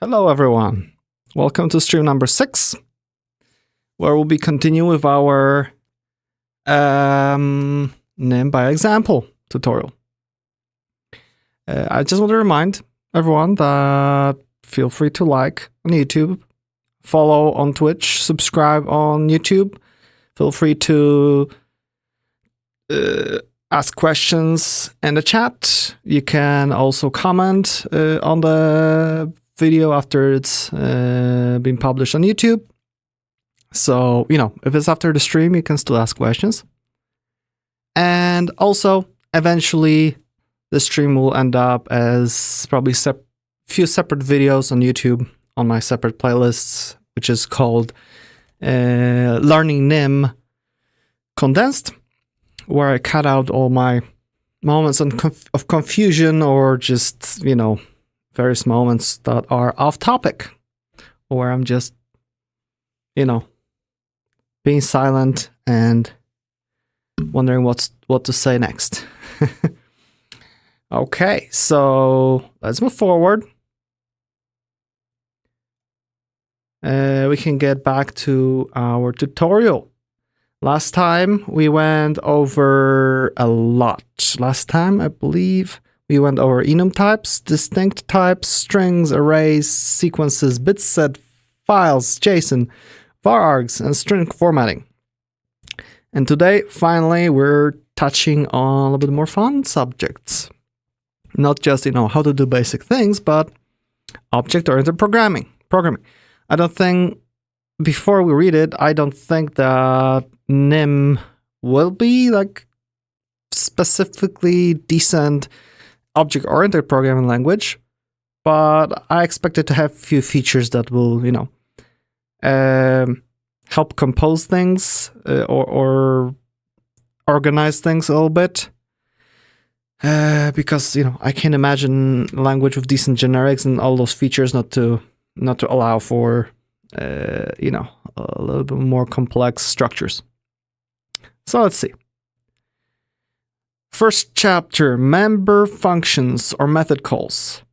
Hello everyone, welcome to stream number 6, where we'll be continuing with our name by example tutorial. I just want to remind everyone that feel free to like on YouTube, follow on Twitch, subscribe on YouTube. Feel free to ask questions in the chat. You can also comment on the video after it's been published on YouTube. So, if it's after the stream, you can still ask questions. And also, eventually, the stream will end up as probably few separate videos on YouTube on my separate playlists, which is called Learning NIM Condensed, where I cut out all my moments of confusion or just, various moments that are off topic, or where I'm just, being silent and wondering what to say next. Okay, so let's move forward. We can get back to our tutorial. Last time we went over a lot. Last time, I believe, we went over enum types, distinct types, strings, arrays, sequences, bit set, files, JSON, var args, and string formatting. And today, finally, we're touching on a little bit more fun subjects. Not just, how to do basic things, but object-oriented programming. I don't think, before we read it, I don't think that NIM will be like specifically decent object-oriented programming language, but I expect it to have a few features that will, help compose things or organize things a little bit. Because I can't imagine a language with decent generics and all those features not to allow for a little bit more complex structures. So let's see. First chapter, member functions or method calls.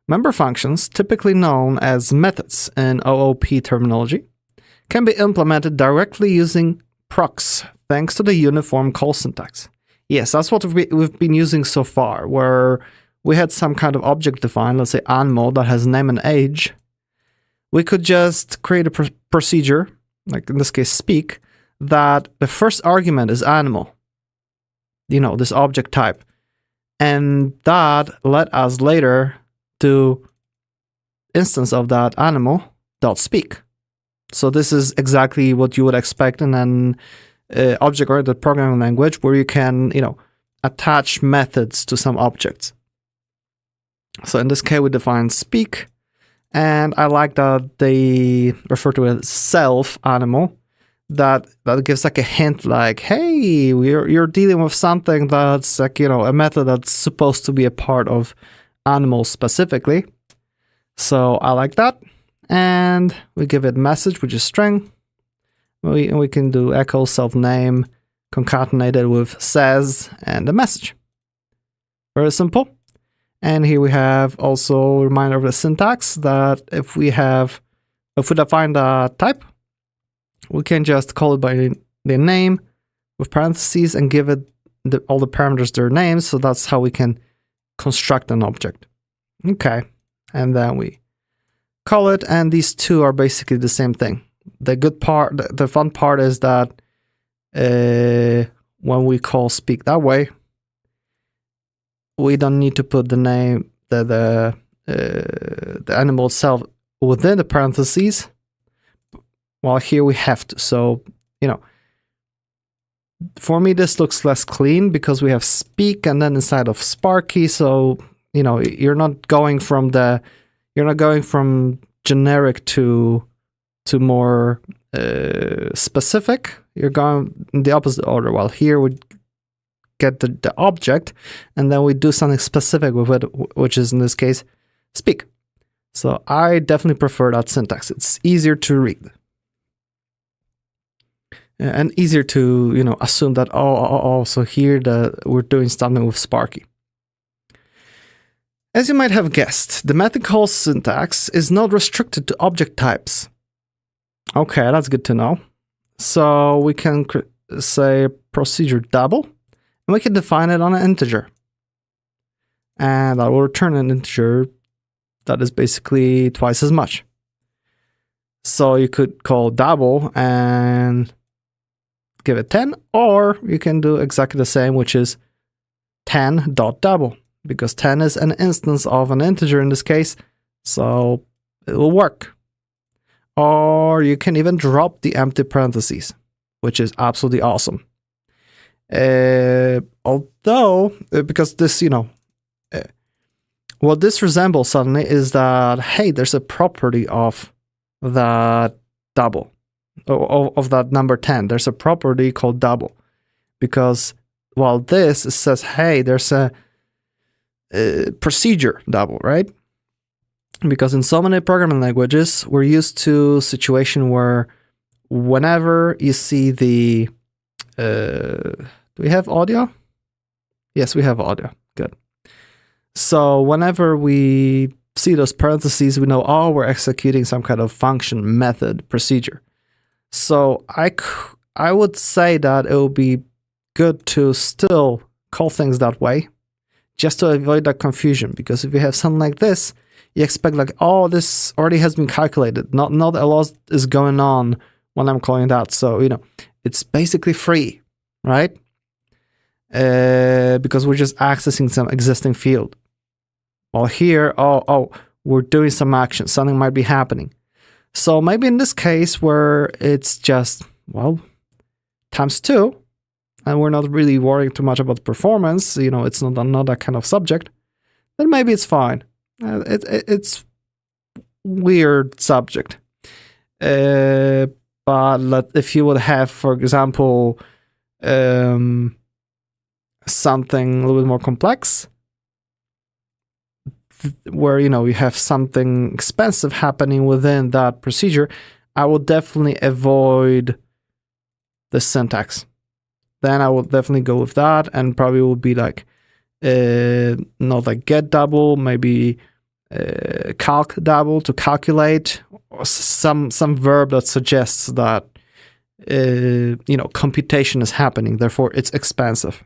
Member functions, typically known as methods in OOP terminology, can be implemented directly using procs thanks to the uniform call syntax. Yes, that's what we've been using so far, where we had some kind of object defined, let's say animal, that has name and age. We could just create a procedure, like in this case speak, that the first argument is animal, this object type, and that let us later do instance of that animal dot speak. So this is exactly what you would expect in an object-oriented programming language, where you can, attach methods to some objects. So in this case, we define speak, and I like that they refer to it as self animal. That gives like a hint, like, hey, you're dealing with something that's like, a method that's supposed to be a part of animal specifically. So I like that. And we give it message, which is string. We can do echo self name concatenated with says and the message. Very simple. And here we have also a reminder of the syntax that if we define the type, we can just call it by the name with parentheses and give it all the parameters their names. So that's how we can construct an object. Okay. And then we call it, and these two are basically the same thing. The good part, the fun part is that when we call speak that way, we don't need to put the name, the animal itself within the parentheses, while here we have to. So, for me, this looks less clean because we have speak and then inside of Sparky. So, you're not going from generic to more specific. You're going in the opposite order. While here we get the object, and then we do something specific with it, which is in this case speak. So I definitely prefer that syntax. It's easier to read. And easier to, assume that, so here we're doing something with Sparky. As you might have guessed, the method call syntax is not restricted to object types. Okay, that's good to know. So we can say procedure double, and we can define it on an integer. And that will return an integer that is basically twice as much. So you could call double and give it 10, or you can do exactly the same, which is 10.double, because 10 is an instance of an integer in this case, so it will work. Or you can even drop the empty parentheses, which is absolutely awesome. Although, because this, what this resembles suddenly is that, hey, there's a property of that double, of that number 10. There's a property called double, because while this says, hey, there's a procedure double, right? Because in so many programming languages, we're used to a situation where whenever you see the... do we have audio? Yes, we have audio. Good. So whenever we see those parentheses, we know, oh, we're executing some kind of function, method, procedure. So I would say that it would be good to still call things that way, just to avoid that confusion. Because if you have something like this, you expect like, oh, this already has been calculated. Not a lot is going on when I'm calling that. So, it's basically free, right? Because we're just accessing some existing field. While here, we're doing some action. Something might be happening. So maybe in this case where it's just, well, times 2, and we're not really worrying too much about performance, it's not that kind of subject, then maybe it's fine. It's weird subject. But if you would have, for example, something a little bit more complex, where you have something expensive happening within that procedure, I will definitely avoid the syntax. Then I will definitely go with that, and probably will be like not like get double, maybe calc double to calculate, or some verb that suggests that computation is happening, therefore it's expensive.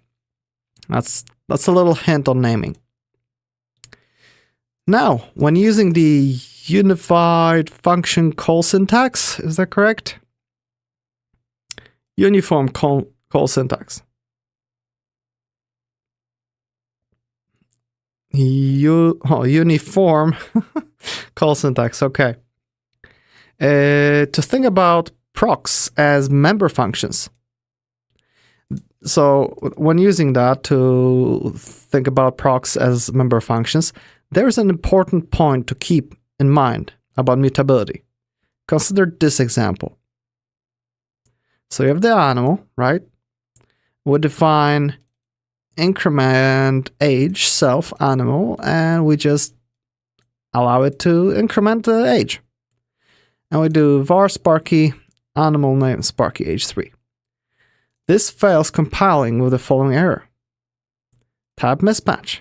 That's a little hint on naming. Now, when using the unified function call syntax, is that correct? Uniform call syntax. Uniform call syntax, okay. To think about procs as member functions. So when using that to think about procs as member functions, there's an important point to keep in mind about mutability. Consider this example. So you have the animal, right? We define increment age, self, animal, and we just allow it to increment the age. And we do var sparky, animal name sparky age 3. This fails compiling with the following error. Type mismatch.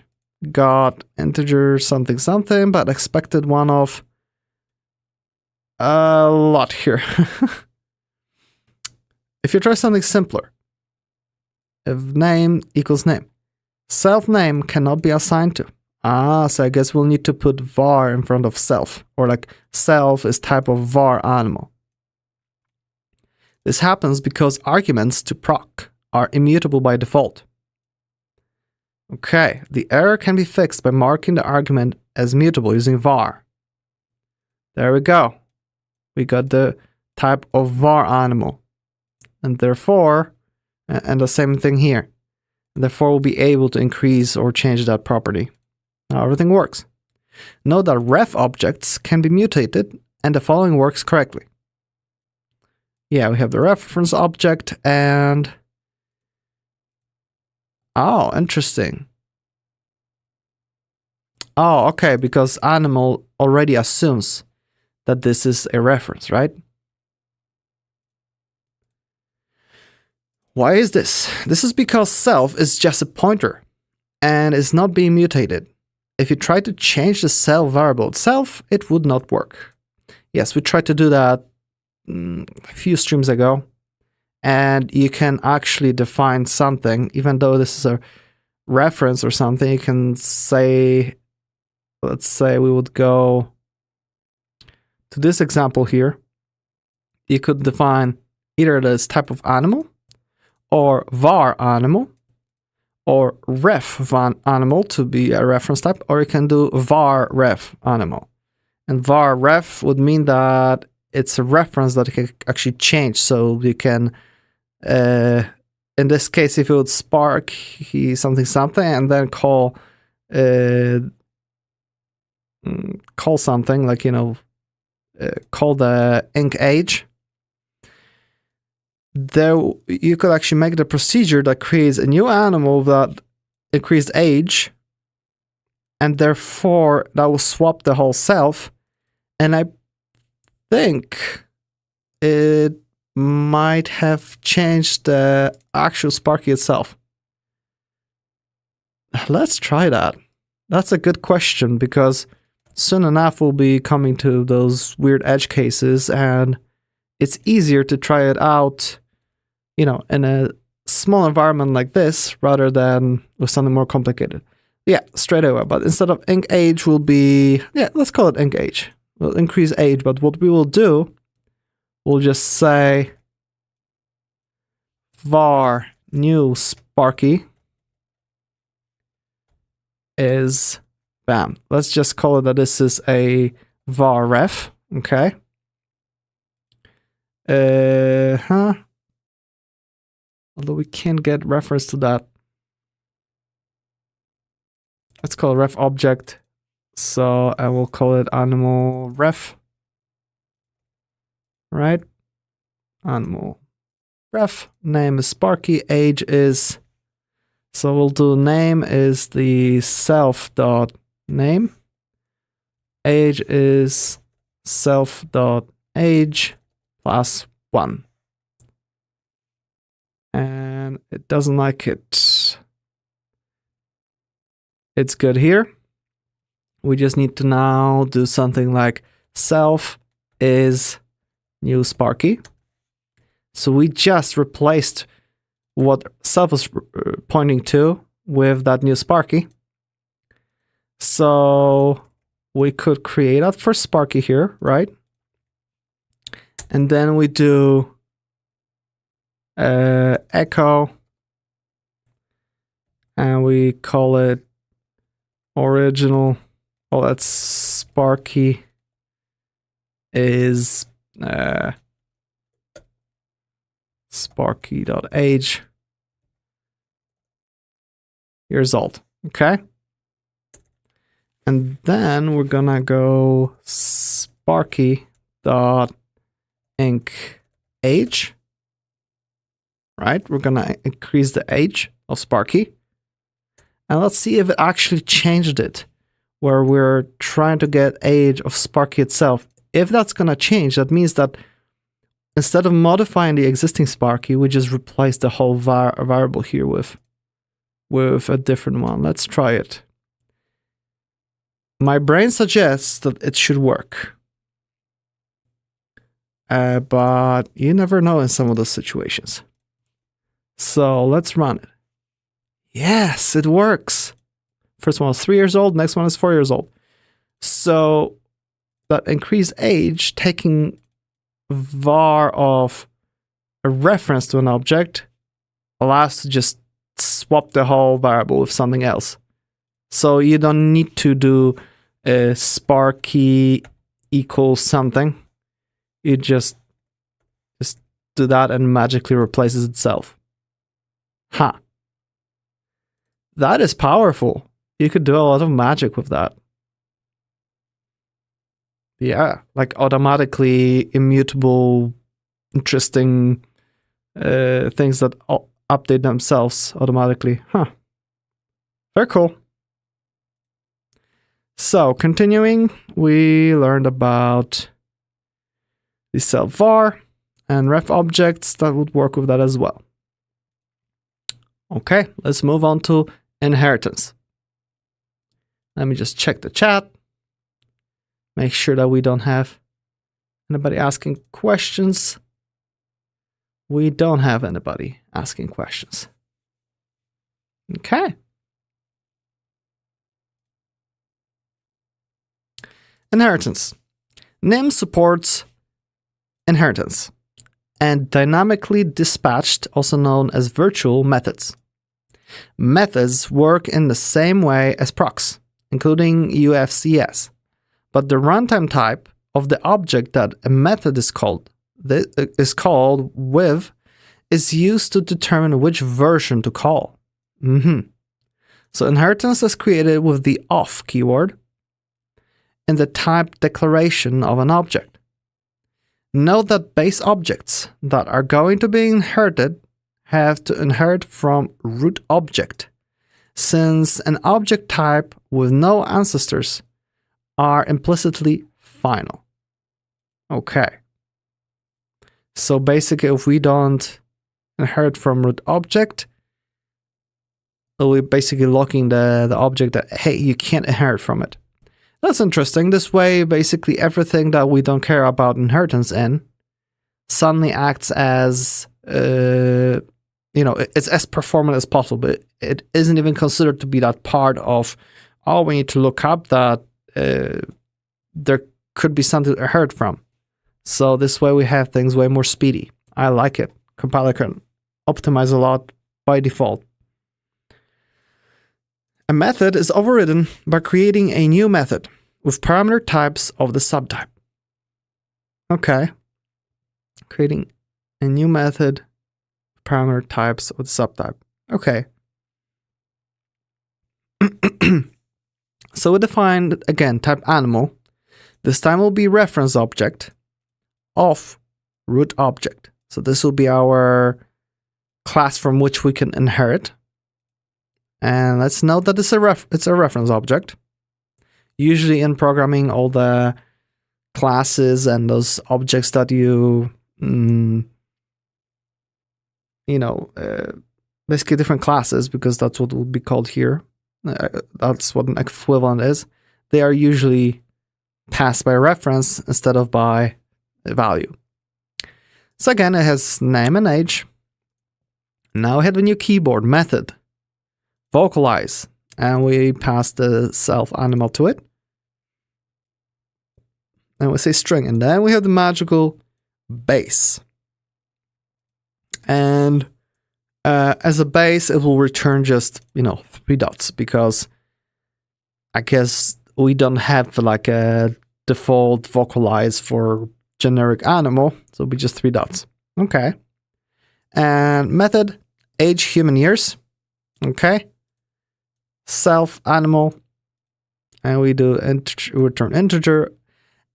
Got integer something something, but expected one of a lot here. If you try something simpler, if name equals name, self name cannot be assigned to. So I guess we'll need to put var in front of self, or like self is type of var animal. This happens because arguments to proc are immutable by default. Okay, the error can be fixed by marking the argument as mutable using var. There we go. We got the type of var animal. And therefore, and the same thing here. And therefore, we'll be able to increase or change that property. Now everything works. Note that ref objects can be mutated, and the following works correctly. Yeah, we have the reference object and... Oh, interesting. Oh, okay, because animal already assumes that this is a reference, right? Why is this? This is because self is just a pointer and is not being mutated. if you try to change the self variable itself, it would not work. Yes, we tried to do that a few streams ago, and you can actually define something, even though this is a reference or something. You can say, let's say we would go to this example here. You could define either this type of animal, or var animal, or ref animal to be a reference type, or you can do var ref animal. And var ref would mean that it's a reference that you can actually change. So you can, in this case, if you would spark something something and then call something like, call the ink age, there you could actually make the procedure that creates a new animal that increased age, and therefore that will swap the whole self. And I think it might have changed the actual Sparky itself. Let's try that. That's a good question, because soon enough we'll be coming to those weird edge cases, and it's easier to try it out, in a small environment like this rather than with something more complicated. Yeah, straight away. But instead of ink age will be, let's call it ink age. We'll increase age, but what we will do, we'll just say var new Sparky is, bam. Let's just call it that this is a var ref, okay? Although we can't get reference to that. Let's call it ref object. So I will call it animal ref. Right? Animal ref. Name is Sparky. Age is, so we'll do name is the self.name. Age is self.age plus 1. And it doesn't like it. It's good here. We just need to now do something like self is new Sparky. So we just replaced what self was pointing to with that new Sparky. So we could create that for Sparky here, right? And then we do echo, and we call it original. Well, that's Sparky is Sparky.age years old. Okay. And then we're gonna go Sparky.ink age. Right? We're gonna increase the age of Sparky. And let's see if it actually changed it, where we're trying to get age of Sparky itself. If that's gonna change, that means that instead of modifying the existing Sparky, we just replace the whole variable here with a different one. Let's try it. My brain suggests that it should work. But you never know in some of those situations. So let's run it. Yes, it works. First one is 3 years old, next one is 4 years old. So that increased age, taking var of a reference to an object, allows to just swap the whole variable with something else. So you don't need to do a Sparky equals something. You just do that and magically replaces itself. Huh. That is powerful. You could do a lot of magic with that. Yeah, like automatically immutable, interesting things that update themselves automatically. Huh. Very cool. So, continuing, we learned about the self var and ref objects that would work with that as well. Okay, let's move on to inheritance. Let me just check the chat. Make sure that we don't have anybody asking questions. We don't have anybody asking questions. Okay. Inheritance. NIM supports inheritance and dynamically dispatched, also known as virtual methods. Methods work in the same way as procs, including UFCS, but the runtime type of the object that a method is called with is used to determine which version to call. So inheritance is created with the of keyword in the type declaration of an object. Note that base objects that are going to be inherited have to inherit from root object, since an object type with no ancestors are implicitly final. Okay. So basically, if we don't inherit from root object, we're basically locking the object that, hey, you can't inherit from it. That's interesting. This way, basically everything that we don't care about inheritance in suddenly acts as, it's as performant as possible. It isn't even considered to be that part of, oh, we need to look up that there could be something to inherit from. So this way we have things way more speedy. I like it. Compiler can optimize a lot by default. A method is overridden by creating a new method with parameter types of the subtype. Okay. Creating a new method, parameter types of the subtype. Okay. So we defined, again, type animal. This time will be reference object of root object. So this will be our class from which we can inherit. And let's note that it's a reference object. Usually in programming, all the classes and those objects that you, basically different classes, because that's what will be called here. That's what an equivalent is. They are usually passed by reference instead of by value. So again, it has name and age. Now we have a new keyboard method. Vocalize, and we pass the self animal to it, and we say string, and then we have the magical base, and as a base it will return just 3 dots, because I guess we don't have like a default vocalize for generic animal, so it'll be just 3 dots. Okay. And method age human years. Okay. Self animal, and we do return integer,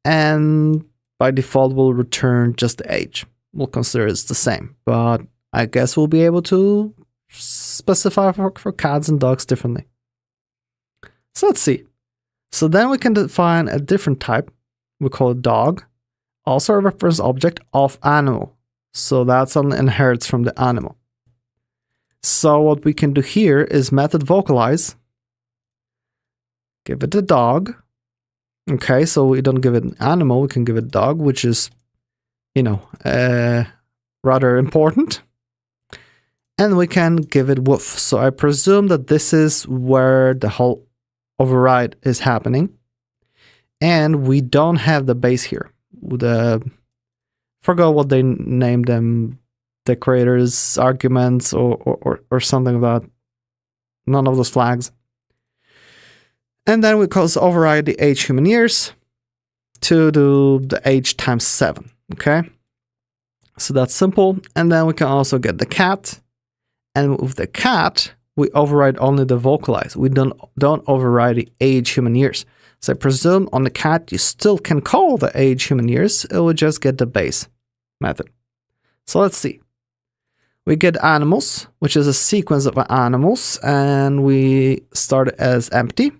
and by default we'll return just the age. We'll consider it's the same, but I guess we'll be able to specify for cats and dogs differently. So let's see. So then we can define a different type. We call it dog, also a reference object of animal. So that's only inherits from the animal. So what we can do here is method vocalize, give it a dog. Okay, so we don't give it an animal, we can give it a dog, which is, rather important. And we can give it woof. So I presume that this is where the whole override is happening. And we don't have the base here. Forgot what they named them. Decorators, arguments, or something like that. None of those flags. And then we call override the age human years to do the age times 7. Okay. So that's simple. And then we can also get the cat. And with the cat, we override only the vocalize. We don't override the age human years. So I presume on the cat, you still can call the age human years. It will just get the base method. So let's see. We get animals, which is a sequence of animals, and we start it as empty.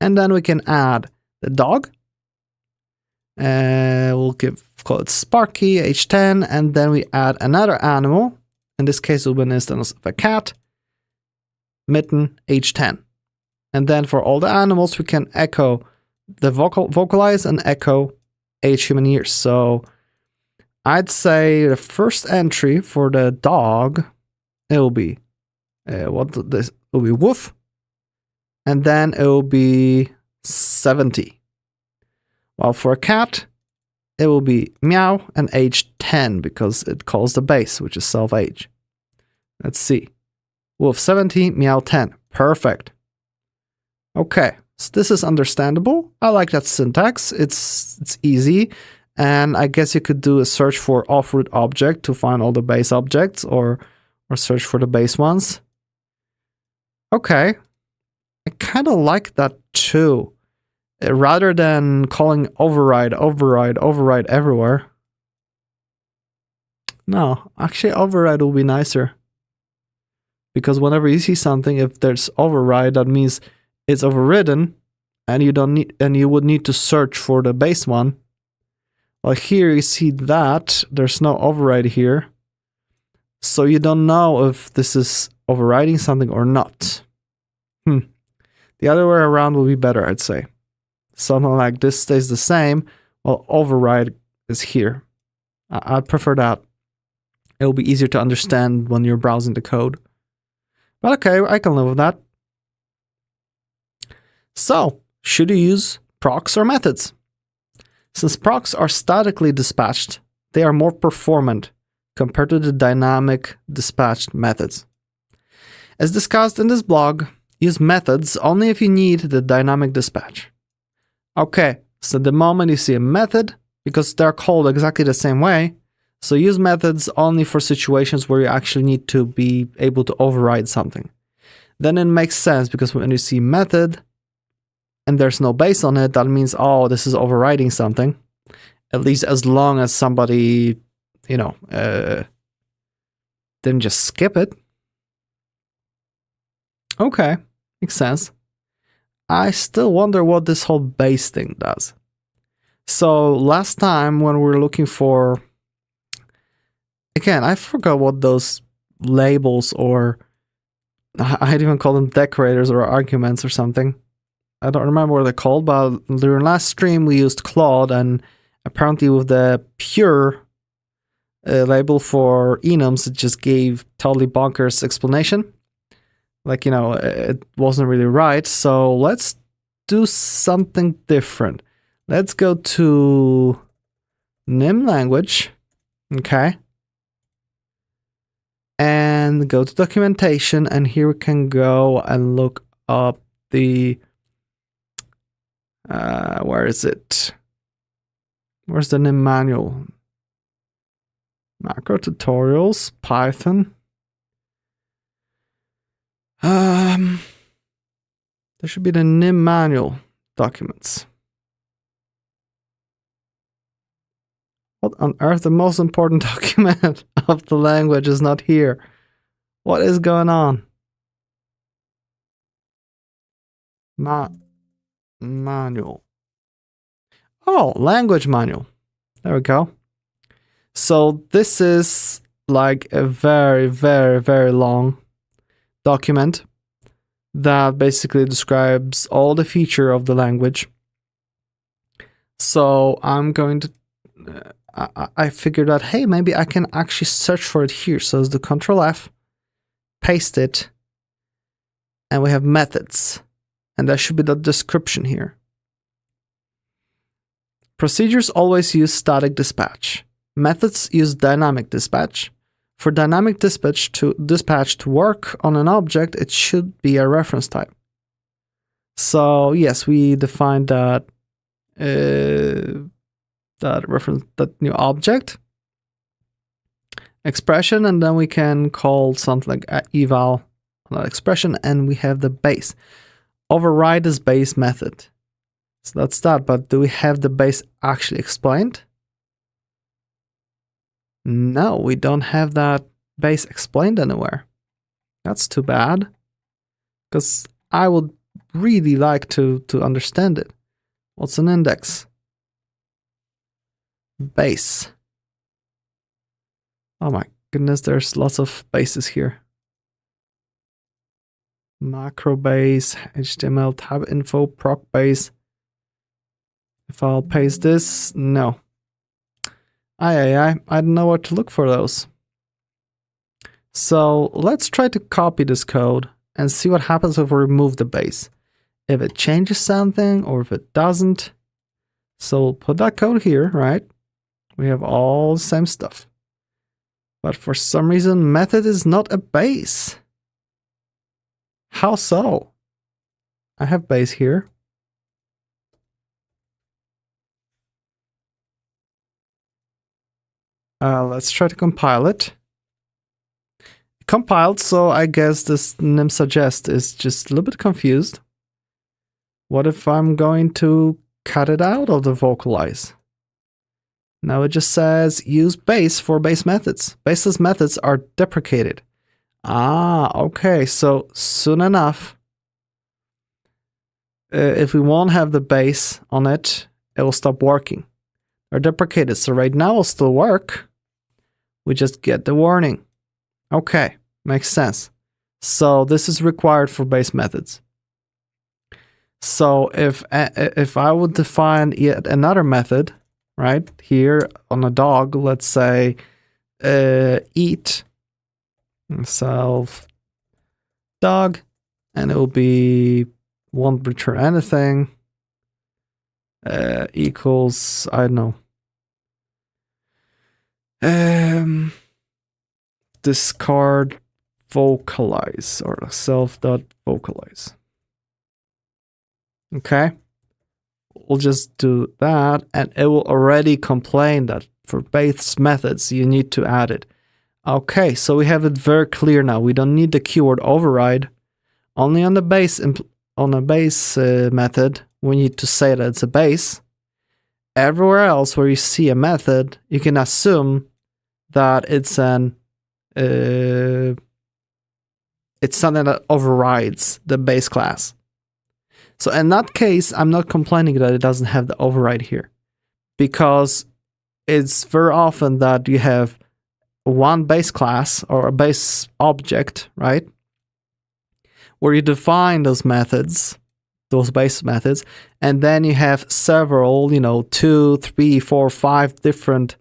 And then we can add the dog. We'll call it Sparky, age 10, and then we add another animal. In this case, it will be an instance of a cat, Mitten, age 10. And then for all the animals, we can echo the vocalize and echo age human years. So I'd say the first entry for the dog, it will be it will be woof, and then it will be 70. While for a cat, it will be meow and age 10 because it calls the base, which is self-age. Let's see. Woof 70, meow 10. Perfect. Okay, so this is understandable. I like that syntax. It's easy. And I guess you could do a search for off-root object to find all the base objects, or search for the base ones. Okay. I kind of like that too. Rather than calling override everywhere. No, actually override will be nicer. Because whenever you see something, if there's override, that means it's overridden, and you would need to search for the base one. Well, here you see that there's no override here. So you don't know if this is overriding something or not. The other way around will be better, I'd say. Something like this stays the same, while override is here. I'd prefer that. It will be easier to understand when you're browsing the code. But okay, I can live with that. So, should you use procs or methods? Since procs are statically dispatched, they are more performant compared to the dynamic dispatched methods. As discussed in this blog, use methods only if you need the dynamic dispatch. Okay, so the moment you see a method, because they're called exactly the same way, so use methods only for situations where you actually need to be able to override something. Then it makes sense, because when you see method and there's no base on it, that means, oh, this is overriding something. At least as long as somebody, didn't just skip it. Okay, makes sense. I still wonder what this whole base thing does. So last time when we were looking for, again, I forgot what those labels, or I'd even call them decorators or arguments or something. I don't remember what they're called, but during last stream we used Claude, and apparently with the pure label for enums, it just gave totally bonkers explanation. Like, it wasn't really right. So let's do something different. Let's go to nym language. Okay. And go to documentation. And here we can go and look up the, where is it? Where's the nym manual? Macro tutorials, Python. There should be the nym manual documents. What on earth? The most important document of the language is not here. What is going on? Manual. Oh, language manual. There we go. So this is like a very, very, very long document that basically describes all the feature of the language. So I'm going to, I figured out, hey, maybe I can actually search for it here. So let's do Control F, paste it, and we have methods. And that should be the description here. Procedures always use static dispatch. Methods use dynamic dispatch. For dynamic dispatch to work on an object, it should be a reference type. So yes, we defined that that new object expression, and then we can call something like eval on that expression, and we have the base. Override is base method. So that's that. But do we have the base actually explained? No, we don't have that base explained anywhere. That's too bad, because I would really like to understand it. What's an index? Base. Oh my goodness, there's lots of bases here. macro base, HTML tab info, proc base. If I'll paste this, no. I don't know where to look for those. So let's try to copy this code and see what happens if we remove the base. If it changes something or if it doesn't. So we'll put that code here, right? We have all the same stuff. But for some reason, method is not a base. How so? I have base here. Let's try to compile it. Compiled, so I guess this nim suggest is just a little bit confused. What if I'm going to cut it out of the vocalize? Now it just says use base for base methods. Baseless methods are deprecated. Okay, so soon enough, if we won't have the base on it, it will stop working. They're deprecated, so right now it'll still work. We just get the warning. Okay, makes sense. So this is required for base methods. So if I would define yet another method, right, here on a dog, let's say eat self dog, and it will be won't return anything, equals, I don't know, discard vocalize or self.vocalize. Okay, we'll just do that, and it will already complain that for base methods you need to add it. Okay, so we have it very clear now. We don't need the keyword override. Only on the base method we need to say that it's a base. Everywhere else where you see a method, you can assume that it's an it's something that overrides the base class. So in that case, I'm not complaining that it doesn't have the override here, because it's very often that you have one base class or a base object, right, where you define those methods, those base methods, and then you have several, 2, 3, 4, 5 different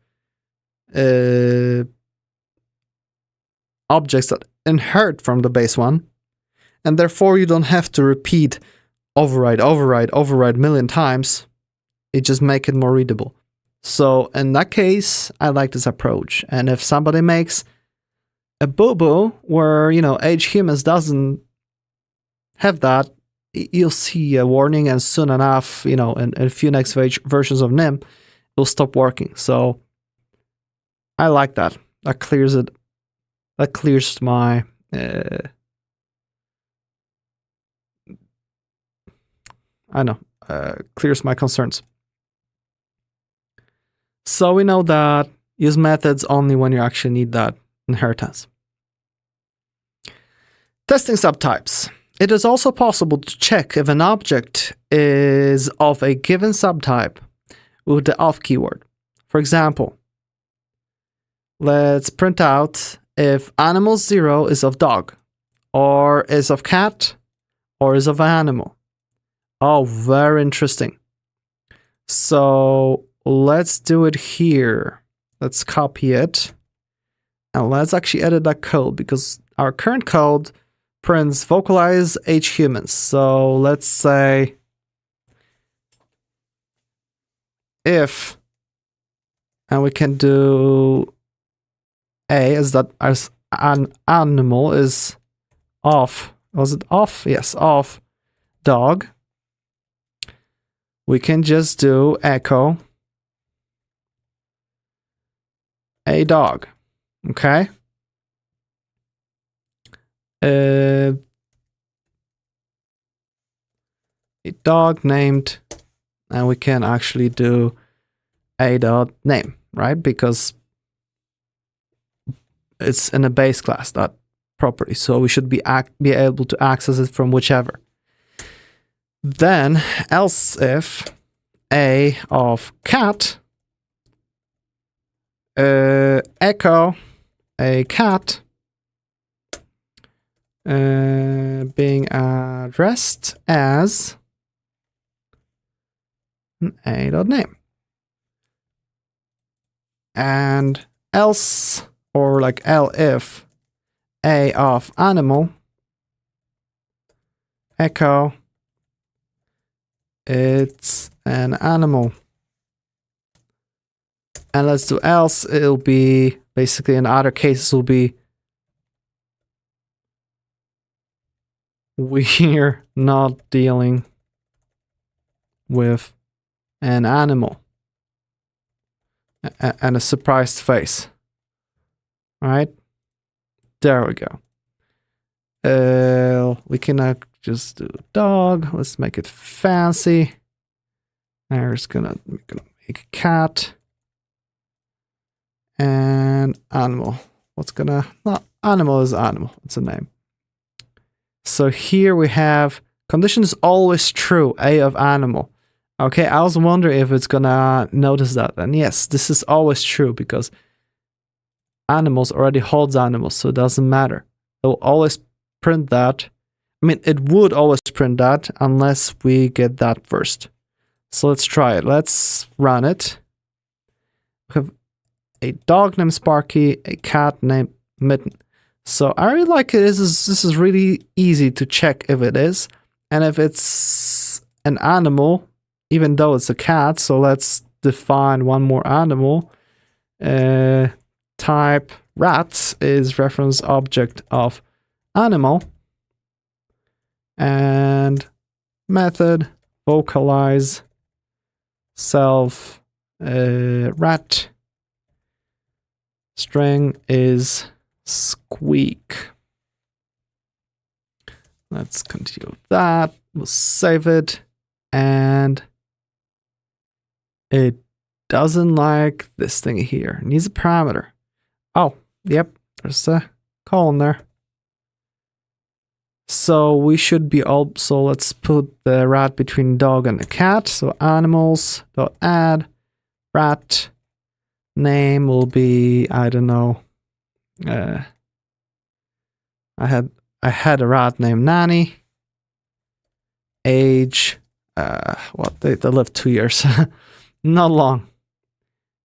objects that inherit from the base one, and therefore you don't have to repeat override a million times. It just makes it more readable. So in that case, I like this approach. And if somebody makes a boo-boo where, age humans doesn't have that, you'll see a warning, and soon enough, in a few next versions of NIM, it'll stop working. So I like that. That clears it. That clears my clears my concerns. So we know that use methods only when you actually need that inheritance. Testing subtypes. It is also possible to check if an object is of a given subtype with the of keyword. For example, let's print out if animal 0 is of dog, or is of cat, or is of animal. Oh, very interesting. So let's do it here. Let's copy it. And let's actually edit that code, because our current code prints vocalize age humans. So let's say if, and we can do A as that as an animal is of, was it off? Yes, of dog. We can just do echo a dog. Okay. A dog named, and we can actually do a dot name, right? Because it's in a base class, that property. So we should be able to access it from whichever. Then else if a of cat, echo a cat, being addressed as an a.name. And else, or like elif a of animal, echo, it's an animal. And let's do else. It'll be basically in other cases will be we're not dealing with an animal. And a surprised face. Right? There we go. We can just do dog. Let's make it fancy. There's gonna make a cat. And animal. No, animal is animal. It's a name. So here we have condition is always true, a of animal. Okay, I was wondering if it's gonna notice that. And yes, this is always true because animals already holds animals, so it doesn't matter. It will always print that. I mean, it would always print that unless we get that first. So let's try it. Let's run it. We have a dog named Sparky, a cat named Mitten. So I really like it. This is really easy to check if it is. And if it's an animal, even though it's a cat, so let's define one more animal. Type rat is reference object of animal. And method vocalize self rat. String is squeak. Let's continue that. We'll save it. And it doesn't like this thing here. It needs a parameter. Oh, yep. There's a colon there. So we should be also, let's put the rat between dog and the cat. So animals.add rat. Name will be, I don't know. I had a rat named Nanny. Age, what they lived 2 years, not long.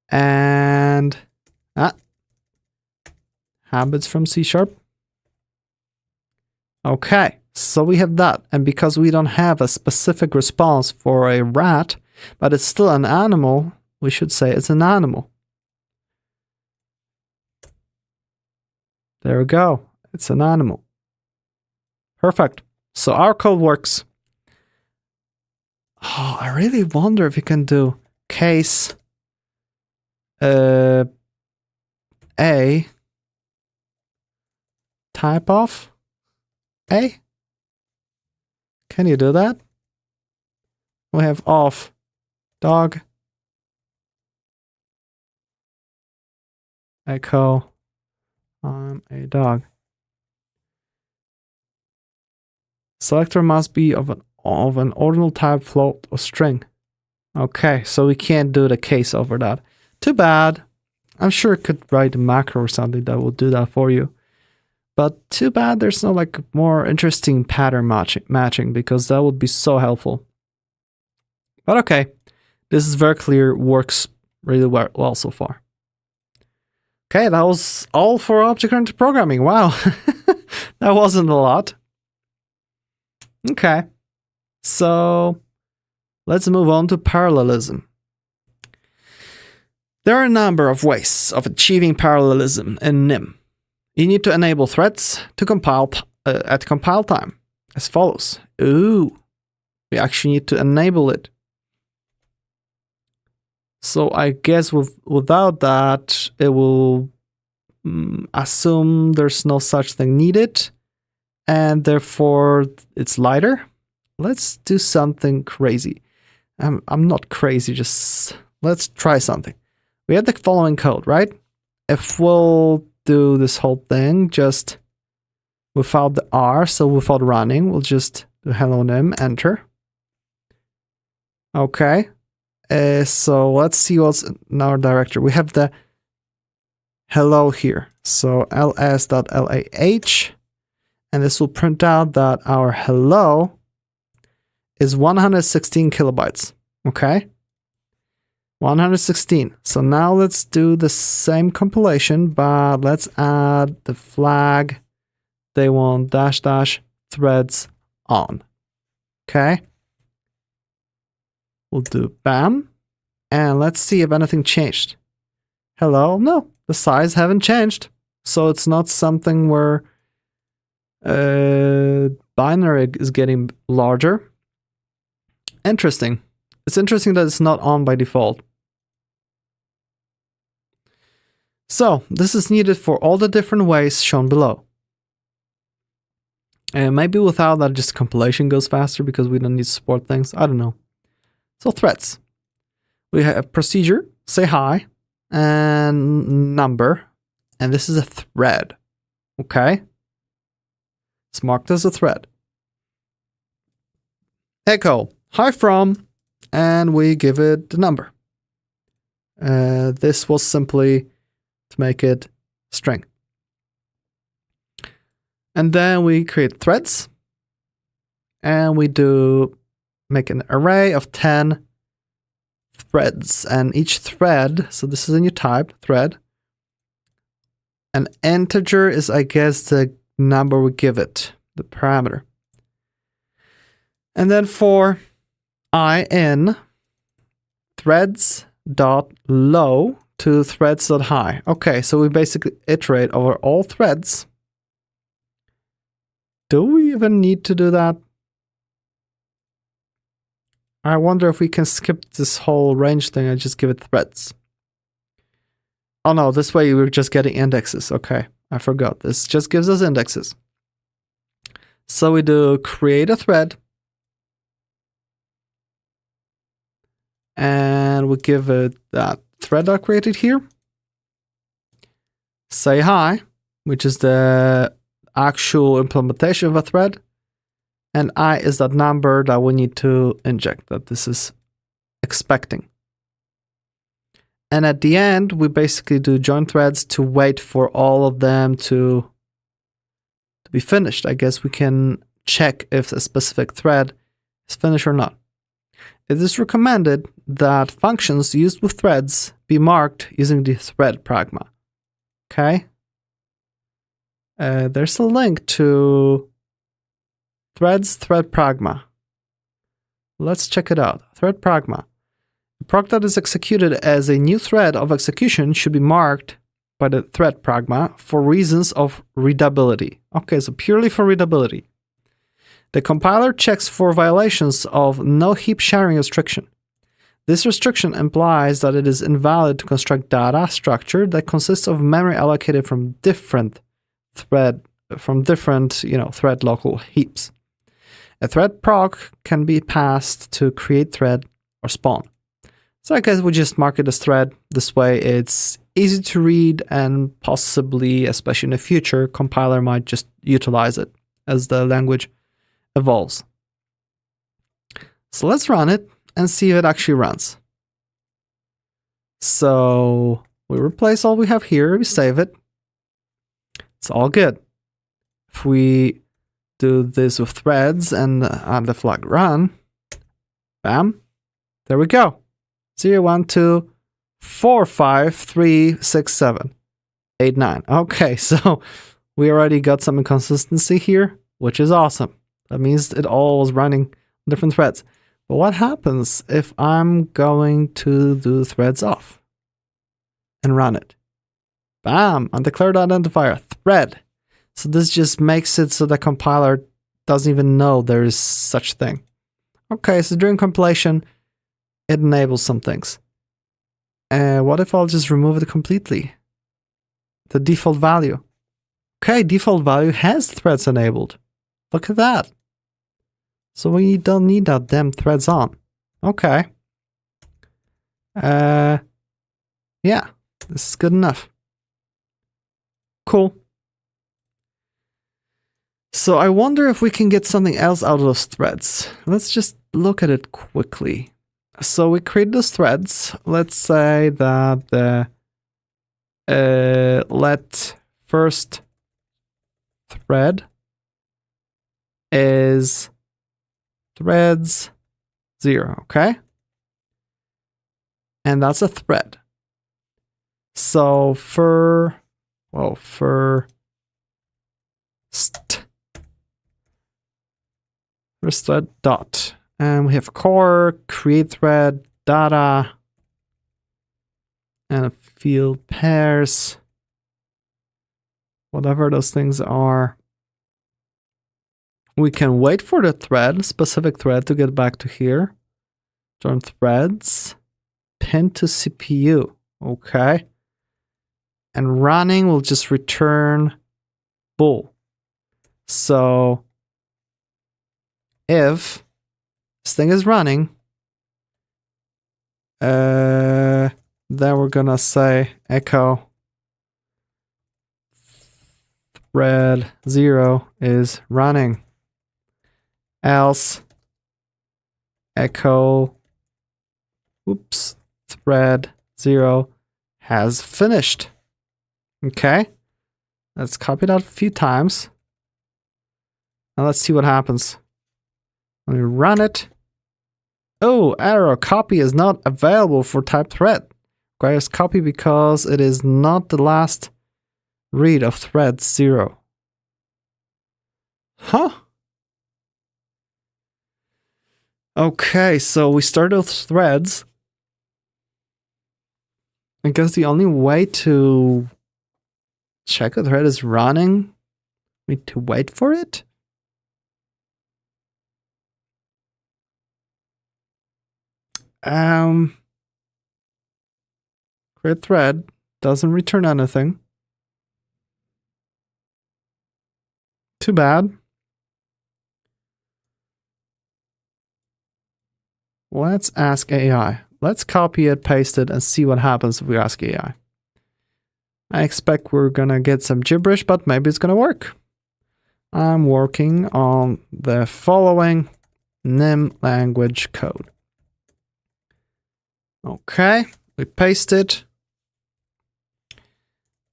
And habits from C#. Okay, so we have that, and because we don't have a specific response for a rat, but it's still an animal, we should say it's an animal. There we go. It's an animal. Perfect. So our code works. Oh, I really wonder if you can do case a type of a. Can you do that? We have of dog echo I'm a dog. Selector must be of an ordinal type, float, or string. Okay, so we can't do the case over that. Too bad. I'm sure it could write a macro or something that will do that for you. But too bad there's no like more interesting pattern matching because that would be so helpful. But okay, this is very clear, works really well so far. Okay, that was all for object-oriented programming. Wow, that wasn't a lot. Okay, so let's move on to parallelism. There are a number of ways of achieving parallelism in NIM. You need to enable threads to compile at compile time, as follows. Ooh, we actually need to enable it. So I guess without that, it will assume there's no such thing needed, and therefore it's lighter. Let's do something crazy. I'm not crazy, just let's try something. We have the following code, right? If we'll do this whole thing just without the R, so without running, we'll just do hello nim, enter. Okay. So let's see what's in our directory. We have the hello here. So ls.lah, And this will print out that our hello is 116 kilobytes. Okay? 116. So now let's do the same compilation, but let's add the flag they want -- threads on. Okay? We'll do bam. And let's see if anything changed. Hello? No, the size haven't changed. So it's not something where binary is getting larger. Interesting. It's interesting that it's not on by default. So this is needed for all the different ways shown below. And maybe without that, just compilation goes faster because we don't need to support things. I don't know. So threads. We have procedure, say hi, and number. And this is a thread. Okay? It's marked as a thread. Echo, hi from, and we give it the number. This was simply to make it string. And then we create threads. And we make an array of 10 threads. And each thread, so this is a new type, thread. An integer is, I guess, the number we give it, the parameter. And then for I in threads.low to threads.high. Okay, so we basically iterate over all threads. Do we even need to do that? I wonder if we can skip this whole range thing and just give it threads. Oh no, this way we're just getting indexes. Okay, I forgot. This just gives us indexes. So we do create a thread. And we give it that thread I created here. Say hi, which is the actual implementation of a thread. And I is that number that we need to inject, that this is expecting. And at the end, we basically do join threads to wait for all of them to be finished. I guess we can check if a specific thread is finished or not. It is recommended that functions used with threads be marked using the thread pragma. Okay? There's a link to threads thread pragma. Let's check it out. Thread pragma. The proc that is executed as a new thread of execution should be marked by the thread pragma for reasons of readability. Okay, so purely for readability. The compiler checks for violations of no heap sharing restriction. This restriction implies that it is invalid to construct data structure that consists of memory allocated from different thread local heaps. A thread proc can be passed to create thread or spawn. So I guess we just mark it as thread. This way it's easy to read, and possibly, especially in the future, compiler might just utilize it as the language evolves. So let's run it and see if it actually runs. So we replace all we have here, we save it. It's all good. If we do this with threads and add the flag run, bam, there we go. 0, 1, 2, 4, 5, 3, 6, 7, 8, 9. Okay, so we already got some inconsistency here, which is awesome. That means it all was running different threads. But what happens if I'm going to do threads off and run it? Bam, undeclared identifier, thread. So this just makes it so the compiler doesn't even know there is such thing. Okay, so during compilation, it enables some things. What if I'll just remove it completely? The default value. Okay, default value has threads enabled. Look at that. So we don't need that damn threads on. Okay. Yeah, this is good enough. Cool. So I wonder if we can get something else out of those threads. Let's just look at it quickly. So we create those threads. Let's say that the let first thread is threads 0, okay? And that's a thread. So first thread dot, and we have core, create thread, data, and field pairs, whatever those things are. We can wait for the thread, specific thread, to get back to here. Join threads, pin to CPU, okay? And running will just return bool. So if this thing is running, then we're gonna say echo thread 0 is running. Else echo thread 0 has finished. Okay, let's copy that a few times. And let's see what happens. When we run it. Oh, error, copy is not available for type thread. Requires copy because it is not the last read of thread 0. Huh? Okay, so we started with threads. I guess the only way to check a thread is running. We need to wait for it. Create thread doesn't return anything. Too bad. Let's ask AI. Let's copy it, paste it, and see what happens if we ask AI. I expect we're gonna get some gibberish, but maybe it's gonna work. I'm working on the following NIM language code. Okay, we paste it.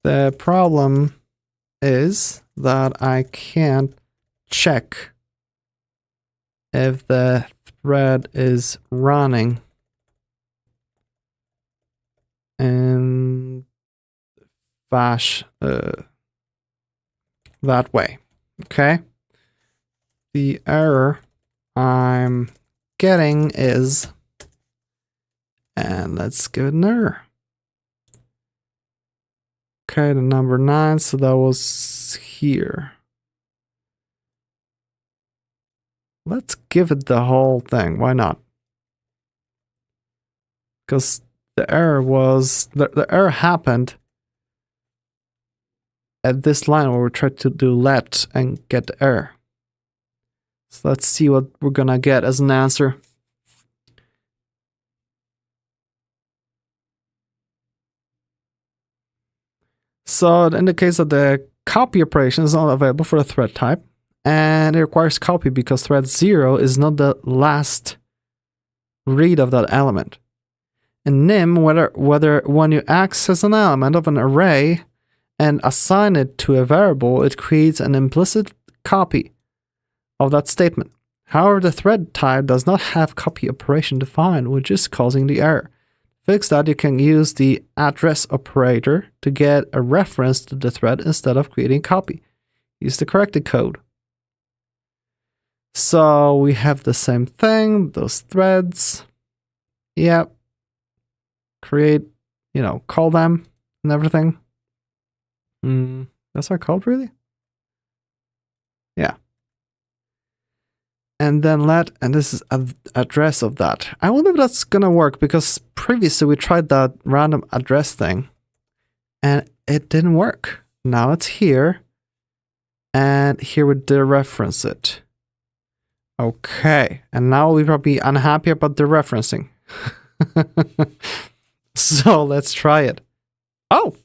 The problem is that I can't check if the thread is running in bash that way. Okay, the error I'm getting is, and let's give it an error. Okay, the number 9, so that was here. Let's give it the whole thing. Why not? Because the error was, the error happened at this line where we tried to do let and get the error. So let's see what we're gonna get as an answer. So it indicates that the copy operation is not available for the thread type, and it requires copy because thread 0 is not the last read of that element. In NIM, whether when you access an element of an array and assign it to a variable, it creates an implicit copy of that statement. However, the thread type does not have copy operation defined, which is causing the error. To fix that, you can use the address operator to get a reference to the thread instead of creating copy. Use the corrected code. So we have the same thing, those threads. Yep. Create, call them and everything. That's our code, really? Yeah. And then and this is an address of that. I wonder if that's gonna work, because previously we tried that random address thing and it didn't work. Now it's here, and here we dereference it. Okay, and now we're probably unhappy about the referencing. So let's try it. Oh,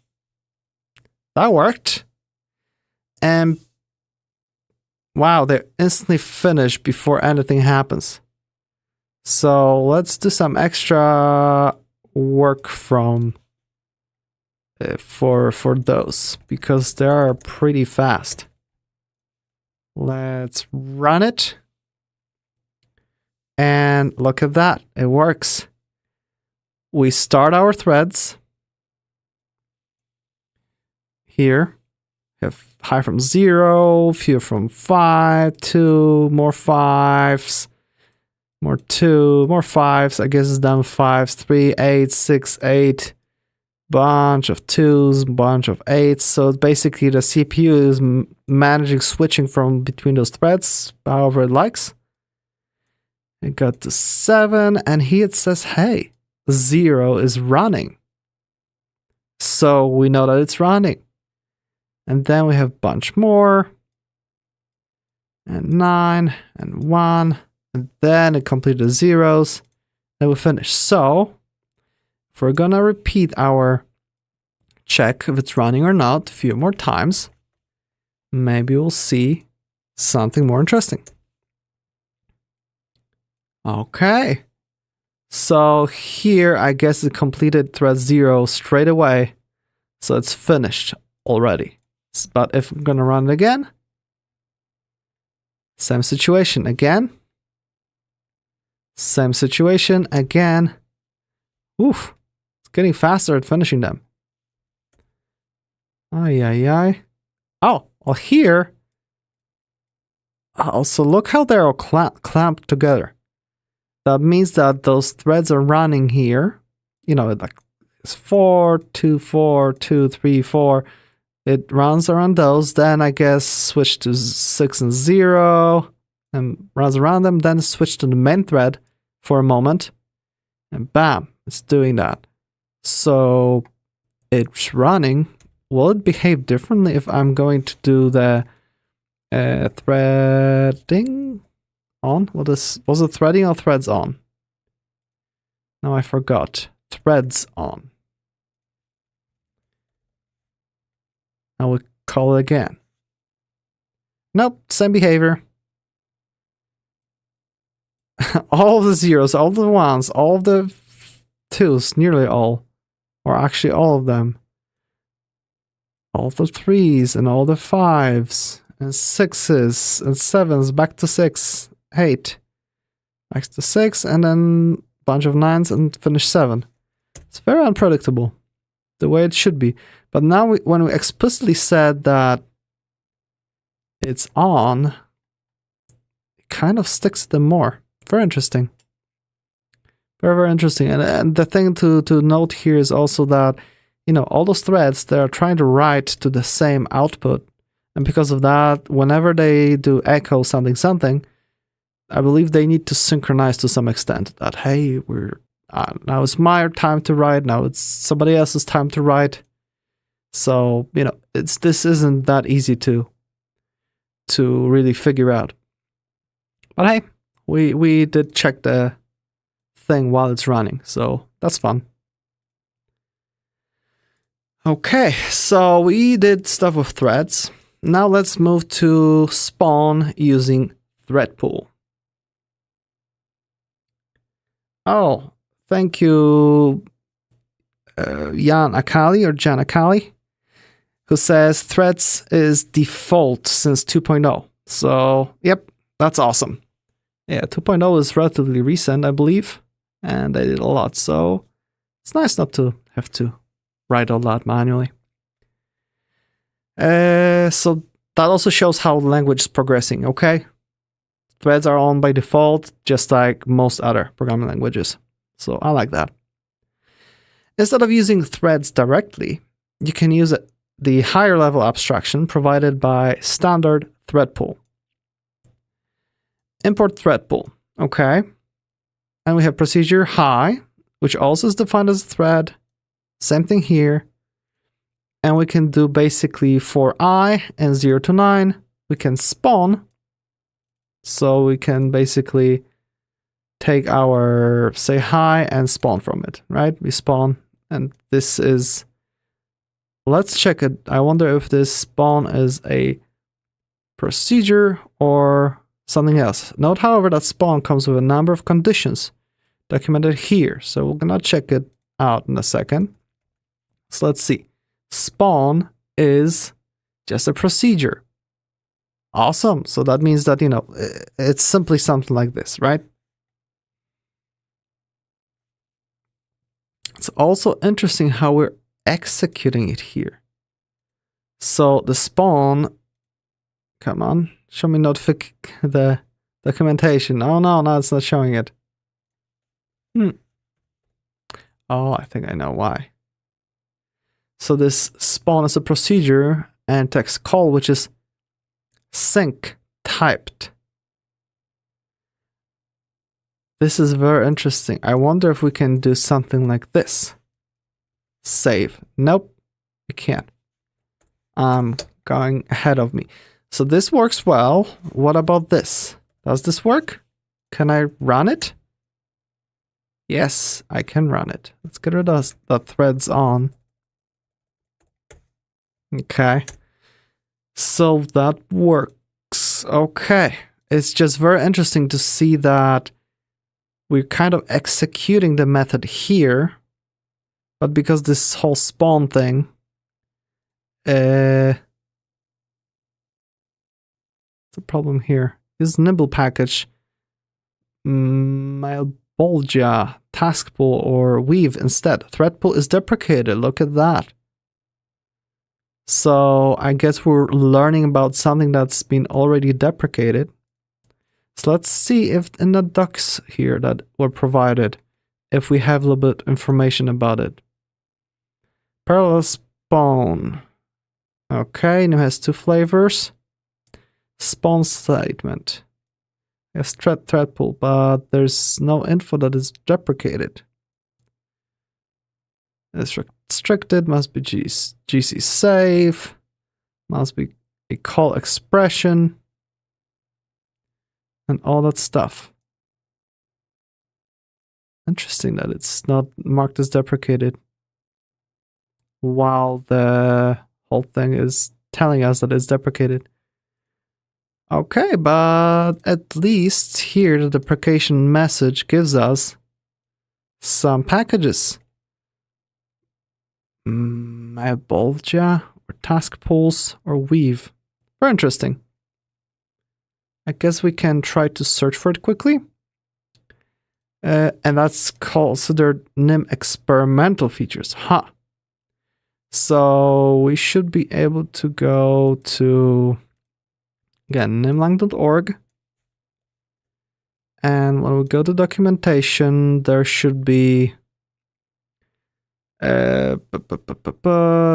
that worked. And wow, they instantly finish before anything happens. So let's do some extra work for those, because they are pretty fast. Let's run it. And look at that, it works. We start our threads. Here, we have high from 0, few from 5, 2, more 5s, more 2, more 5s, I guess it's down 5s, 3, 8, 6, 8, bunch of 2s, bunch of 8s. So basically the CPU is managing switching from between those threads however it likes. It got to 7, and here it says, hey, 0 is running. So we know that it's running. And then we have a bunch more. And 9, and 1. And then it completed the zeros. Then we finish. So, if we're gonna repeat our check if it's running or not a few more times, maybe we'll see something more interesting. Okay, so here I guess it completed thread 0 straight away, so it's finished already. But if I'm gonna run it again, same situation again, same situation again. Oof, it's getting faster at finishing them. Ay, ay, ay. Oh, well here, so look how they're all clamped together. That means that those threads are running here. You know, like it's 4, 2, 4, 2, 3, 4. It runs around those. Then I guess switch to 6 and 0 and runs around them. Then switch to the main thread for a moment. And bam, it's doing that. So it's running. Will it behave differently if I'm going to do the threading? On? Was it threading or threads on? No, I forgot. Threads on. Now we call it again. Nope, same behavior. All of the zeros, all of the ones, all of the 2s, nearly all, or actually all of them. All the 3s and all the 5s and 6s and 7s, back to 6. 8, back to 6, and then a bunch of 9s and finish 7. It's very unpredictable, the way it should be. But now when we explicitly said that it's on, it kind of sticks to them more. Very interesting. Very, very interesting. And the thing to note here is also that, you know, all those threads, they're trying to write to the same output. And because of that, whenever they do echo something, I believe they need to synchronize to some extent that, hey, we're now it's my time to write, now it's somebody else's time to write. So, you know, this isn't that easy to really figure out. But hey, we did check the thing while it's running, so that's fun. Okay, so we did stuff with threads. Now let's move to spawn using thread pool. Oh, thank you, Jan Akali, who says threads is default since 2.0. So, yep, that's awesome. Yeah, 2.0 is relatively recent, I believe, and they did a lot. So, it's nice not to have to write all that manually. So, that also shows how the language is progressing, okay? Threads are on by default, just like most other programming languages. So I like that. Instead of using threads directly, you can use the higher level abstraction provided by standard thread pool. Import thread pool, okay? And we have procedure high, which also is defined as a thread. Same thing here. And we can do basically for I and 0 to 9, we can spawn. So we can basically take our, say, high and spawn from it, right? We spawn, and this is, let's check it. I wonder if this spawn is a procedure or something else. Note, however, that spawn comes with a number of conditions documented here. So we're gonna check it out in a second. So let's see. Spawn is just a procedure. Awesome. So that means that, you know, it's simply something like this, right? It's also interesting how we're executing it here. So the spawn, come on, show me the documentation. Oh no, it's not showing it. Oh, I think I know why. So this spawn is a procedure and text call, which is sync typed. This is very interesting. I wonder if we can do something like this. Save. Nope, we can't. I'm going ahead of me. So this works well. What about this? Does this work? Can I run it? Yes, I can run it. Let's get rid of the threads on. Okay. So that works. Okay. It's just very interesting to see that we're kind of executing the method here, but because this whole spawn thing, the problem here is nimble package, Malbolgia, task pool, or weave instead. Thread pool is deprecated. Look at that. So I guess we're learning about something that's been already deprecated. So let's see if in the docs here that were provided, if we have a little bit information about it. Parallel spawn. Okay, now it has two flavors. Spawn statement. Yes, thread pool, but there's no info that is deprecated. It's restricted, must be GC save, must be a call expression, and all that stuff. Interesting that it's not marked as deprecated, while the whole thing is telling us that it's deprecated. Okay, but at least here the deprecation message gives us some packages. Malbolgia, or task pools, or weave. Very interesting. I guess we can try to search for it quickly. And that's considered NIM experimental features. So we should be able to go to, again, nimlang.org. And when we go to documentation, there should be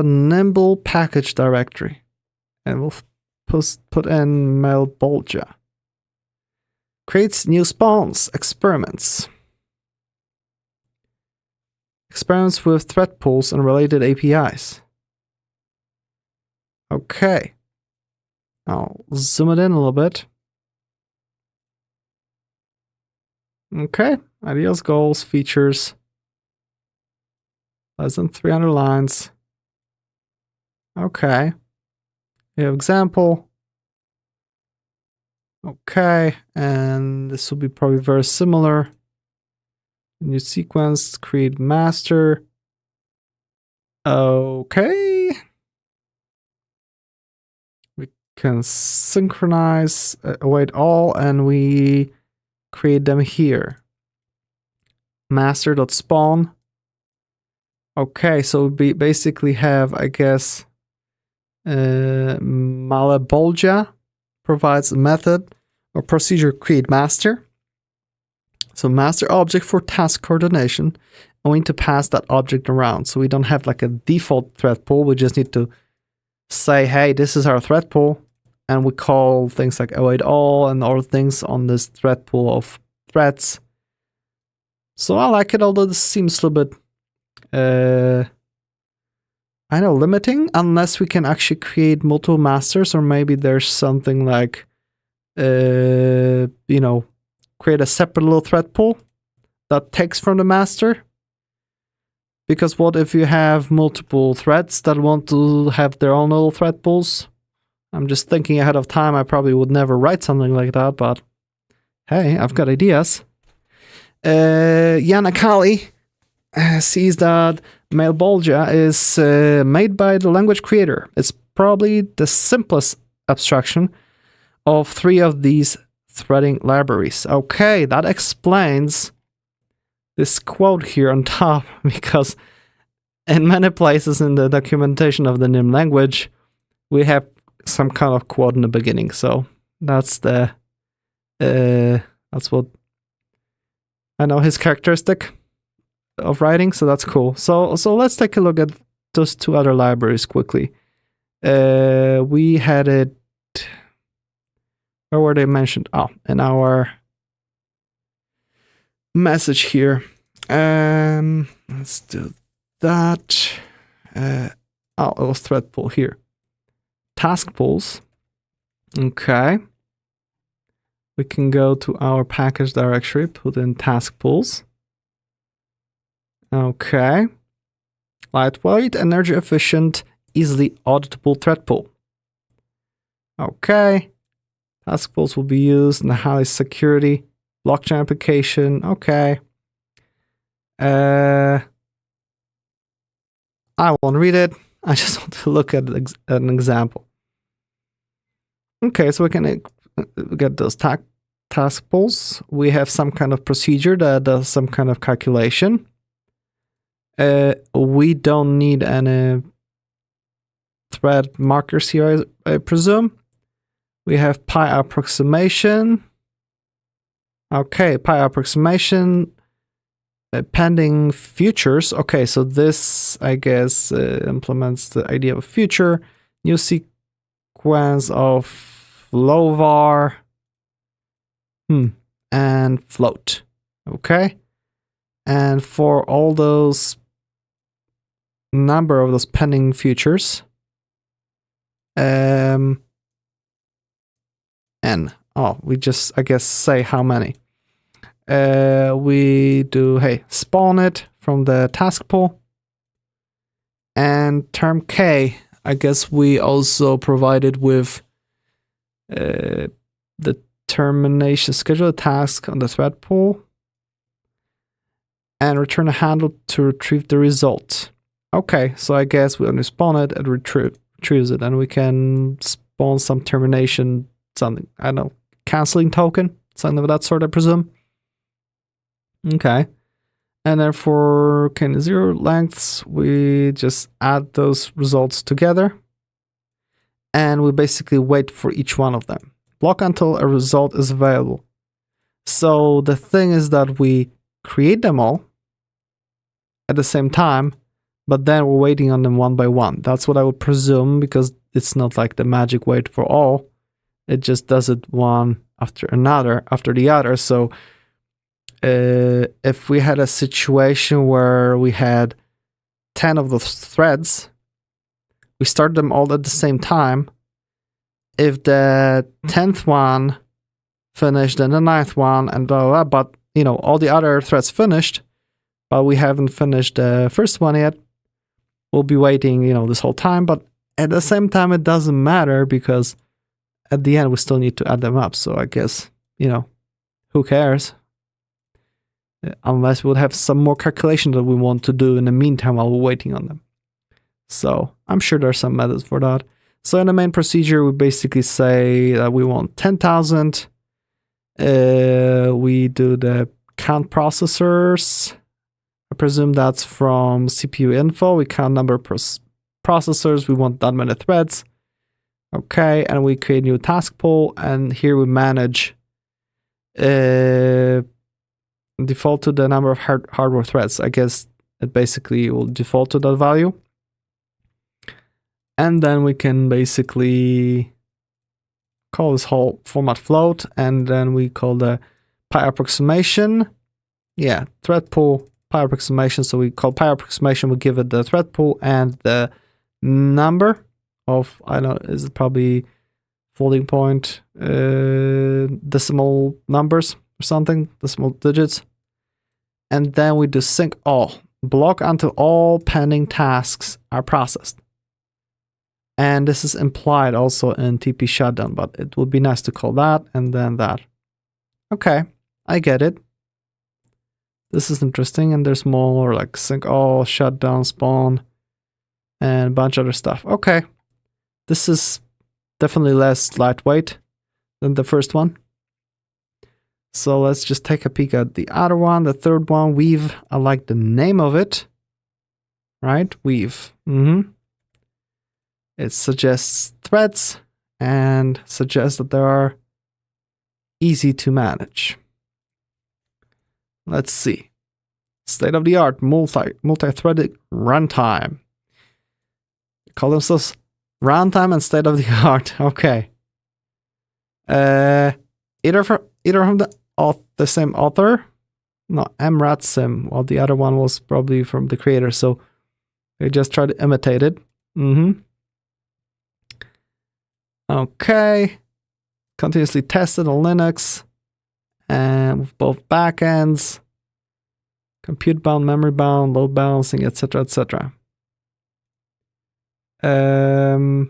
nimble package directory. And we'll put in Malbolgia. Creates new spawns, experiments. Experiments with thread pools and related APIs. Okay. I'll zoom it in a little bit. Okay. Ideas, goals, features. Less than 300 lines. Okay. We have example. Okay. And this will be probably very similar. New sequence, create master. Okay. We can synchronize, await all, and we create them here. Master.spawn. Okay, so we basically have, I guess, Malbolgia provides a method or procedure create master. So master object for task coordination, and we need to pass that object around. So we don't have like a default thread pool. We just need to say, hey, this is our thread pool. And we call things like await all and all things on this thread pool of threads. So I like it, although this seems a little bit, I know, limiting, unless we can actually create multiple masters, or maybe there's something like, you know, create a separate little thread pool that takes from the master. Because what if you have multiple threads that want to have their own little thread pools? I'm just thinking ahead of time. I probably would never write something like that, but hey, I've got ideas. Jan Akali sees that Malbolgia is made by the language creator. It's probably the simplest abstraction of 3 of these threading libraries. Okay, that explains this quote here on top, because in many places in the documentation of the NIM language, we have some kind of quote in the beginning. So that's the that's what I know his characteristic of writing. So that's cool. So let's take a look at those 2 other libraries quickly. We had it. Where were they mentioned? Oh, in our message here. Let's do that. It was thread pool here. Task pools. Okay. We can go to our package directory, put in task pools. Okay. Lightweight, energy efficient, easily auditable thread pool. Okay. Task pools will be used in the high security blockchain application. Okay. I won't read it. I just want to look at an example. Okay, so we can get those task pools. We have some kind of procedure that does some kind of calculation. We don't need any thread markers here, I presume. We have pi approximation. Okay, pi approximation. Pending futures. Okay, so this, I guess, implements the idea of a future. New sequence of low var and float. Okay, and for all those number of those pending futures, n. Oh, we just, I guess, say how many. We do, hey, spawn it from the task pool. And term K, I guess we also provided with the termination, schedule a task on the thread pool and return a handle to retrieve the result. Okay, so I guess we only spawn it and retrieves it, and we can spawn some termination, something, I don't know, canceling token, something of that sort, I presume. Okay, and then for K0 lengths, we just add those results together, and we basically wait for each one of them. Block until a result is available. So the thing is that we create them all at the same time, but then we're waiting on them one by one. That's what I would presume, because it's not like the magic wait for all. It just does it one after another, after the other. So if we had a situation where we had 10 of those threads, we start them all at the same time. If the 10th one finished, then the 9th one, and blah, blah, blah, but you know, all the other threads finished, but we haven't finished the first one yet, we'll be waiting, you know, this whole time. But at the same time, it doesn't matter, because at the end we still need to add them up. So I guess, you know, who cares? Unless we would have some more calculation that we want to do in the meantime while we're waiting on them. So I'm sure there's some methods for that. So in the main procedure, we basically say that we want 10,000. We do the count processors. I presume that's from CPU info. We count number of processors. We want that many threads. Okay, and we create a new task pool, and here we manage default to the number of hardware threads. I guess it basically will default to that value. And then we can basically call this whole format float, and then we call the pi approximation. Yeah, thread pool pi approximation. So we call pi approximation, we give it the thread pool and the number of, I don't know, is it probably floating point, decimal numbers or something, decimal digits. And then we do sync all, block until all pending tasks are processed. And this is implied also in TP shutdown, but it would be nice to call that and then that. Okay, I get it. This is interesting, and there's more like sync all, shutdown, spawn, and a bunch of other stuff. Okay, this is definitely less lightweight than the first one. So let's just take a peek at the other one, the third one, weave. I like the name of it. Right? Weave. It suggests threads and suggests that they are easy to manage. Let's see. State-of-the-art multi-threaded runtime. Call themselves runtime and state-of-the-art. Okay. Either from the same author. No, MRATSIM. Well, the other one was probably from the creator, so they just try to imitate it. Okay. Continuously tested on Linux and with both backends, compute bound, memory bound, load balancing, etc., etc. And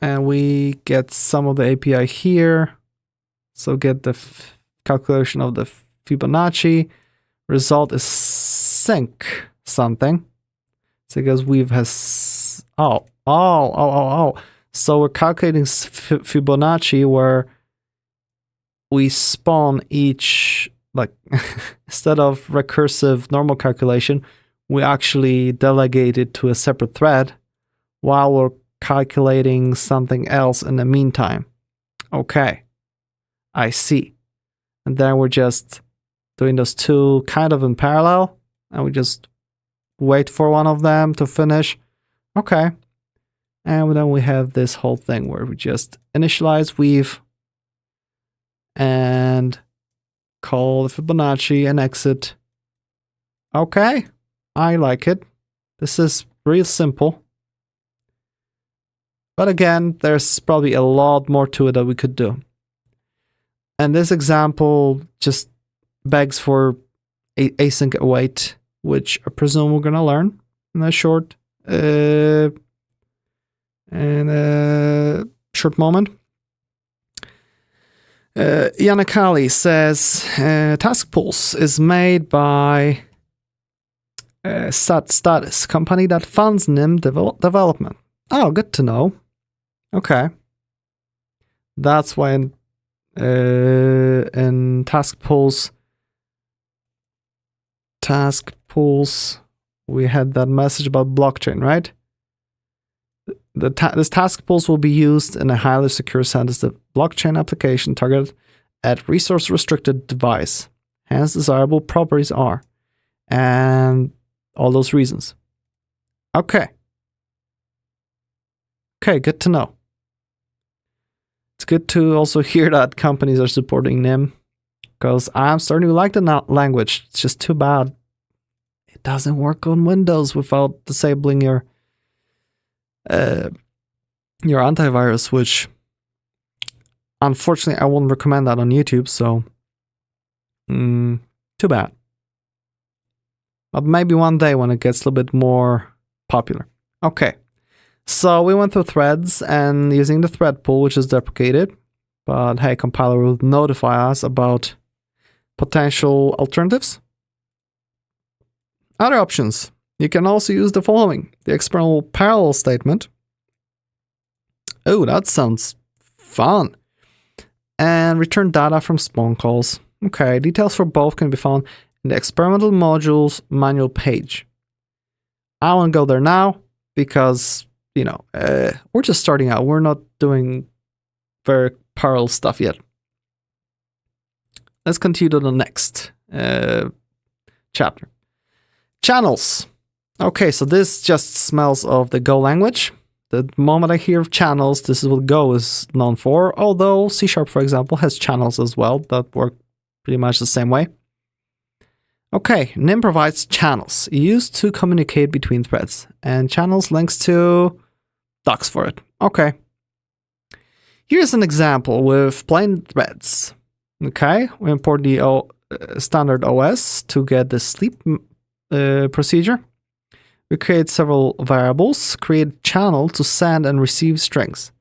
we get some of the API here. So get the calculation of the Fibonacci. Result is sync something. So because we've has so we're calculating Fibonacci where we spawn each, like instead of recursive normal calculation, we actually delegate it to a separate thread while we're calculating something else in the meantime. Okay, I see. And then we're just doing those two kind of in parallel, and we just wait for one of them to finish. Okay. And then we have this whole thing where we just initialize weave and call the Fibonacci and exit. Okay, I like it. This is real simple. But again, there's probably a lot more to it that we could do. And this example just begs for async await, which I presume we're going to learn in a short moment. Yanakali says task pools is made by Status, company that funds NIM development. Oh, good to know. Okay. That's why in task pools we had that message about blockchain, right? This task pools will be used in a highly secure sensitive blockchain application targeted at resource-restricted device. Hence, desirable properties are, and all those reasons. Okay. Okay, good to know. It's good to also hear that companies are supporting NIM, because I'm starting to like the language. It's just too bad it doesn't work on Windows without disabling your antivirus, which unfortunately I won't recommend that on YouTube, so too bad. But maybe one day when it gets a little bit more popular. Okay, so we went through threads and using the thread pool, which is deprecated, but hey, compiler will notify us about potential alternatives. Other options. You can also use the following: the external parallel statement. Oh, that sounds fun. And return data from spawn calls. Okay, details for both can be found in the experimental modules manual page. I won't go there now because, you know, we're just starting out. We're not doing very parallel stuff yet. Let's continue to the next chapter. Channels. Okay, so this just smells of the Go language. The moment I hear of channels, this is what Go is known for, although C#, for example, has channels as well that work pretty much the same way. Okay, NIM provides channels used to communicate between threads, and channels links to docs for it. Okay. Here's an example with plain threads. Okay, we import the standard OS to get the sleep procedure. We create several variables, create channel to send and receive strings.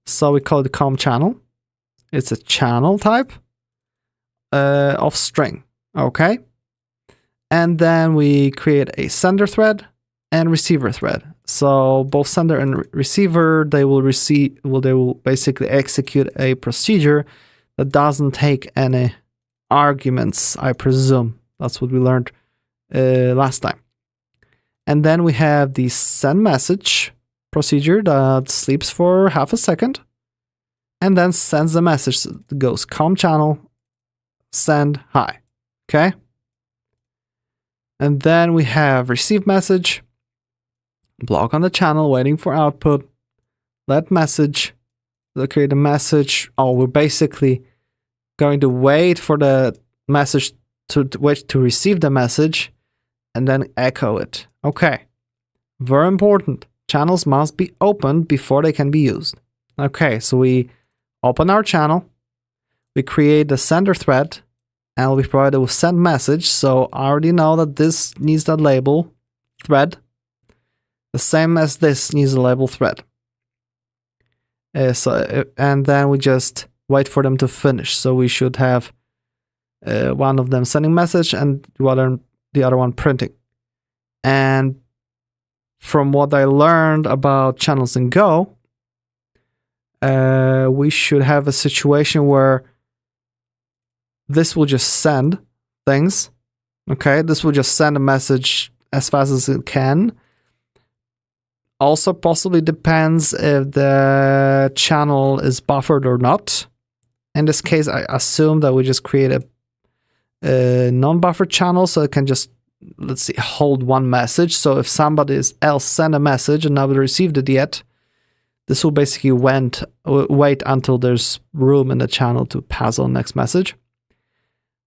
So we call it the com channel. It's a channel type of string. Okay. And then we create a sender thread and receiver thread. So both sender and receiver, they will basically execute a procedure that doesn't take any arguments, I presume. That's what we learned last time. And then we have the send message procedure that sleeps for half a second and then sends the message. It goes com channel, send hi. Okay. And then we have receive message, block on the channel, waiting for output, let message, create a message. Oh, we're basically going to wait for the message to receive the message and then echo it. Okay. Very important. Channels must be opened before they can be used. Okay, so we open our channel, we create the sender thread, and we provide it with send message. So I already know that this needs that label thread, the same as this needs a label thread. And then we just wait for them to finish. So we should have one of them sending message and the other one printing. And from what I learned about channels in Go, we should have a situation where this will just send things. Okay, this will just send a message as fast as it can. Also, possibly depends if the channel is buffered or not. In this case, I assume that we just create a non-buffered channel so it can just, let's see, hold one message. So if somebody else sent a message and nobody received it yet, this will basically wait until there's room in the channel to pass on next message.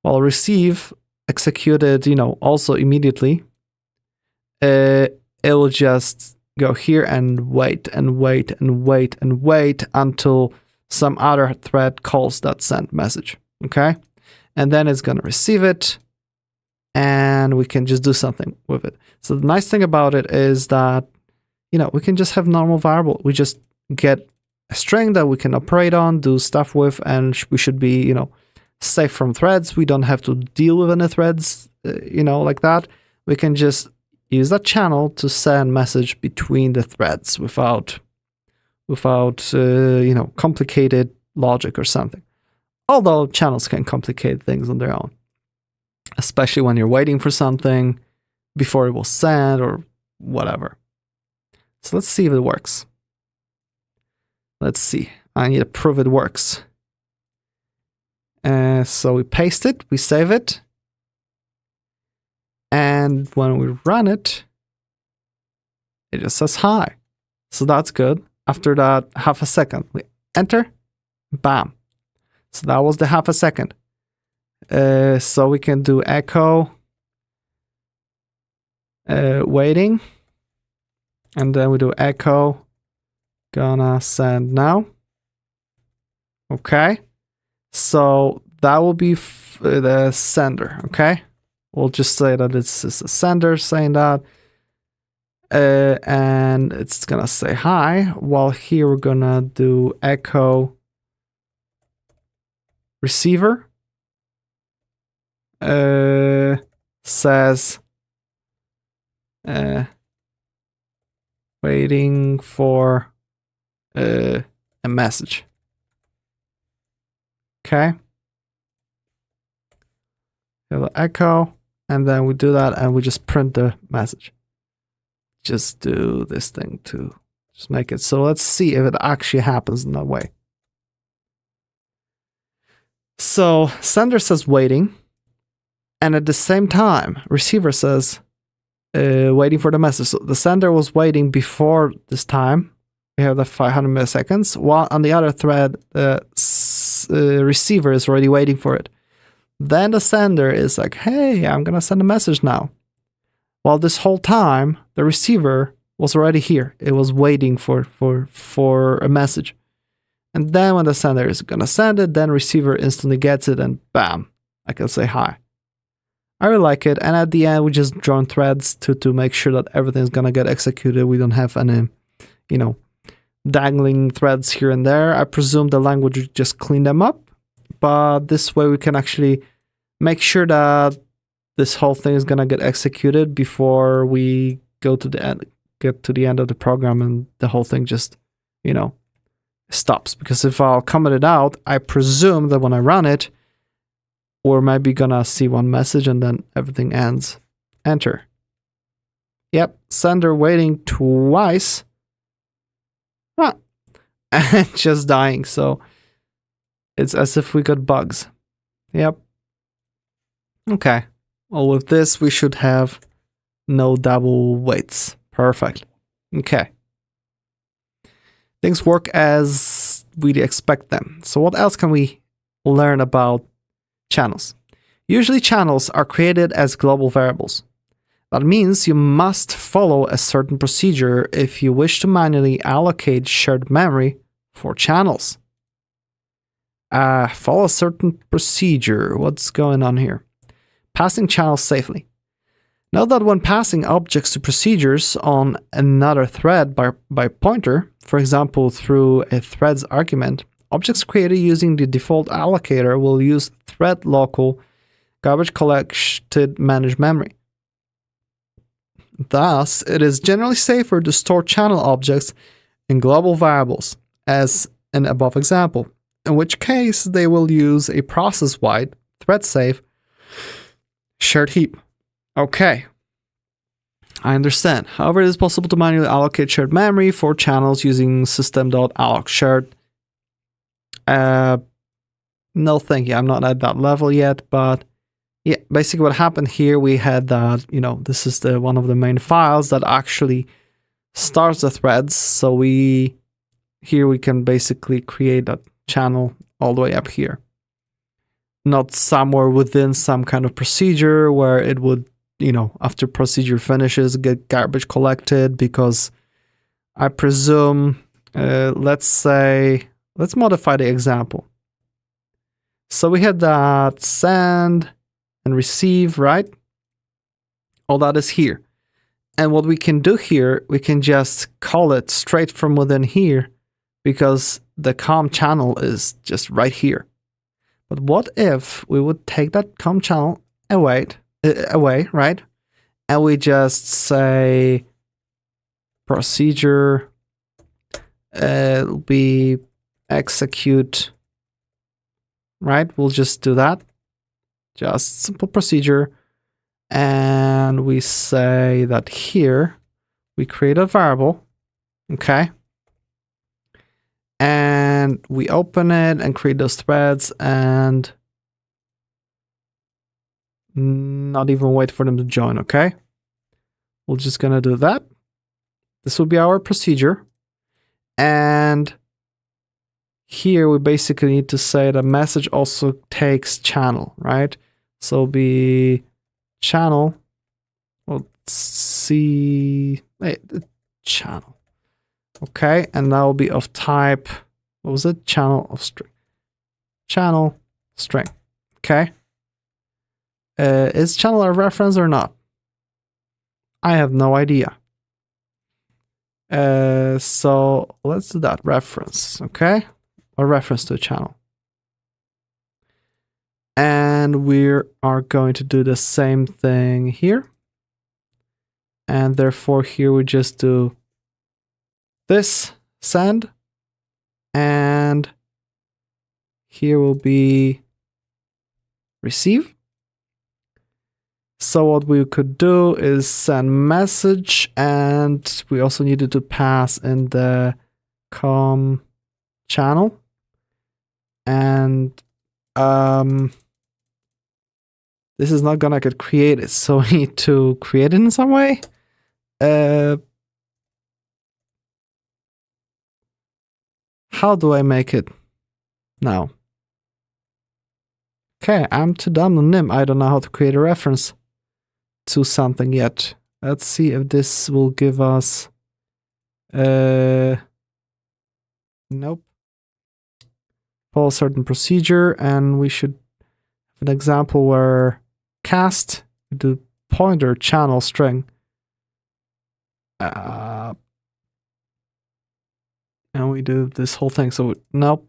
While receive executed, also immediately, it will just go here and wait and wait and wait and wait until some other thread calls that send message. Okay, and then it's gonna receive it, and we can just do something with it. So the nice thing about it is that we can just have normal variable. We just get a string that we can operate on, do stuff with, and we should be safe from threads. We don't have to deal with any threads, like that. We can just use that channel to send message between the threads without complicated logic or something. Although channels can complicate things on their own, especially when you're waiting for something before it will send or whatever. So let's see if it works. Let's see. I need to prove it works. So we paste it, we save it, and when we run it, it just says hi. So that's good. After that half a second, we enter, bam. So that was the half a second. So we can do echo, waiting, and then we do echo, gonna send now. Okay. So that will be the sender, okay? We'll just say that it's a sender saying that. And it's gonna say hi. While here we're gonna do echo receiver. Says waiting for a message. Okay. The echo, and then we do that and we just print the message. Just do this thing to just make it. So let's see if it actually happens in that way. So sender says waiting, and at the same time, receiver says waiting for the message. So the sender was waiting before this time. We have the 500 milliseconds, while on the other thread, the receiver is already waiting for it. Then the sender is like, hey, I'm gonna send a message now. While this whole time, the receiver was already here. It was waiting for a message. And then when the sender is gonna send it, then receiver instantly gets it and bam, I can say hi. I really like it. And at the end, we just join threads to make sure that everything's gonna get executed. We don't have any, dangling threads here and there. I presume the language would just clean them up, but this way we can actually make sure that this whole thing is gonna get executed before we go to the end, get to the end of the program and the whole thing just, you know, stops. Because if I'll comment it out, I presume that when I run it, we're maybe gonna see one message and then everything ends. Enter. Yep, sender waiting twice. Huh. And just dying, so it's as if we got bugs. Yep. Okay. Well, with this, we should have no double waits. Perfect. Okay. Things work as we'd expect them. So what else can we learn about channels? Usually channels are created as global variables. That means you must follow a certain procedure if you wish to manually allocate shared memory for channels. Follow a certain procedure. What's going on here? Passing channels safely. Note that when passing objects to procedures on another thread by pointer, for example through a thread's argument, objects created using the default allocator will use thread local garbage collected managed memory. Thus, it is generally safer to store channel objects in global variables, as in above example, in which case they will use a process-wide, thread-safe, shared heap. Okay, I understand. However, it is possible to manually allocate shared memory for channels using system.alloc_shared. No thank you, I'm not at that level yet, but yeah, basically what happened here, we had that, you know, this is the one of the main files that actually starts the threads. So here we can basically create a channel all the way up here. Not somewhere within some kind of procedure where it would, you know, after procedure finishes, get garbage collected, because I presume, let's modify the example. So we had that send and receive, right? All that is here. And what we can do here, we can just call it straight from within here, because the COM channel is just right here. But what if we would take that COM channel away, right? And we just say procedure will be execute, right? We'll just do that. Just simple procedure. And we say that here we create a variable. Okay. And we open it and create those threads and not even wait for them to join. Okay. We're just going to do that. This will be our procedure. And here we basically need to say the message also takes channel, right? So it'll be channel. We'll see channel. Okay, and that will be of type, what was it? Channel of string. Channel string. Okay. Is channel a reference or not? I have no idea. So let's do that. Reference. Okay. A reference to a channel. And we are going to do the same thing here. And therefore here we just do this, send, and here will be receive. So what we could do is send message, and we also needed to pass in the COM channel. And this is not gonna get created, so we need to create it in some way. How do I make it now? Okay, I'm too dumb on NIM. I don't know how to create a reference to something yet. Let's see if this will give us... Nope. Follow a certain procedure, and we should have an example where cast, do pointer channel string. And we do this whole thing. So nope.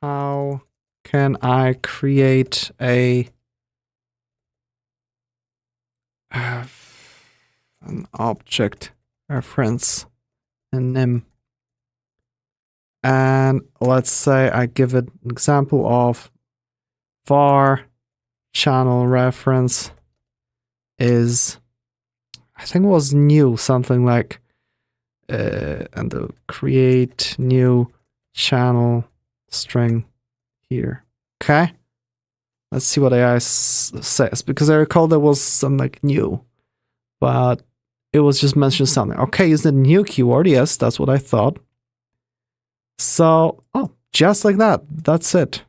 How can I create a an object reference in nim. And let's say I give it an example of var channel reference is, I think it was new, something like, and the create new channel string here. Okay. Let's see what AI says, because I recall there was some like new, but it was just mentioned something. Okay, is the new keyword? Yes, that's what I thought. So, oh, just like that. That's it.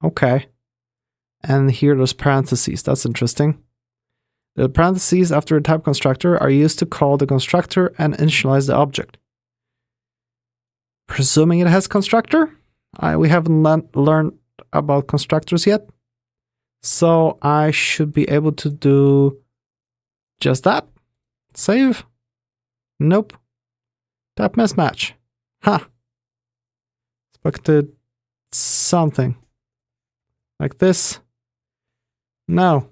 Okay. And here there's parentheses. That's interesting. The parentheses after a type constructor are used to call the constructor and initialize the object. Presuming it has constructor? We haven't learned about constructors yet. So I should be able to do just that. Save. Nope. Type mismatch. Huh. Expected something like this. No.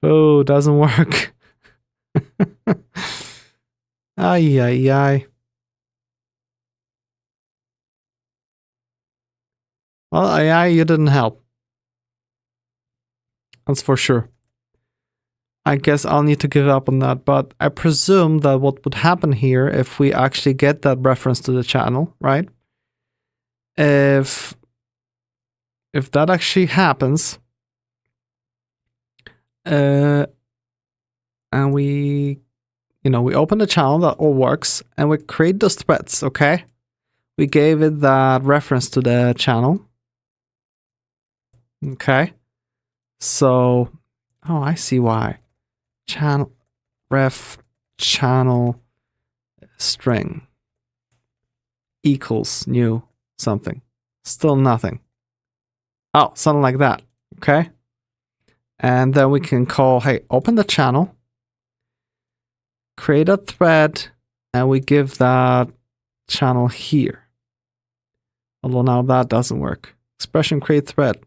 Oh, doesn't work. Ay, ay, ay. Well, AI, you didn't help. That's for sure. I guess I'll need to give up on that, but I presume that what would happen here if we actually get that reference to the channel, right? If that actually happens, and we open the channel, that all works, and we create those threads, okay? We gave it that reference to the channel. Okay. So, oh, I see why. Channel ref channel string equals new something. Still nothing. Oh, something like that. Okay. And then we can call, hey, open the channel, create a thread, and we give that channel here. Although now that doesn't work. Expression create thread.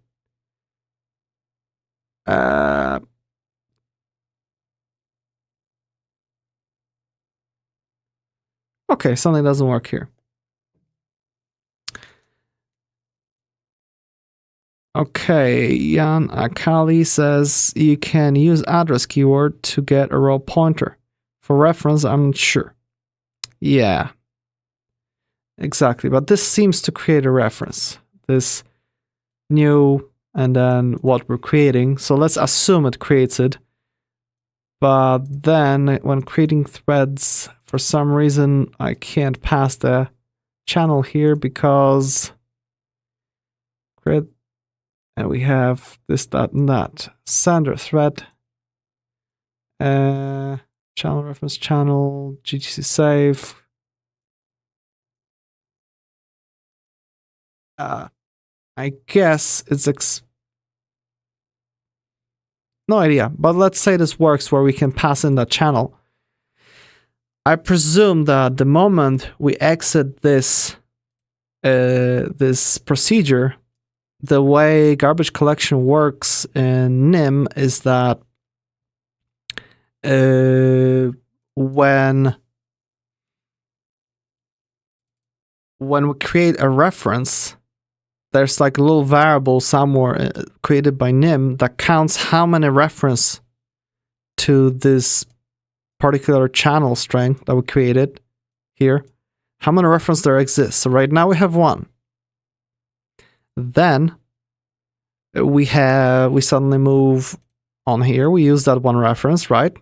Okay, something doesn't work here. Okay, Jan Akali says you can use address keyword to get a row pointer. For reference, I'm not sure. Yeah, exactly. But this seems to create a reference. This new and then what we're creating. So let's assume it creates it. But then when creating threads, for some reason, I can't pass the channel here because and we have this, that, and that. Sender thread. Channel reference channel, GTC save. I guess it's no idea, but let's say this works where we can pass in that channel. I presume that the moment we exit this this procedure, the way garbage collection works in nim is that when we create a reference, there's like a little variable somewhere created by nim that counts how many reference to this particular channel string that we created here, how many reference there exists. So right now we have one. Then we suddenly move on here. We use that one reference, right?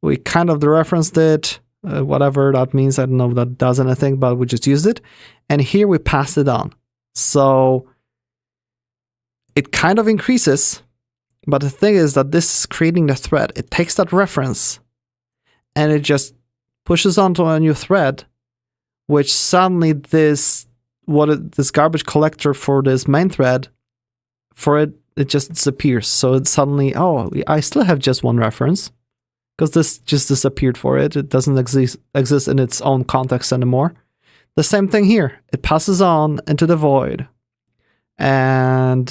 We kind of dereferenced it, whatever that means. I don't know if that does anything, but we just used it. And here we passed it on. So it kind of increases, but the thing is that this is creating the thread. It takes that reference and it just pushes onto a new thread, which suddenly this garbage collector for this main thread, it just disappears. So it suddenly, oh, I still have just one reference because this just disappeared for it. It doesn't exist in its own context anymore. The same thing here. It passes on into the void and,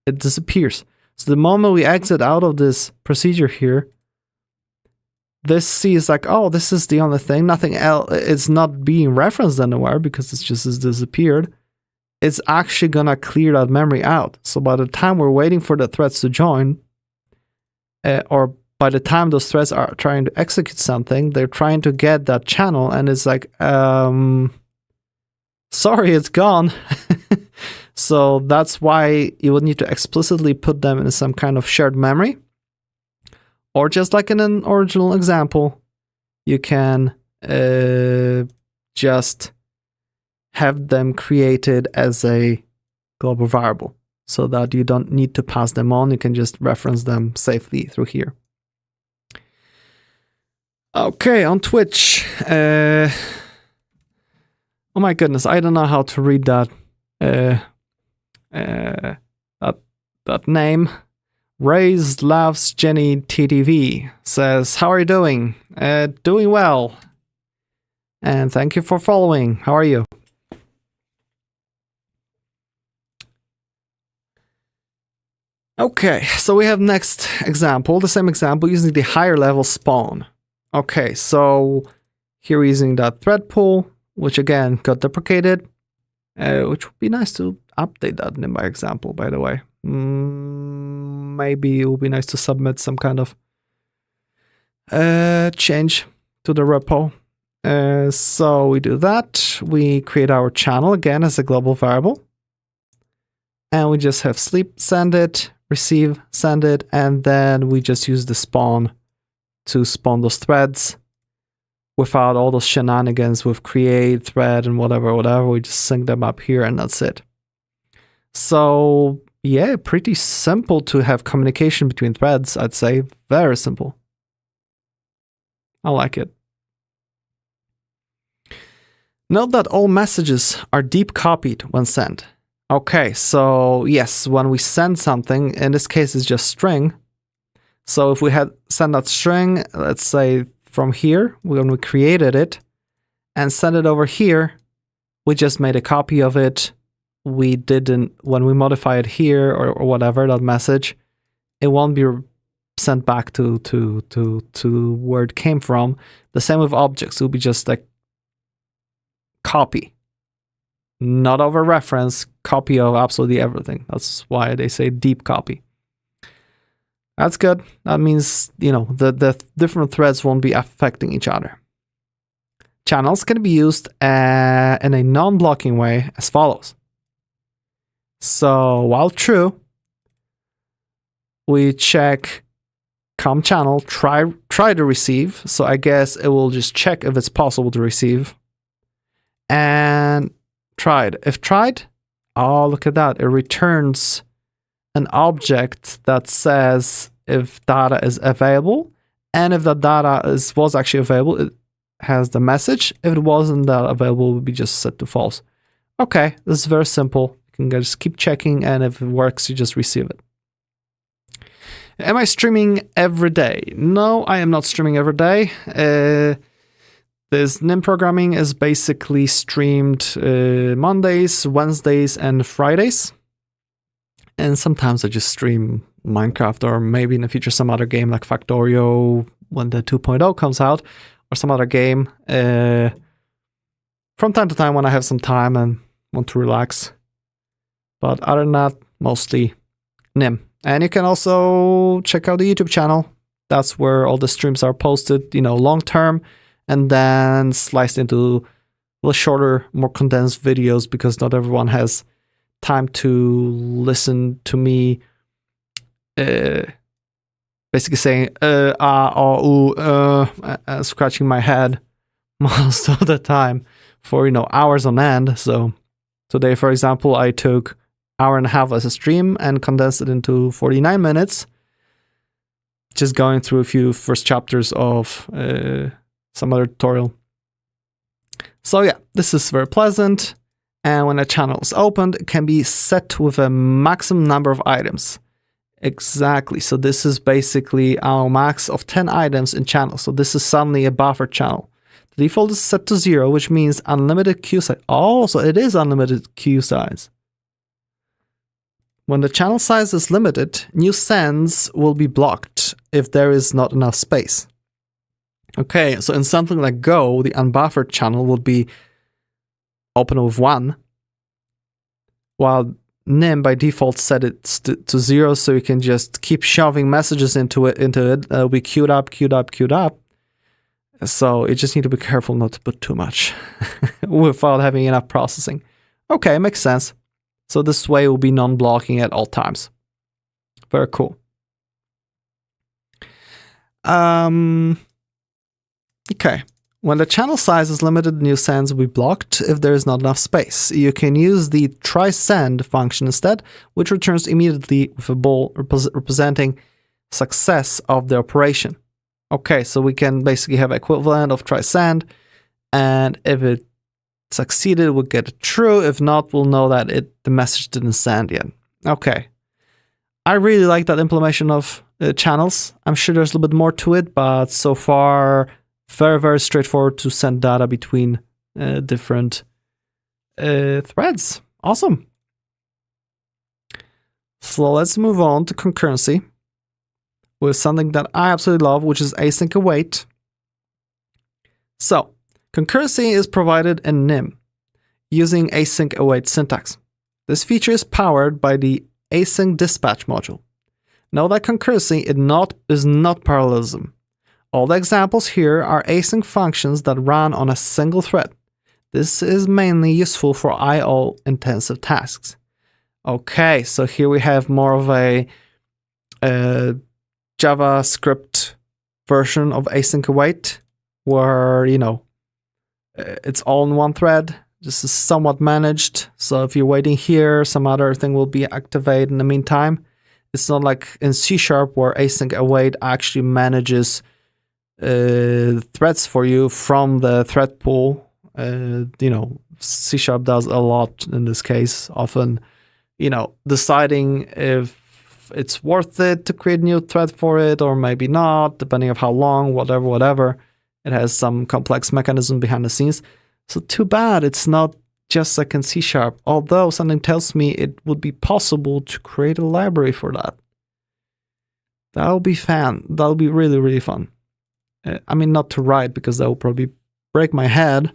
it disappears. So the moment we exit out of this procedure here, this sees like, oh, this is the only thing, nothing else. It's not being referenced anywhere because it's just has disappeared. It's actually gonna clear that memory out. So by the time we're waiting for the threads to join, or by the time those threads are trying to execute something, they're trying to get that channel, and it's like, sorry, it's gone. So that's why you would need to explicitly put them in some kind of shared memory. Or just like in an original example, you can just have them created as a global variable so that you don't need to pass them on. You can just reference them safely through here. Okay, on Twitch. Oh my goodness, I don't know how to read that that name. Raise Loves Jenny TTV says, how are you doing? Doing well. And thank you for following. How are you? Okay, so we have next example, the same example using the higher level spawn. Okay, so here we're using that thread pool, which again got deprecated, which would be nice to update that in my example, by the way. Maybe it would be nice to submit some kind of change to the repo. So we do that. We create our channel again as a global variable. And we just have sleep, send it, receive, send it, and then we just use the spawn to spawn those threads without all those shenanigans with create, thread, and whatever. We just sync them up here and that's it. So yeah, pretty simple to have communication between threads, I'd say. Very simple. I like it. Note that all messages are deep copied when sent. Okay, so yes, when we send something, in this case it's just string. So if we had sent that string, let's say from here, when we created it, and sent it over here, we just made a copy of it. We didn't, when we modify it here or whatever, that message, it won't be sent back to where it came from. The same with objects, it will be just like copy. Not over reference, copy of absolutely everything. That's why they say deep copy. That's good. That means, you know, the different threads won't be affecting each other. Channels can be used in a non-blocking way as follows. So while true, we check com channel, try to receive. So I guess it will just check if it's possible to receive. And tried. If tried, oh, look at that. It returns an object that says if data is available. And if that data was actually available, it has the message. If it wasn't that available, it would be just set to false. Okay, this is very simple. You can just keep checking, and if it works, you just receive it. Am I streaming every day? No, I am not streaming every day. This NIM programming is basically streamed Mondays, Wednesdays, and Fridays. And sometimes I just stream Minecraft, or maybe in the future some other game like Factorio when the 2.0 comes out, or some other game. From time to time when I have some time and want to relax. But other than that, mostly NIM. And you can also check out the YouTube channel. That's where all the streams are posted, you know, long term, and then sliced into a little shorter, more condensed videos, because not everyone has time to listen to me basically saying scratching my head most of the time for, you know, hours on end. So today, for example, I took hour and a half as a stream and condensed it into 49 minutes, just going through a few first chapters of some other tutorial. So yeah, this is very pleasant. And when a channel is opened, it can be set with a maximum number of items. Exactly. So this is basically our max of 10 items in channel. So this is suddenly a buffer channel. The default is set to 0, which means unlimited queue size. Oh, so it is unlimited queue size. When the channel size is limited, new sends will be blocked if there is not enough space. Okay, so in something like Go, the unbuffered channel will be open with 1, while nym by default set it to 0, so you can just keep shoving messages into it. It'll be queued up. So you just need to be careful not to put too much without having enough processing. Okay, makes sense. So this way will be non-blocking at all times. Very cool. Okay. When the channel size is limited, new sends will be blocked if there is not enough space. You can use the try-send function instead, which returns immediately with a bool representing success of the operation. Okay, so we can basically have equivalent of try-send, and if it succeeded, we'll get it true. If not, we'll know that the message didn't send yet. Okay. I really like that implementation of channels. I'm sure there's a little bit more to it, but so far, very, very straightforward to send data between different threads. Awesome. So let's move on to concurrency with something that I absolutely love, which is async await. So concurrency is provided in nym using async await syntax. This feature is powered by the async dispatch module. Note that concurrency is not parallelism. All the examples here are async functions that run on a single thread. This is mainly useful for I/O intensive tasks. Okay, so here we have more of a JavaScript version of async await, where, it's all in one thread. This is somewhat managed. So if you're waiting here, some other thing will be activated in the meantime. It's not like in C# where async await actually manages threads for you from the thread pool. C# does a lot in this case, often, deciding if it's worth it to create a new thread for it or maybe not, depending on how long, whatever. It has some complex mechanism behind the scenes. So too bad it's not just like in C#, although something tells me it would be possible to create a library for that. That'll be fun. That'll be really, really fun. I mean, not to write, because that will probably break my head,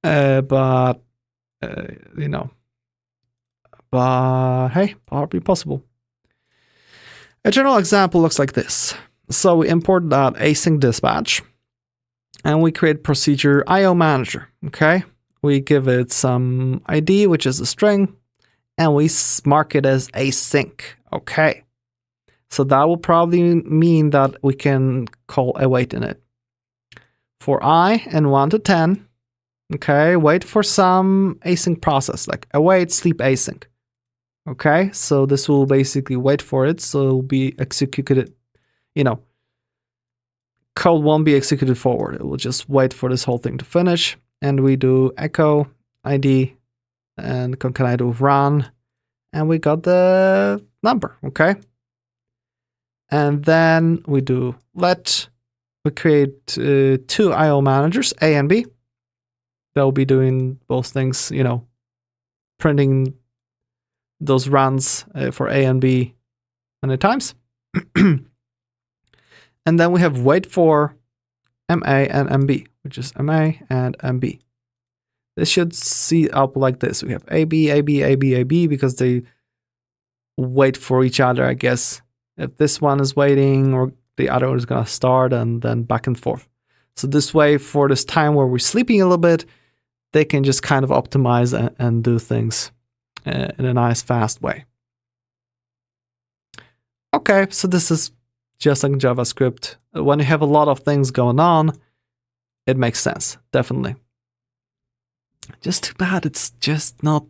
but hey, probably possible. A general example looks like this. So we import that async dispatch, and we create procedure IO manager. Okay, we give it some ID, which is a string, and we mark it as async. Okay, so that will probably mean that we can call await in it. For I and 1 to 10, okay, wait for some async process, like await sleep async. Okay, so this will basically wait for it, so it will be executed, code won't be executed forward. It will just wait for this whole thing to finish. And we do echo ID and concatenate with run, and we got the number, okay? And then we do let, we create 2 IO managers, A and B. They'll be doing both things, printing those runs for A and B many times. And then we have wait for MA and MB, which is MA and MB. This should see up like this. We have AB, AB, AB, AB, because they wait for each other, I guess. If this one is waiting or the other one is going to start, and then back and forth. So this way, for this time where we're sleeping a little bit, they can just kind of optimize and do things in a nice, fast way. Okay, so this is just like JavaScript. When you have a lot of things going on, it makes sense, definitely. Just too bad it's just not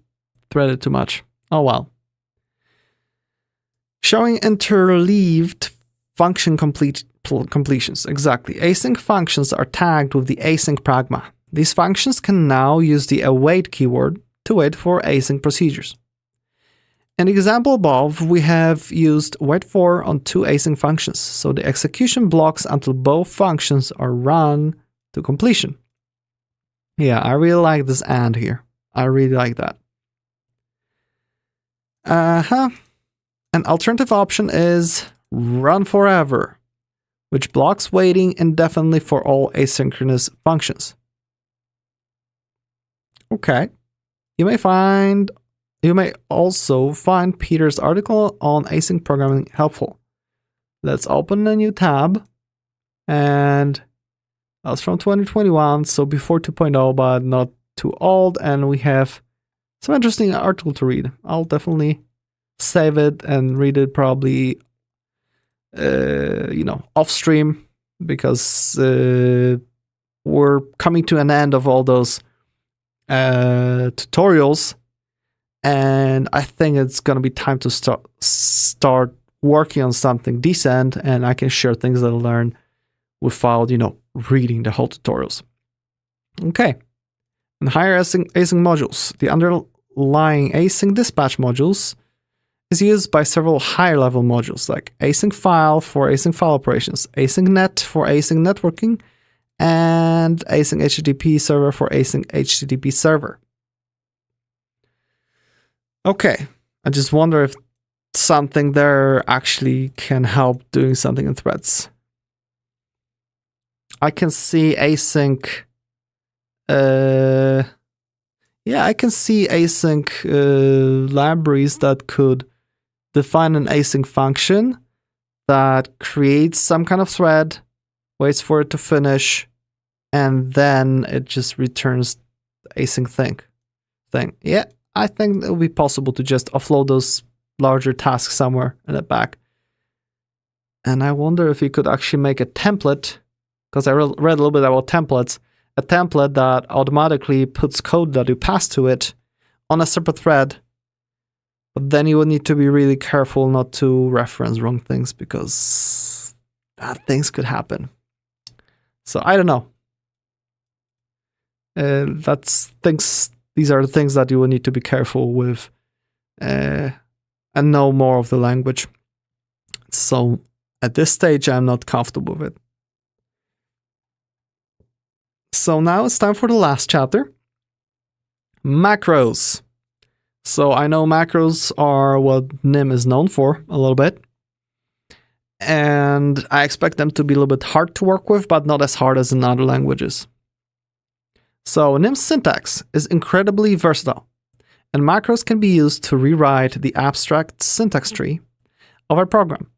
threaded too much. Oh well. Showing interleaved function completions. Exactly. Async functions are tagged with the async pragma. These functions can now use the await keyword to wait for async procedures. In the example above, we have used wait for on 2 async functions, so the execution blocks until both functions are run to completion. Yeah, I really like this and here. I really like that. An alternative option is run forever, which blocks waiting indefinitely for all asynchronous functions. Okay. You may also find Peter's article on async programming helpful. Let's open a new tab, and that's from 2021, so before 2.0, but not too old, and we have some interesting article to read. I'll definitely save it and read it probably, off stream, because we're coming to an end of all those tutorials, and I think it's gonna be time to start working on something decent, and I can share things that I learned without reading the whole tutorials. Okay, and higher async modules. The underlying async dispatch modules is used by several higher level modules like async file for async file operations, async net for async networking, and async HTTP server for async HTTP server. Okay, I just wonder if something there actually can help doing something in threads. I can see async. I can see async libraries that could define an async function that creates some kind of thread, waits for it to finish, and then it just returns the async thing. Yeah, I think it will be possible to just offload those larger tasks somewhere in the back. And I wonder if you could actually make a template, because I read a little bit about templates, a template that automatically puts code that you pass to it on a separate thread. But then you would need to be really careful not to reference wrong things, because bad things could happen. So I don't know. These are the things that you will need to be careful with and know more of the language. So at this stage, I'm not comfortable with it. So now it's time for the last chapter. Macros. So I know macros are what NIM is known for a little bit. And I expect them to be a little bit hard to work with, but not as hard as in other languages. So NIM's syntax is incredibly versatile, and macros can be used to rewrite the abstract syntax tree of a program.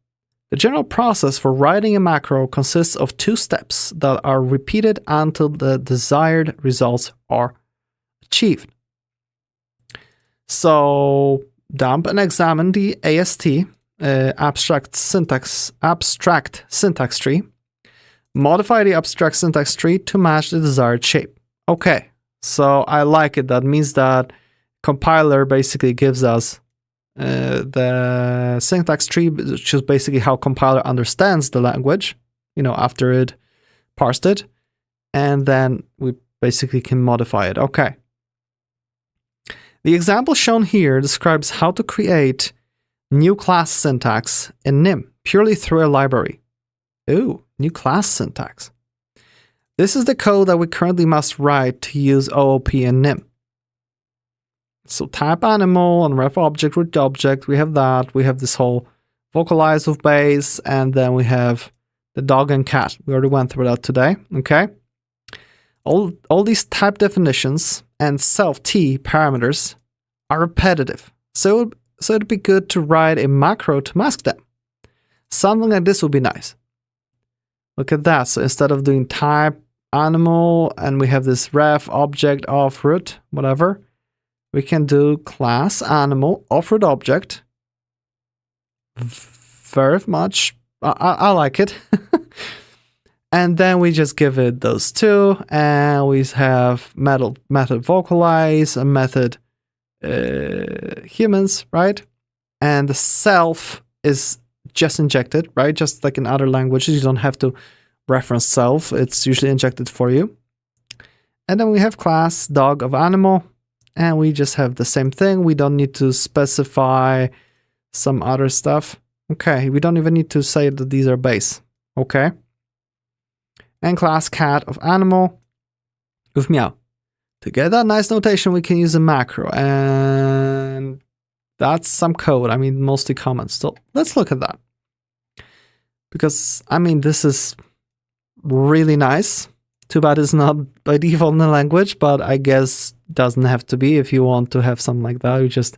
The general process for writing a macro consists of two steps that are repeated until the desired results are achieved. So dump and examine the AST, abstract syntax tree. Modify the abstract syntax tree to match the desired shape. Okay, so I like it. That means that compiler basically gives us the syntax tree, which is basically how compiler understands the language, after it parsed it, and then we basically can modify it. Okay. The example shown here describes how to create new class syntax in NIM purely through a library. Ooh, new class syntax. This is the code that we currently must write to use OOP in NIM. So type animal and ref object root object, we have that. We have this whole vocalize with base, and then we have the dog and cat. We already went through that today, okay? All these type definitions and self-t parameters are repetitive. So it'd be good to write a macro to mask them. Something like this would be nice. Look at that. So instead of doing type animal and we have this ref object of root, whatever, we can do class animal of root object. Very much. I like it. And then we just give it those two, and we have method vocalize, a method humans, right? And the self is just injected, right? Just like in other languages, you don't have to reference self. It's usually injected for you. And then we have class dog of animal, and we just have the same thing. We don't need to specify some other stuff. Okay, we don't even need to say that these are base. Okay. And class cat of animal with meow. To get that nice notation, we can use a macro. And That's some code. I mean, mostly comments. So let's look at that. Because, I mean, this is really nice. Too bad it's not by default in the language, but I guess doesn't have to be. If you want to have something like that, you just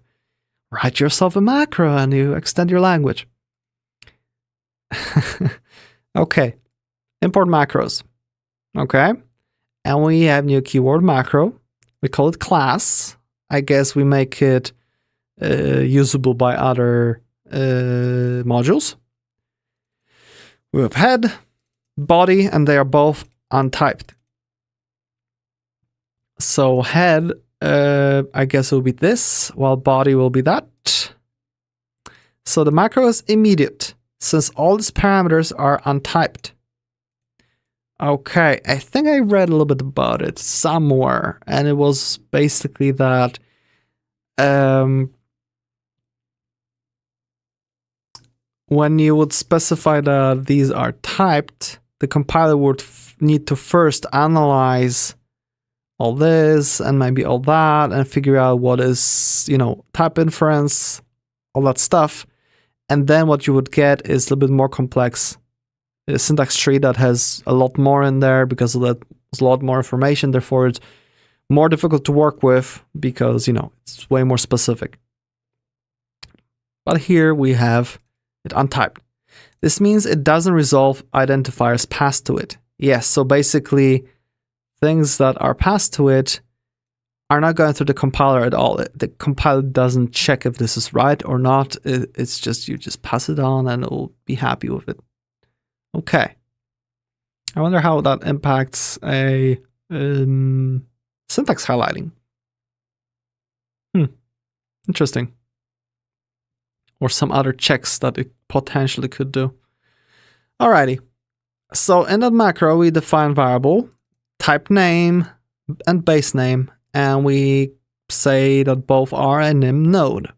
write yourself a macro and you extend your language. Okay, import macros. Okay, and we have new keyword macro. We call it class. I guess we make it usable by other modules. We have head, body, and they are both untyped. So head, I guess will be this, while body will be that. So the macro is immediate, since all these parameters are untyped. Okay, I think I read a little bit about it somewhere, and it was basically that when you would specify that these are typed, the compiler would need to first analyze all this and maybe all that and figure out what is, type inference, all that stuff. And then what you would get is a little bit more complex syntax tree that has a lot more in there because of that, there's a lot more information. Therefore, it's more difficult to work with because, it's way more specific. But here we have it untyped. This means it doesn't resolve identifiers passed to it. Yes, so basically things that are passed to it are not going through the compiler at all. The compiler doesn't check if this is right or not. It's just, you just pass it on and it'll be happy with it. Okay. I wonder how that impacts a syntax highlighting. Interesting. Or some other checks that it potentially could do. Alrighty. So in that macro, we define variable, type name, and base name, and we say that both are a nym node.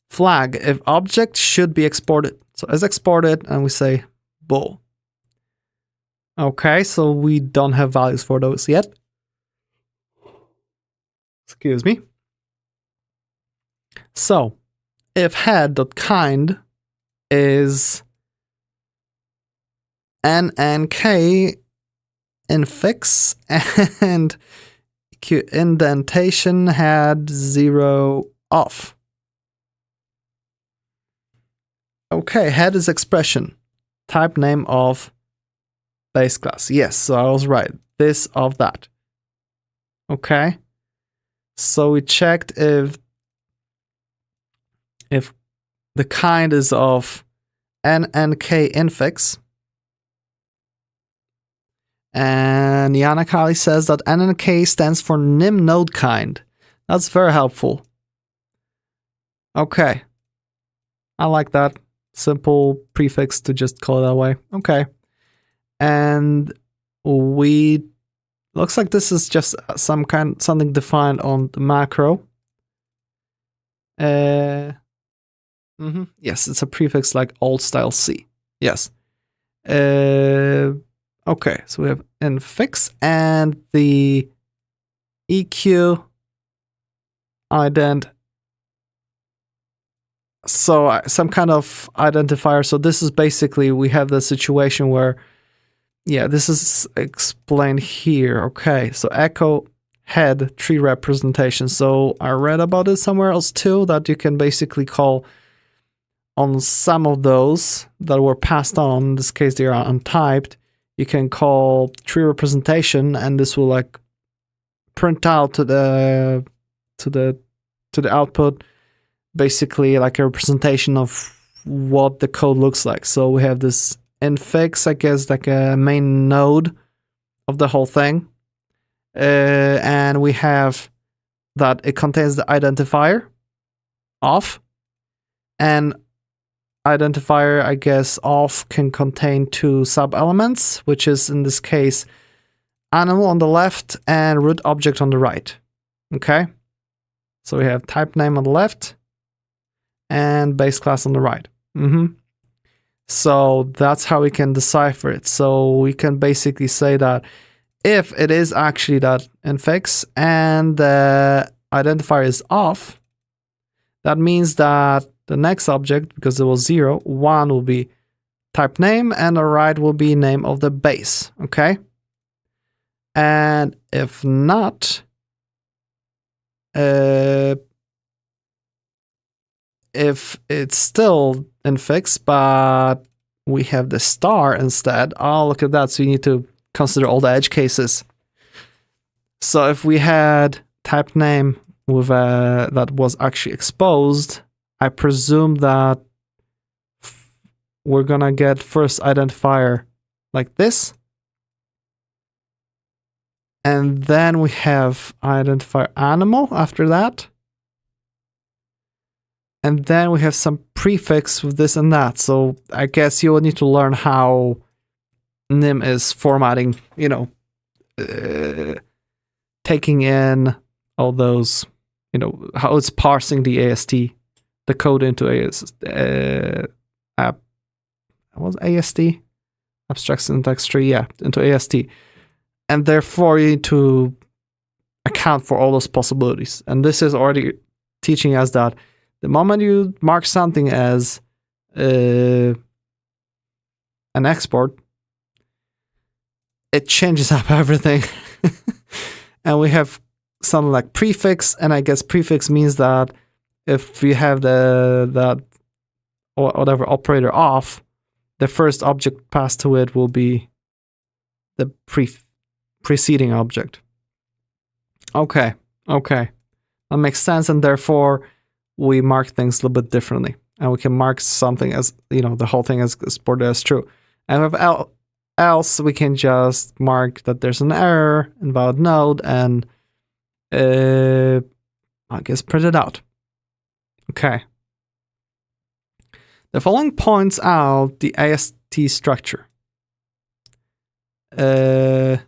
Flag, if object should be exported. So as exported, and we say bool. Okay, so we don't have values for those yet. Excuse me. So if head.kind is nnk infix and indentation had 0 off. Okay, head is expression, type name of base class. Yes, so I was right. This of that. Okay, so we checked if the kind is of nnk infix. And Yanakali says that nnk stands for nym node kind. That's very helpful. Okay. I like that. Simple prefix to just call it that way. Okay. And we looks like this is just something defined on the macro. Yes, it's a prefix like old style C. Yes. Okay, so we have infix and the EQ ident. So some kind of identifier. So this is basically, we have the situation where, yeah, this is explained here. Okay, so echo head tree representation. So I read about it somewhere else too, that you can basically call on some of those that were passed on. In this case, they are untyped. You can call tree representation, and this will like print out to the output, basically like a representation of what the code looks like. So we have this infix, I guess, like a main node of the whole thing, and we have that it contains the identifier of, and identifier, I guess, of can contain 2 sub-elements, which is in this case animal on the left and root object on the right. Okay, so we have type name on the left and base class on the right. So that's how we can decipher it. So we can basically say that if it is actually that infix and the identifier is off, That means that the next object, because it was 0, 1 will be type name, and the right will be name of the base, okay? And if not, if it's still infixed, but we have the star instead, oh, look at that. So you need to consider all the edge cases. So if we had type name with that was actually exposed, I presume that we're gonna get first identifier like this. And then we have identifier animal after that. And then we have some prefix with this and that. So I guess you will need to learn how nym is formatting, you know, taking in all those, you know, how it's parsing the AST, the code into AST, abstract syntax tree, yeah, into AST. And therefore you need to account for all those possibilities. And this is already teaching us that the moment you mark something as an export, it changes up everything. And we have something like prefix, and I guess prefix means that if you have that or whatever operator off, the first object passed to it will be the preceding object. Okay, that makes sense, and therefore we mark things a little bit differently, and we can mark something as, you know, the whole thing as exported as true. And with else, we can just mark that there's an error, invalid node, and I guess print it out. Okay. The following points out the AST structure. Okay,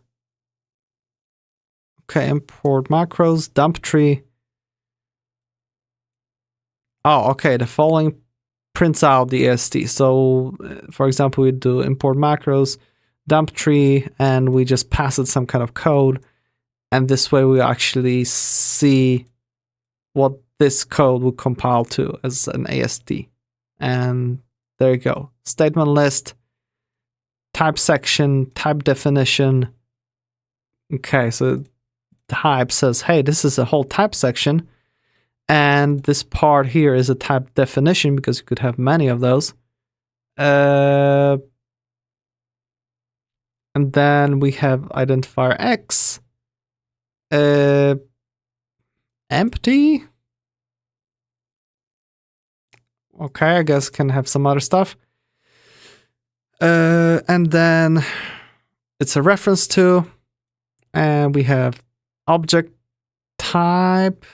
import macros, dump tree. Oh, okay, the following prints out the AST. So, for example, we do import macros, dump tree, and we just pass it some kind of code. And this way we actually see what this code will compile to as an AST. And there you go. Statement list, type section, type definition. Okay, so type says, hey, this is a whole type section. And this part here is a type definition, because you could have many of those. And then we have identifier X. Empty. Okay, I guess can have some other stuff. And then it's a reference to, and we have object type.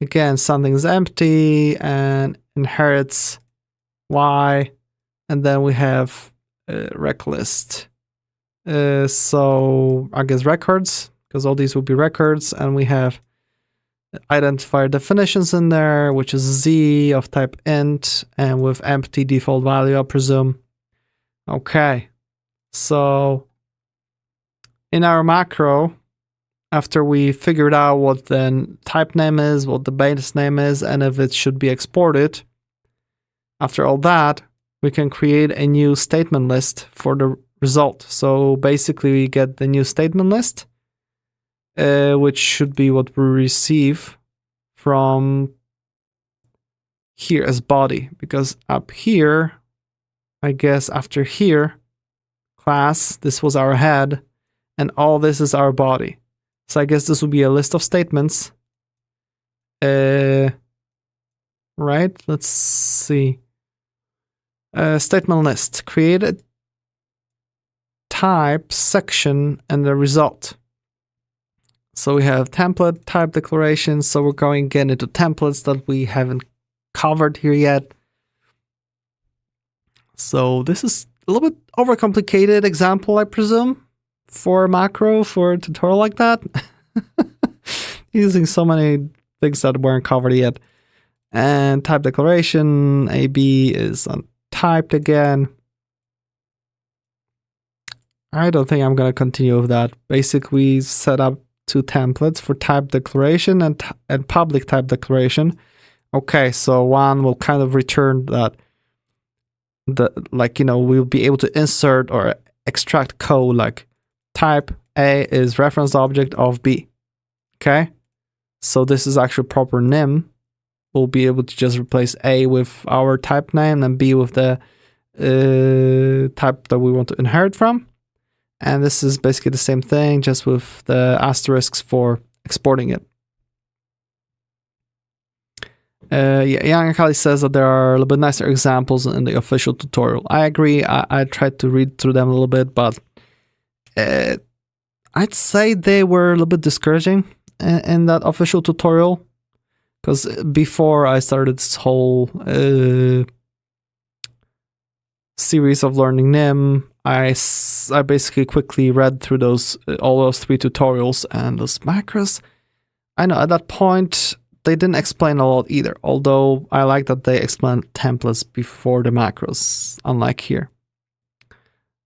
Again, something's empty and inherits Y, and then we have rec list. So I guess records, because all these will be records, and we have identifier definitions in there, which is Z of type int, and with empty default value, I presume. Okay, so in our macro, after we figured out what the type name is, what the base name is, and if it should be exported, after all that, we can create a new statement list for the result. So basically we get the new statement list, which should be what we receive from here as body, because up here, I guess after here, class, this was our head, and all this is our body. So I guess this will be a list of statements. Right, let's see. Statement list, create a type section and the result. So we have template type declarations. So we're going again into templates that we haven't covered here yet. So this is a little bit overcomplicated example, I presume, for a macro, for a tutorial like that. Using so many things that weren't covered yet. And type declaration, AB is untyped again. I don't think I'm going to continue with that. Basically, we set up two templates for type declaration and public type declaration. Okay, so one will kind of return that we'll be able to insert or extract code like type A is reference object of B. Okay, so this is actually proper nym. We'll be able to just replace A with our type name and B with the type that we want to inherit from. And this is basically the same thing, just with the asterisks for exporting it. Young Akali says that there are a little bit nicer examples in the official tutorial. I agree. I tried to read through them a little bit, but I'd say they were a little bit discouraging in that official tutorial. Because before I started this whole series of learning nym, I basically quickly read through all those 3 tutorials and those macros. I know at that point they didn't explain a lot either, although I like that they explain templates before the macros, unlike here.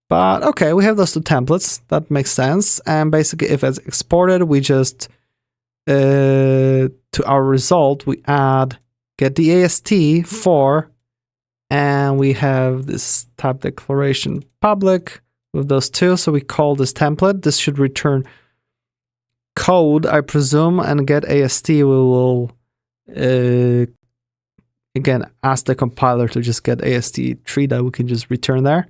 But okay, we have those 2 templates. That makes sense. And basically, if it's exported, we just to our result, we add get the AST for, and we have this type declaration public with those 2. So we call this template. This should return code, I presume, and get AST. We will again ask the compiler to just get AST tree that we can just return there.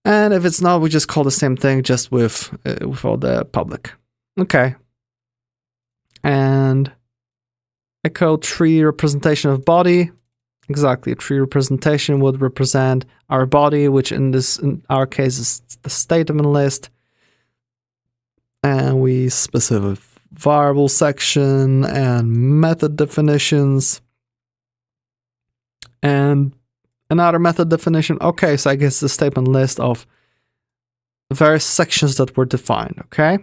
And if it's not, we just call the same thing just with all the public. Okay. And echo tree representation of body. Exactly, a tree representation would represent our body, which in our case is the statement list. And we specify variable section and method definitions. And another method definition. Okay, so I guess the statement list of various sections that were defined, okay?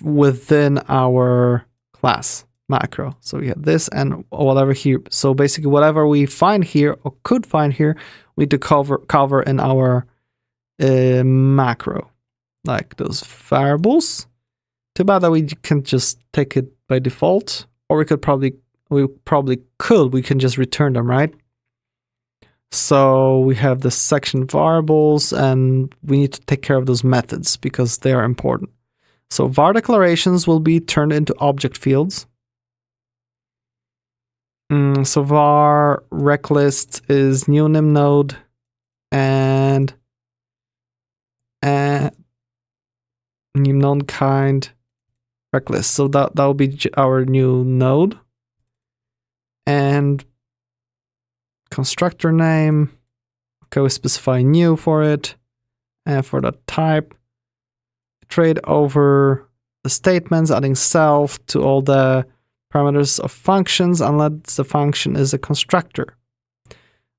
Within our class macro. So we have this and whatever here. So basically whatever we find here or could find here, we need to cover in our macro, like those variables. Too bad that we can just take it by default, or we can just return them, right? So we have the section variables, and we need to take care of those methods because they are important. So var declarations will be turned into object fields. So var reclist is new nym node and new node kind reclist. So that will be our new node. And constructor name, okay, we specify new for it. And for the type, iterate over the statements, adding self to all the parameters of functions unless the function is a constructor.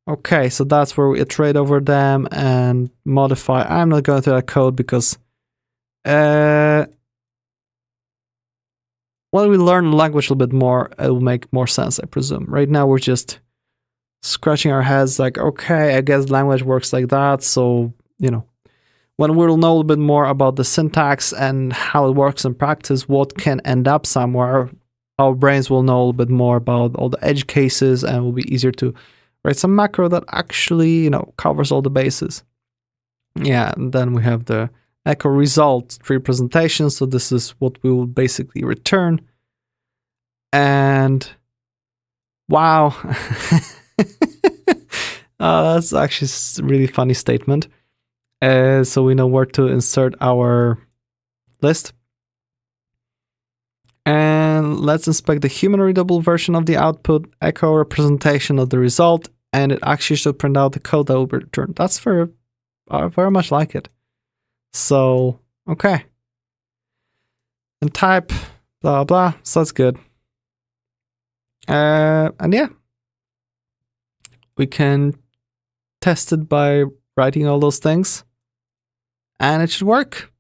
Okay, so that's where we iterate over them and modify. I'm not going through that code because when we learn the language a little bit more, it will make more sense, I presume. Right now, we're just scratching our heads like, okay, I guess language works like that. So, when we'll know a little bit more about the syntax and how it works in practice, what can end up somewhere, our brains will know a little bit more about all the edge cases, and it will be easier to write some macro that actually, covers all the bases. Yeah, and then we have the echo result representation. So this is what we will basically return. And wow, that's actually a really funny statement. So we know where to insert our list. And let's inspect the human readable version of the output, echo representation of the result, and it actually should print out the code that will be returned. That's very much like it. So, okay. And type, blah, blah, so that's good. And yeah, we can test it by writing all those things, and it should work.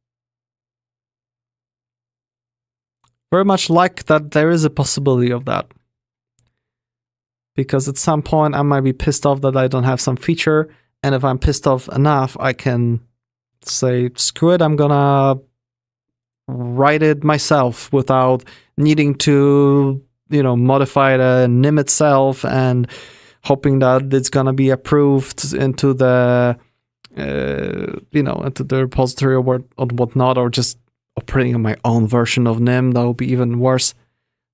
Very much like that there is a possibility of that. Because at some point I might be pissed off that I don't have some feature, and if I'm pissed off enough, I can say, screw it, I'm gonna write it myself without needing to modify the nim itself and hoping that it's gonna be approved into the into the repository or whatnot, or just operating on my own version of nim. That would be even worse.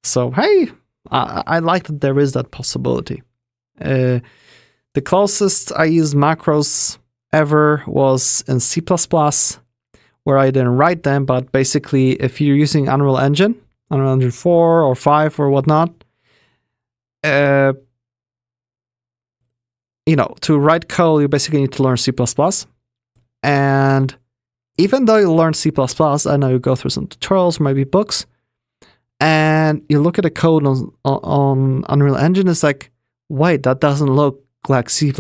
So hey, I like that there is that possibility. The closest I used macros ever was in C++, where I didn't write them, but basically if you're using Unreal Engine 4 or 5 or whatnot, to write code, you basically need to learn C++. And even though you learn C++, I know you go through some tutorials, maybe books, and you look at the code on Unreal Engine, it's like, wait, that doesn't look like C++,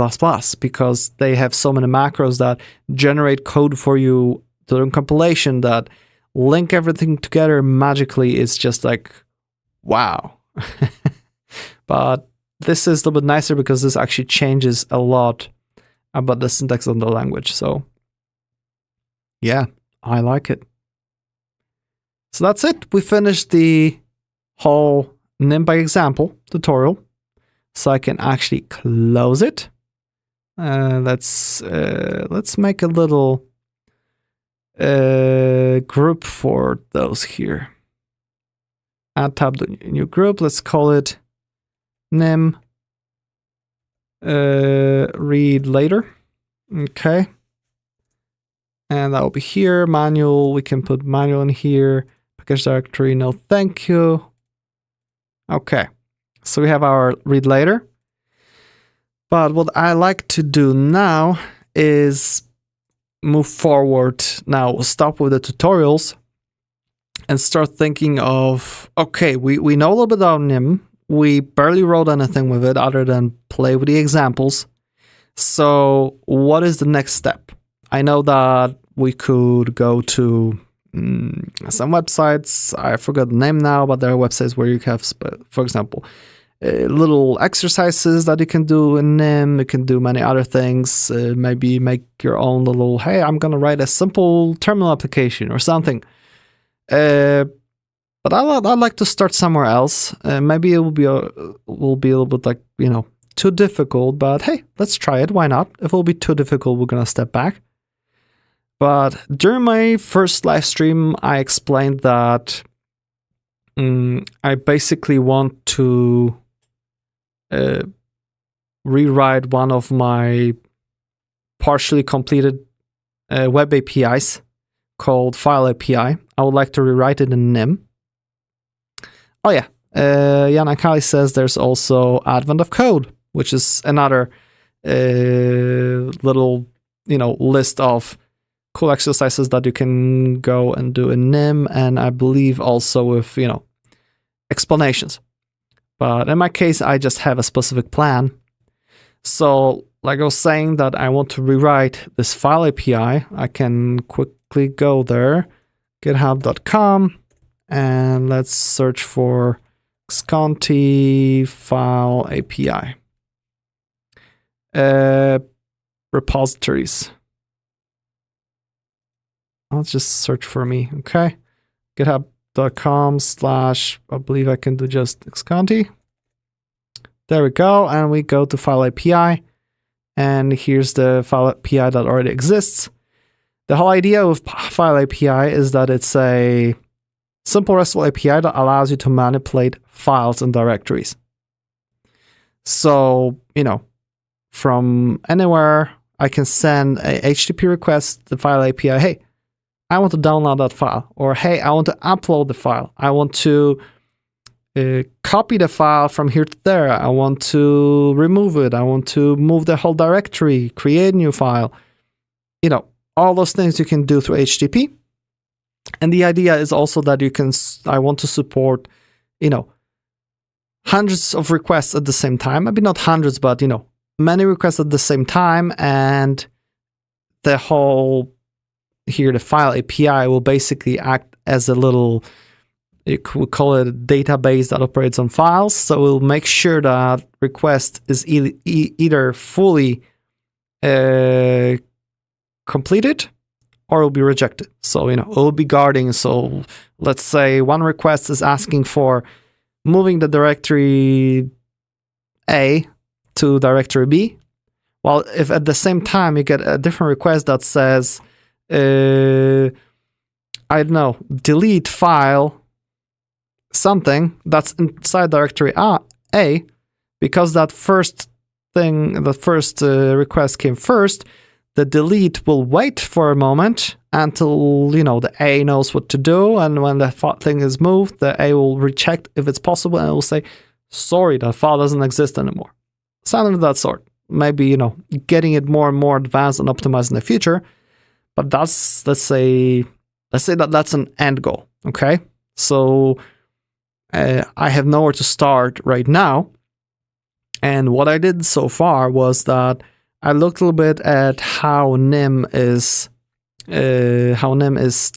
because they have so many macros that generate code for you during compilation that link everything together magically. It's just like, wow. But this is a little bit nicer because this actually changes a lot about the syntax of the language. So yeah, I like it. So that's it. We finished the whole nim by example tutorial. So I can actually close it. Let's make a little group for those here. Add tab the new group. Let's call it nim read later. Okay. And that will be here. Manual, we can put manual in here. Package directory, no thank you. Okay. So we have our read later. But what I like to do now is move forward. Now we'll stop with the tutorials and start thinking of, okay, we know a little bit about nim. We barely wrote anything with it other than play with the examples. So what is the next step? I know that we could go to some websites. I forgot the name now, but there are websites where you have, for example, little exercises that you can do in nim. You can do many other things. Maybe make your own little, hey, I'm going to write a simple terminal application or something. But I'd like to start somewhere else. Maybe it will be a little bit like, too difficult, but hey, let's try it. Why not? If it will be too difficult, we're going to step back. But during my first live stream, I explained that I basically want to rewrite one of my partially completed web APIs called File API. I would like to rewrite it in nim. Oh yeah, Jan Akali says there's also Advent of Code, which is another little list of cool exercises that you can go and do in nim, and I believe also with explanations. But in my case, I just have a specific plan. So like I was saying that I want to rewrite this File API, I can quickly go there, github.com, and let's search for Xconti File API. Repositories. Let's just search for me, okay? github.com/ I believe I can do just Xconti. There we go, and we go to File API, and here's the File API that already exists. The whole idea of File API is that it's a simple RESTful API that allows you to manipulate files and directories. So, from anywhere, I can send a HTTP request to the File API, hey, I want to download that file, or hey, I want to upload the file. I want to copy the file from here to there. I want to remove it. I want to move the whole directory, create a new file. All those things you can do through HTTP. And the idea is also that I want to support, hundreds of requests at the same time. Maybe not hundreds, but, many requests at the same time. And the whole here, the File API will basically act as a little, we call it a database that operates on files. So we'll make sure that request is either fully completed or it will be rejected. So, it will be guarding. So let's say one request is asking for moving the directory A to directory B. Well, if at the same time you get a different request that says, I don't know, delete file something that's inside directory A, because that first thing, the first request came first, the delete will wait for a moment until, the A knows what to do, and when the thing is moved, the A will recheck if it's possible, and it will say, sorry, that file doesn't exist anymore. Something of that sort. Maybe, getting it more and more advanced and optimized in the future, but that's, let's say that that's an end goal, okay? So I have nowhere to start right now, and what I did so far was that I looked a little bit at how NIM is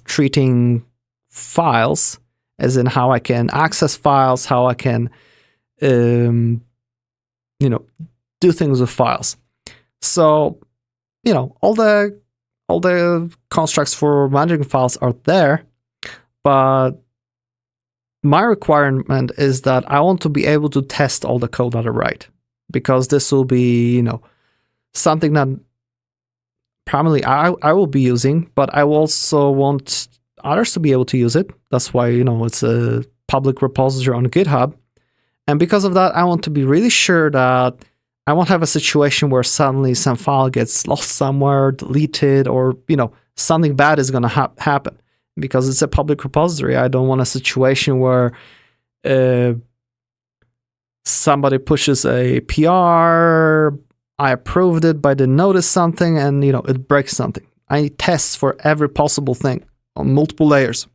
treating files, as in how I can access files, how I can do things with files. So all the constructs for managing files are there, but my requirement is that I want to be able to test all the code that I write, because this will be something that primarily I will be using, but I also want others to be able to use it. That's why, it's a public repository on GitHub. And because of that, I want to be really sure that I won't have a situation where suddenly some file gets lost somewhere, deleted, or, something bad is going to happen. Because it's a public repository, I don't want a situation where somebody pushes a PR, I approved it, but I didn't notice something, and it breaks something. I need tests for every possible thing on multiple layers.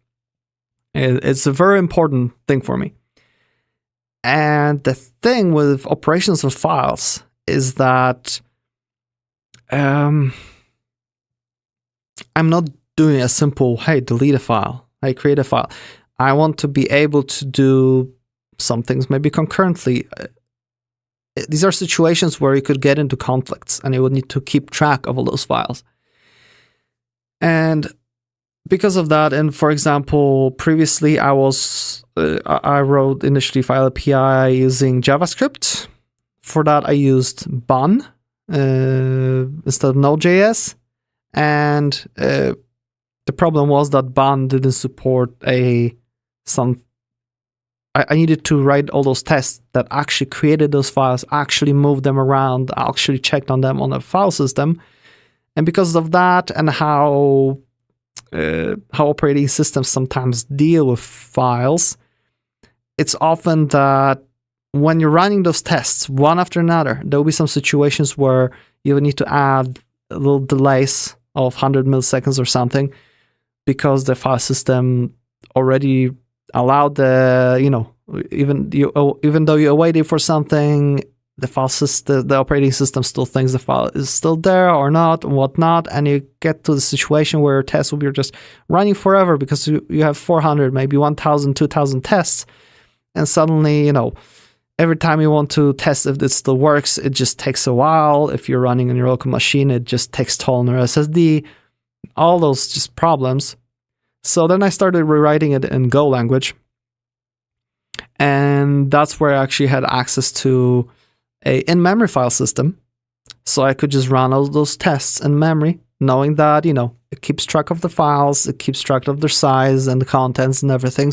It's a very important thing for me. And the thing with operations with files is that I'm not doing a simple, hey, delete a file, hey, create a file. I want to be able to do some things maybe concurrently. These are situations where you could get into conflicts and you would need to keep track of all those files. And because of that, and for example, previously I wrote initially file API using JavaScript. For that, I used bun instead of Node.js. And the problem was that bun didn't support I needed to write all those tests that actually created those files, actually moved them around, actually checked on them on a file system. And because of that, and how operating systems sometimes deal with files, it's often that when you're running those tests one after another, there will be some situations where you will need to add little delays of 100 milliseconds or something, because the file system already allowed even though you're waiting for something, the operating system still thinks the file is still there or not and whatnot, and you get to the situation where tests will be just running forever because you have 400, maybe 1,000, 2,000 tests, and suddenly, every time you want to test if it still works, it just takes a while. If you're running on your local machine, it just takes toll on your SSD, all those just problems. So then I started rewriting it in Go language, and that's where I actually had access to a in-memory file system. So I could just run all those tests in memory, knowing that, it keeps track of the files, it keeps track of their size and the contents and everything.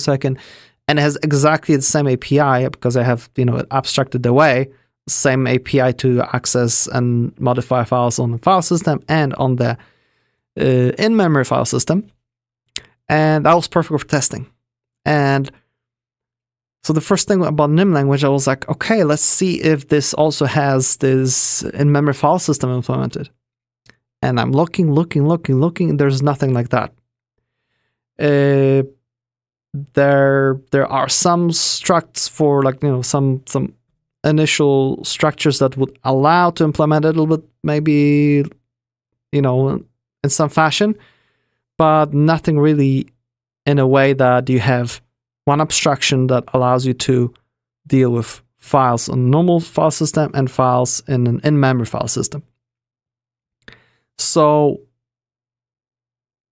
And it has exactly the same API, because I have, it abstracted away, same API to access and modify files on the file system and on the in-memory file system. And that was perfect for testing. And so the first thing about NIM language, I was like, okay, let's see if this also has this in-memory file system implemented. And I'm looking, there's nothing like that. There are some structs for some initial structures that would allow to implement it a little bit, maybe, in some fashion, but nothing really in a way that you have one abstraction that allows you to deal with files on a normal file system and files in an in-memory file system. So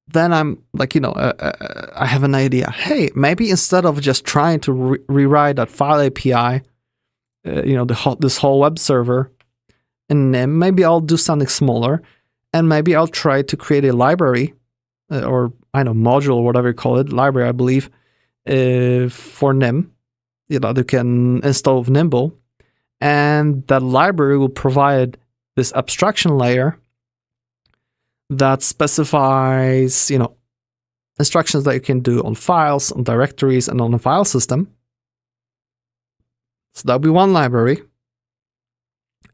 then I'm like, I have an idea. Hey, maybe instead of just trying to rewrite that file API, this whole web server in NIM, maybe I'll do something smaller, and maybe I'll try to create a library or module, whatever you call it, library, I believe, for NIM, that you can install with Nimble, and that library will provide this abstraction layer that specifies, instructions that you can do on files, on directories, and on a file system. So that'll be one library.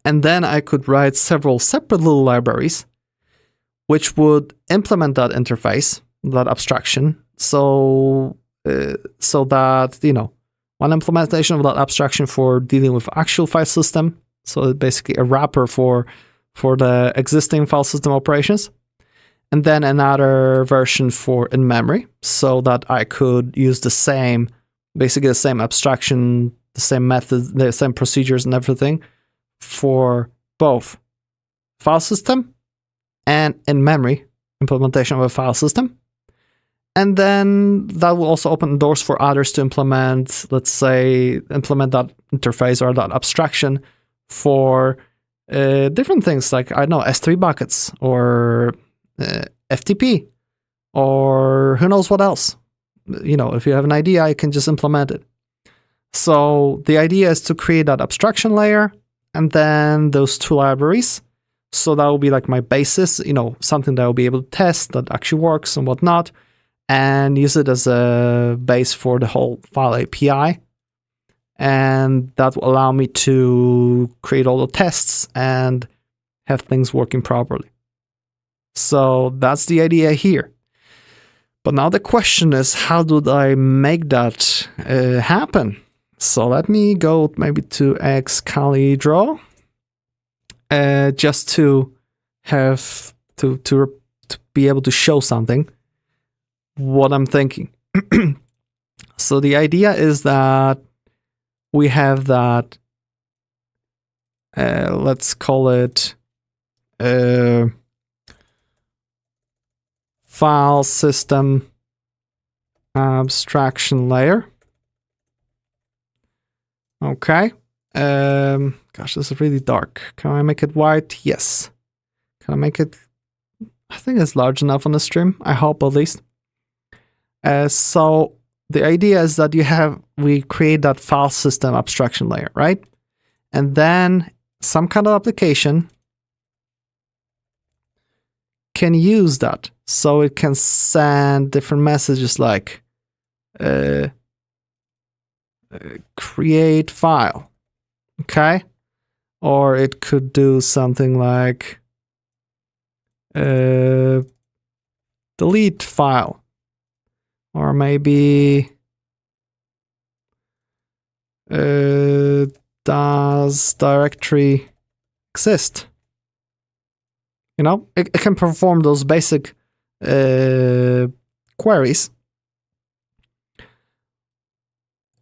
And then I could write several separate little libraries which would implement that interface, that abstraction, so that, one implementation of that abstraction for dealing with actual file system, so basically a wrapper for the existing file system operations, and then another version for in-memory, so that I could use the same abstraction, the same method, the same procedures and everything for both file system and in-memory implementation of a file system. And then that will also open doors for others to implement, let's say, that interface or that abstraction for different things like, I don't know, S3 buckets or FTP or who knows what else. If you have an idea, you can just implement it. So the idea is to create that abstraction layer and then those two libraries. So that will be like my basis, something that I'll be able to test that actually works and whatnot, and use it as a base for the whole file API. And that will allow me to create all the tests and have things working properly. So that's the idea here. But now the question is, how did I make that happen? So let me go maybe to Excalibur, just to have to be able to show something what I'm thinking. So the idea is that we have that, let's call it file system abstraction layer. Okay. Gosh, this is really dark. Can I make it white? Yes. Can I make it? I think it's large enough on the stream. I hope, at least. So the idea is that we create that file system abstraction layer, right? And then some kind of application can use that. So it can send different messages like create file, okay? Or it could do something like delete file, or maybe does directory exist? It can perform those basic queries.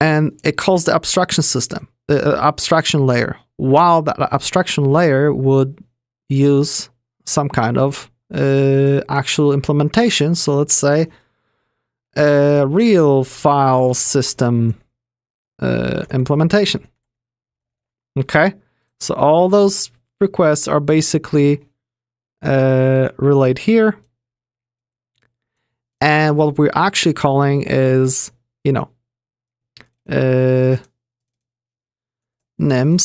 And it calls the abstraction system, the abstraction layer, while that abstraction layer would use some kind of actual implementation. So let's say a real file system implementation. Okay, so all those requests are basically relayed here. And what we're actually calling is, NIM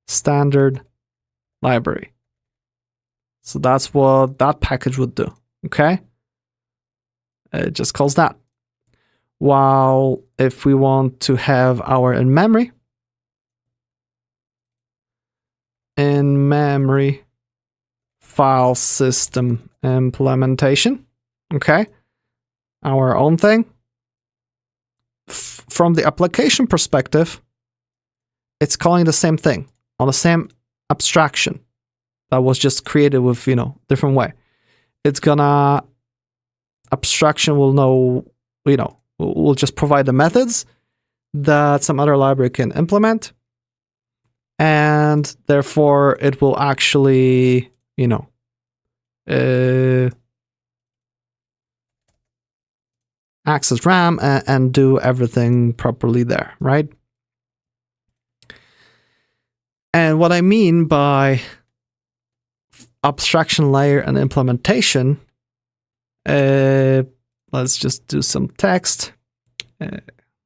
standard library. So that's what that package would do. Okay, it just calls that. While if we want to have our in-memory file system implementation, okay, our own thing, from the application perspective, it's calling the same thing on the same abstraction that was just created with, different way. It's gonna, abstraction will know, will just provide the methods that some other library can implement. And therefore it will actually, access RAM and do everything properly there, right? And what I mean by abstraction layer and implementation, let's just do some text,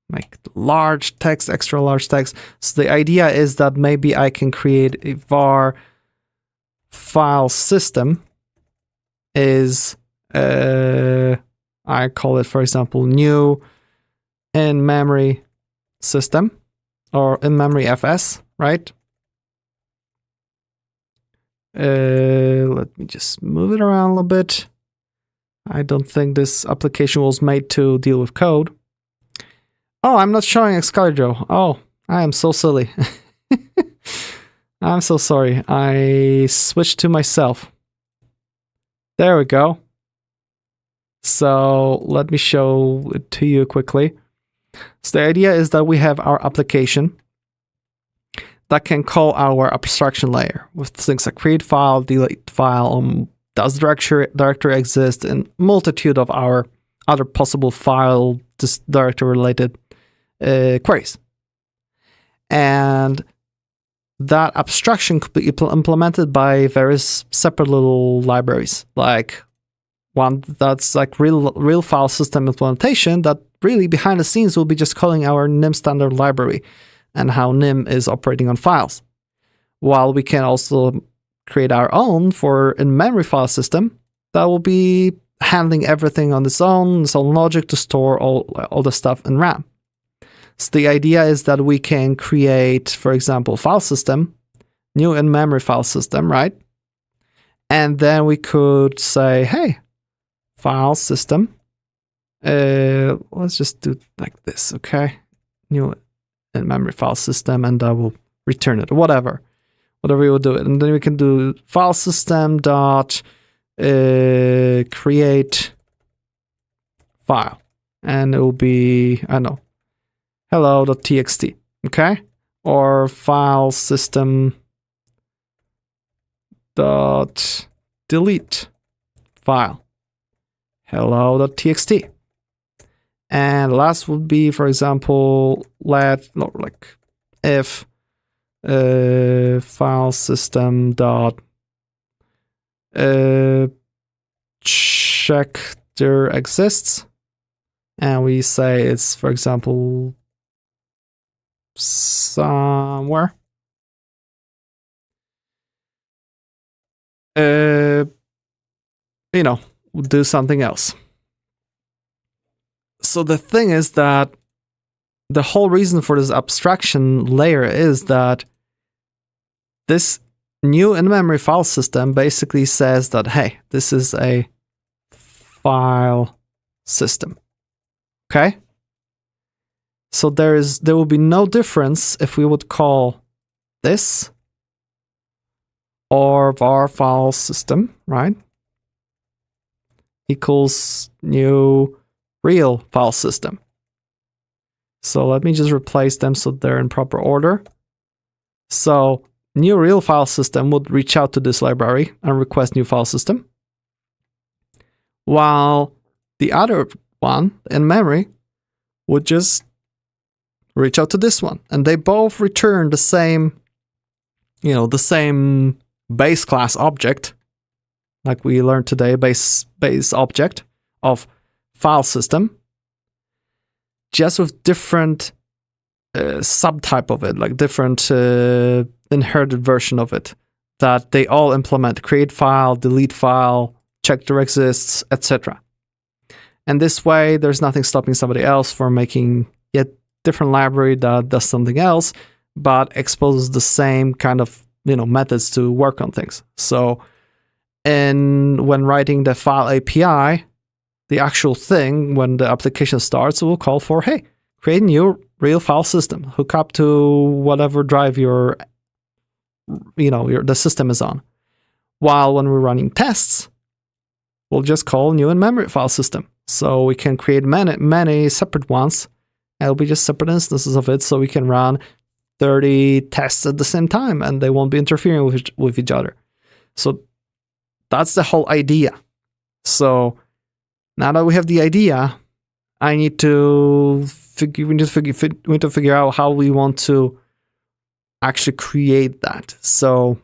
make large text, extra large text. So the idea is that maybe I can create a var file system is, I call it, for example, new in-memory system or in-memory FS, right? Let me just move it around a little bit. I don't think this application was made to deal with code. Oh, I'm not showing Excalibur. Oh, I am so silly. I'm so sorry. I switched to myself. There we go. So let me show it to you quickly. So the idea is that we have our application that can call our abstraction layer with things like create file, delete file, does directory exist, and multitude of our other possible file directory related queries. And that abstraction could be implemented by various separate little libraries, like one that's like real file system implementation that really behind the scenes will be just calling our nim standard library and how nim is operating on files. While we can also create our own for in-memory file system that will be handling everything on its own logic to store all the stuff in RAM. So the idea is that we can create, for example, file system, new in-memory file system, right? And then we could say, hey, file system, let's just do like this, okay? New in-memory file system, and that will return it, whatever we will do it. And then we can do file system dot create file, and it will be, I don't know, hello.txt, okay? Or file system dot delete file, hello.txt. And last would be, for example, if file system dot check there exists, and we say it's, for example, somewhere. We'll do something else. So the thing is that the whole reason for this abstraction layer is that this new in-memory file system basically says that, hey, this is a file system. Okay? So there will be no difference if we would call this or var file system, right? Equals new real file system. So let me just replace them so they're in proper order. So new real file system would reach out to this library and request new file system, while the other one in memory would just reach out to this one, and they both return the same, the same base class object, like we learned today, base object of file system, just with different subtype of it, like different inherited version of it, that they all implement create file, delete file, check there exists, etc. And this way, there's nothing stopping somebody else from making yet different library that does something else, but exposes the same kind of methods to work on things. So, when writing the file API, the actual thing when the application starts, it will call for, hey, create a new real file system, hook up to whatever drive the system is on. While when we're running tests, we'll just call new in-memory file system. So we can create many separate ones. It'll be just separate instances of it, so we can run 30 tests at the same time, and they won't be interfering with each other. So That's the whole idea. So now that we have the idea, we need to figure out how we want to actually create that. So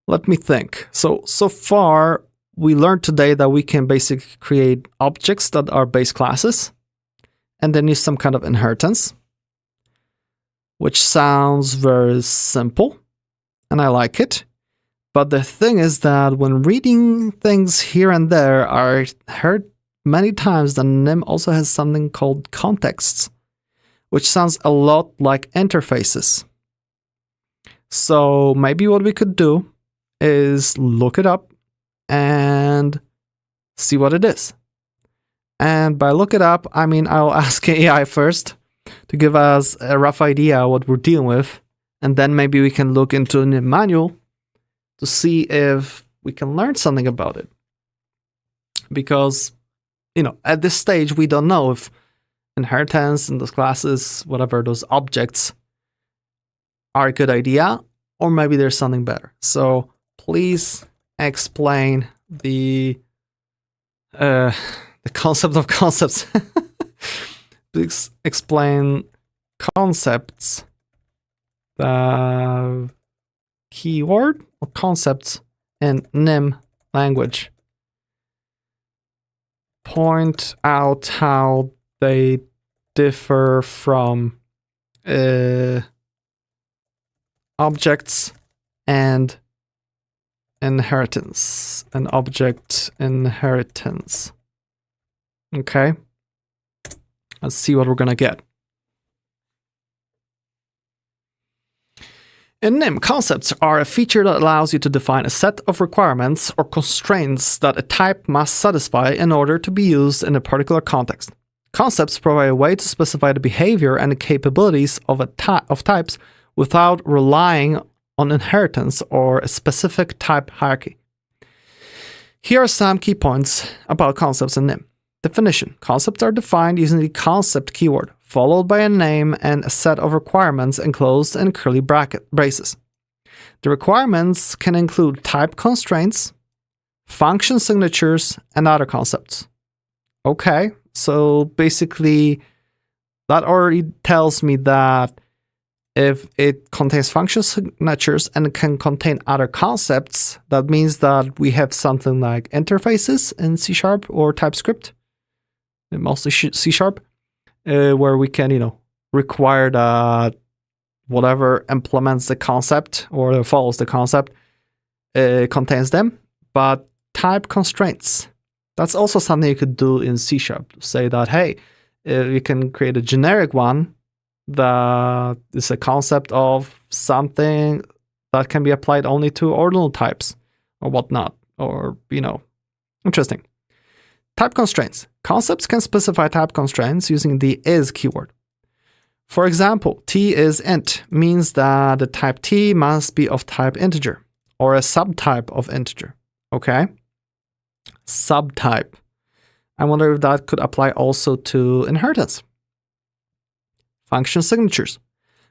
let me think. So far we learned today that we can basically create objects that are base classes and then use some kind of inheritance, which sounds very simple and I like it. But the thing is that when reading things here and there, I heard many times that NIM also has something called contexts, which sounds a lot like interfaces. So maybe what we could do is look it up and see what it is. And by look it up, I mean I'll ask AI first to give us a rough idea what we're dealing with, and then maybe we can look into a NIM manual to see if we can learn something about it. Because, at this stage, we don't know if inheritance in those classes, whatever, those objects are a good idea, or maybe there's something better. So please explain the concept of concepts. Please explain concepts, the keyword or concepts in NIM language. Point out how they differ from objects and inheritance, and object inheritance. Okay, let's see what we're gonna get. In NIM, concepts are a feature that allows you to define a set of requirements or constraints that a type must satisfy in order to be used in a particular context. Concepts provide a way to specify the behavior and the capabilities of types without relying on inheritance or a specific type hierarchy. Here are some key points about concepts in NIM. Definition. Concepts are defined using the concept keyword, followed by a name and a set of requirements enclosed in curly braces. The requirements can include type constraints, function signatures, and other concepts. Okay, so basically that already tells me that if it contains function signatures and it can contain other concepts, that means that we have something like interfaces in C# or TypeScript, mostly C#, where we can, require that whatever implements the concept or follows the concept contains them. But type constraints, that's also something you could do in C#. Say that, hey, you can create a generic one that is a concept of something that can be applied only to ordinal types or whatnot, or, interesting. Type constraints. Concepts can specify type constraints using the is keyword. For example, t is int means that the type t must be of type integer or a subtype of integer. Okay? Subtype. I wonder if that could apply also to inheritance. Function signatures.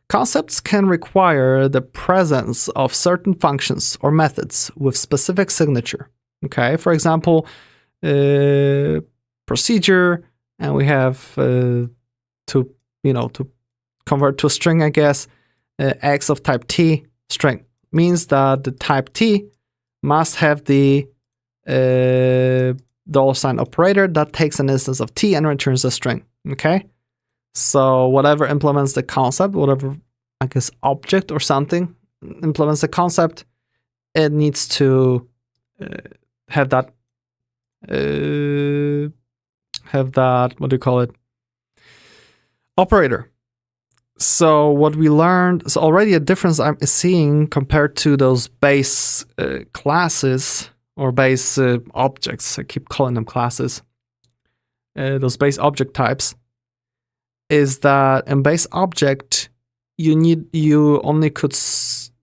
Concepts can require the presence of certain functions or methods with specific signature. Okay? For example, procedure, and we have to convert to a string, I guess, x of type t string means that the type t must have the $sign operator that takes an instance of t and returns a string. Okay, so whatever implements the concept, whatever, I guess, object or something implements the concept, it needs to have that what do you call it, operator. So what we learned is already a difference I'm seeing compared to those base classes or base objects. I keep calling them classes. Those base object types is that in base object you only could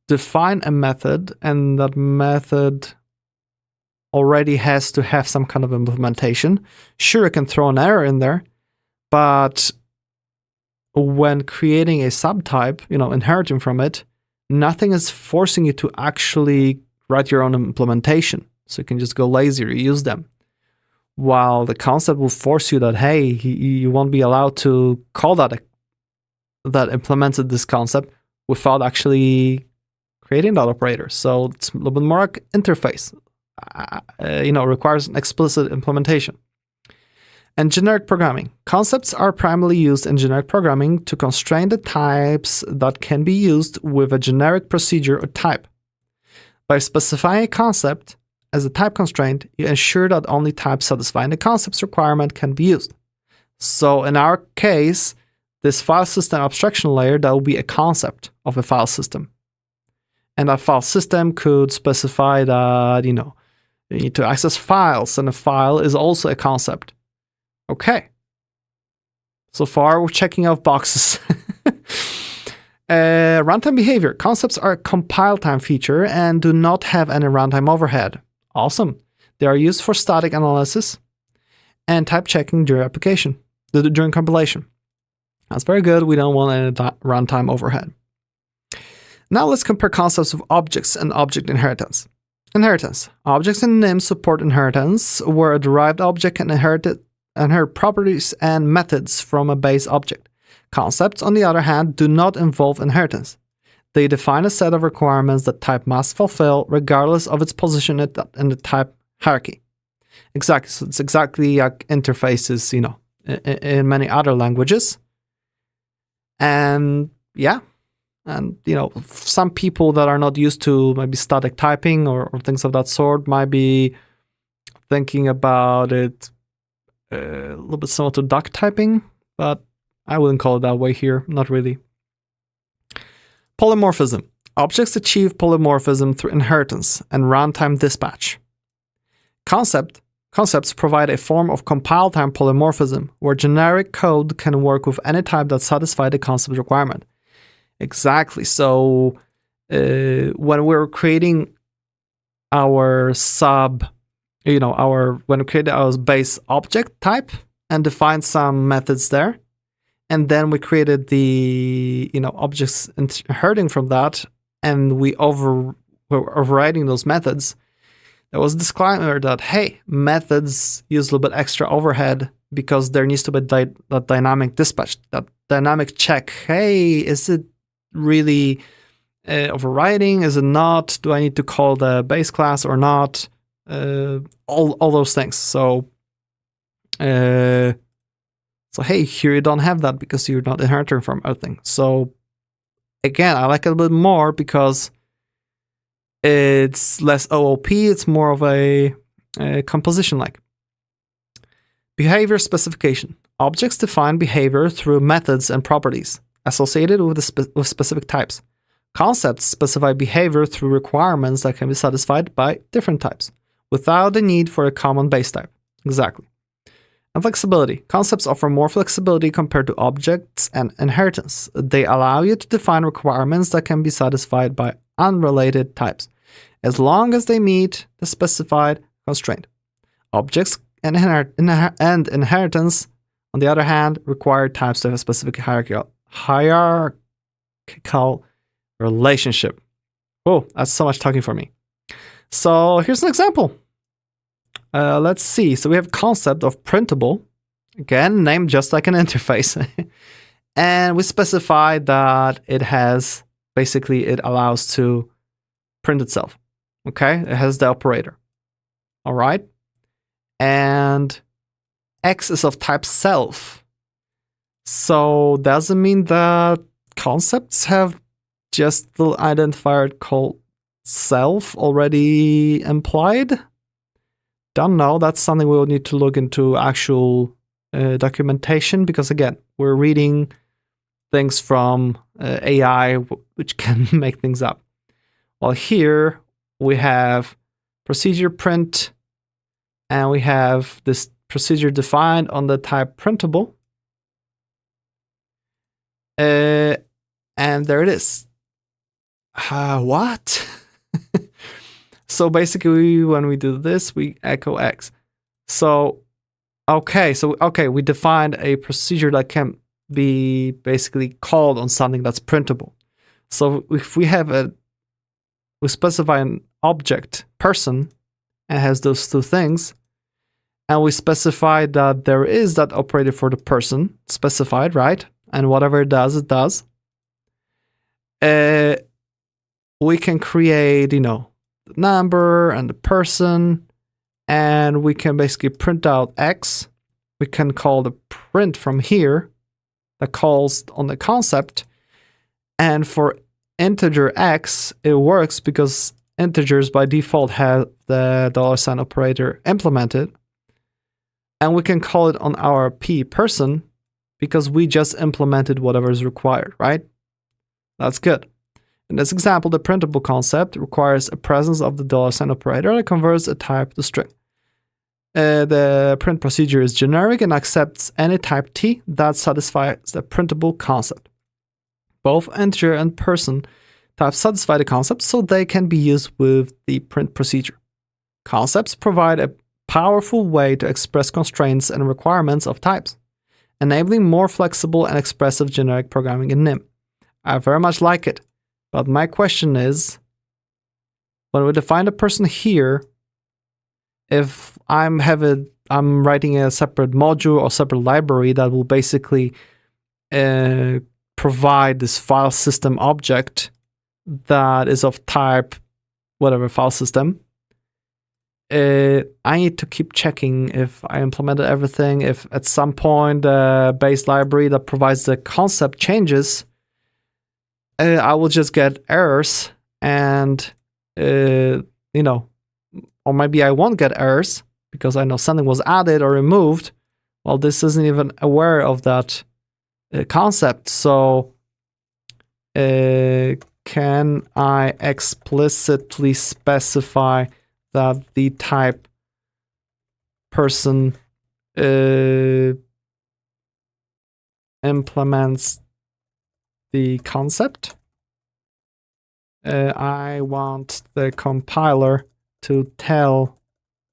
define a method, and that method already has to have some kind of implementation. Sure, you can throw an error in there, but when creating a subtype, inheriting from it, nothing is forcing you to actually write your own implementation. So you can just go lazy or use them. While the concept will force you that, hey, you won't be allowed to call that implemented this concept without actually creating that operator. So it's a little bit more like interface. Requires an explicit implementation. And generic programming. Concepts are primarily used in generic programming to constrain the types that can be used with a generic procedure or type. By specifying a concept as a type constraint, you ensure that only types satisfying the concept's requirement can be used. So in our case, this file system abstraction layer, that will be a concept of a file system. And that file system could specify that, you need to access files, and a file is also a concept. Okay. So far, we're checking off boxes. Runtime behavior. Concepts are a compile time feature and do not have any runtime overhead. Awesome. They are used for static analysis and type checking during compilation. That's very good. We don't want any runtime overhead. Now let's compare concepts of objects and object inheritance. Inheritance. Objects in NIM support inheritance, where a derived object can inherit properties and methods from a base object. Concepts, on the other hand, do not involve inheritance. They define a set of requirements that type must fulfill, regardless of its position in the type hierarchy. Exactly. So it's exactly like interfaces, in many other languages. And yeah. And, some people that are not used to maybe static typing or things of that sort might be thinking about it a little bit similar to duck typing, but I wouldn't call it that way here. Not really. Polymorphism. Objects achieve polymorphism through inheritance and runtime dispatch. Concepts provide a form of compile time polymorphism, where generic code can work with any type that satisfies the concept requirement. Exactly. So when we're creating our when we create our base object type and define some methods there, and then we created the objects inheriting from that, and we're overriding those methods, there was a disclaimer that, hey, methods use a little bit extra overhead because there needs to be that dynamic dispatch, that dynamic check. Hey, is it really overriding? Is it not? Do I need to call the base class or not? All those things. So hey, here you don't have that because you're not inheriting from everything. So again, I like it a bit more because it's less OOP. It's more of a composition-like. Behavior specification. Objects define behavior through methods and properties associated with specific types. Concepts specify behavior through requirements that can be satisfied by different types, without the need for a common base type. Exactly. And flexibility. Concepts offer more flexibility compared to objects and inheritance. They allow you to define requirements that can be satisfied by unrelated types, as long as they meet the specified constraint. Objects and inheritance, on the other hand, require types to have a specific hierarchical relationship. Oh, that's so much talking for me. So here's an example. Let's see. So we have concept of printable, again, named just like an interface. And we specify that it has, basically it allows to print itself. Okay, it has the operator. All right. And X is of type self. So does it mean that concepts have just the identifier called self already implied? Don't know. That's something we'll need to look into actual documentation, because again, we're reading things from AI, which can make things up. Well, here we have procedure print, and we have this procedure defined on the type printable. And there it is. What? So basically, when we do this, we echo X. So, okay, we defined a procedure that can be basically called on something that's printable. So if we specify an object person and has those two things, and we specify that there is that operator for the person specified, right? And whatever it does, it does. We can create, the number and the person, and we can basically print out X. We can call the print from here that calls on the concept. And for integer X, it works because integers by default have the $sign operator implemented. And we can call it on our P person because we just implemented whatever is required, right? That's good. In this example, the printable concept requires a presence of the $sign operator that converts a type to string. The print procedure is generic and accepts any type T that satisfies the printable concept. Both integer and person types satisfy the concept, so they can be used with the print procedure. Concepts provide a powerful way to express constraints and requirements of types, enabling more flexible and expressive generic programming in NIM. I very much like it, but my question is, when we define a person here, if I'm writing a separate module or separate library that will basically provide this file system object that is of type whatever file system, I need to keep checking if I implemented everything. If at some point the base library that provides the concept changes, I will just get errors, and or maybe I won't get errors because I know something was added or removed. Well, this isn't even aware of that concept. So can I explicitly specify that the type person implements the concept? I want the compiler to tell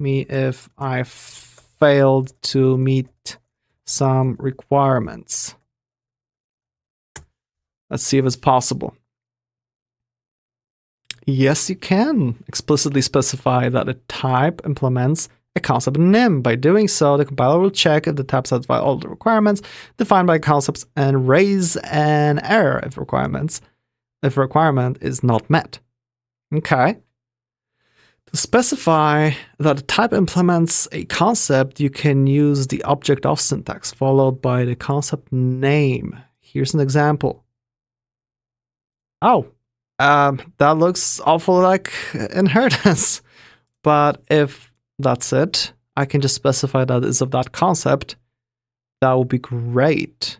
me if I failed to meet some requirements. Let's see if it's possible. Yes, you can explicitly specify that a type implements a concept in NIM. By doing so, the compiler will check if the type satisfies all the requirements defined by concepts and raise an error if requirement is not met. Okay. To specify that a type implements a concept, you can use the object of syntax followed by the concept name. Here's an example. Oh, that looks awful like inheritance. But if that's it, I can just specify that is of that concept. That would be great.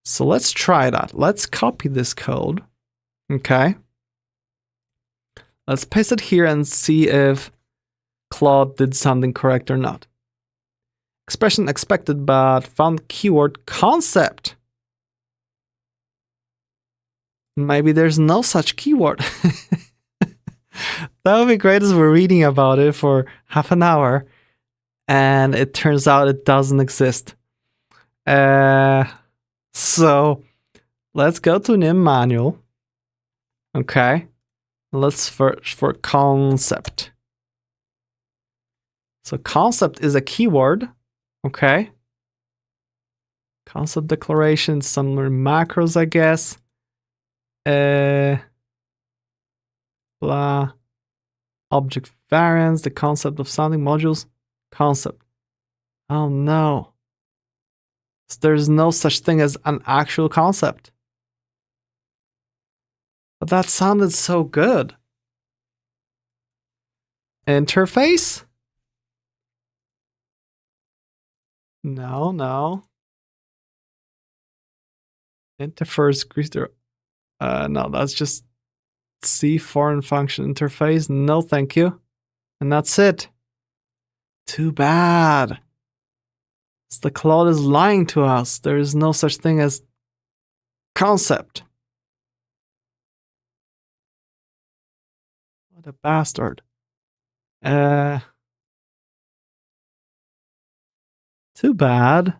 So let's try that. Let's copy this code. Okay. Let's paste it here and see if Claude did something correct or not. Expression expected but found keyword concept. Maybe there's no such keyword. That would be great as we're reading about it for half an hour and it turns out it doesn't exist. So let's go to NIM manual. Okay. Let's search for concept. So concept is a keyword. Okay. Concept declaration, some macros, I guess. Blah. Object variants, the concept of sounding modules. Concept. Oh no. So there's no such thing as an actual concept. But that sounded so good. Interface? No. Interface greaser. No, that's just C foreign function interface. No, thank you. And that's it. Too bad. The Claude is lying to us. There is no such thing as concept. What a bastard. Too bad.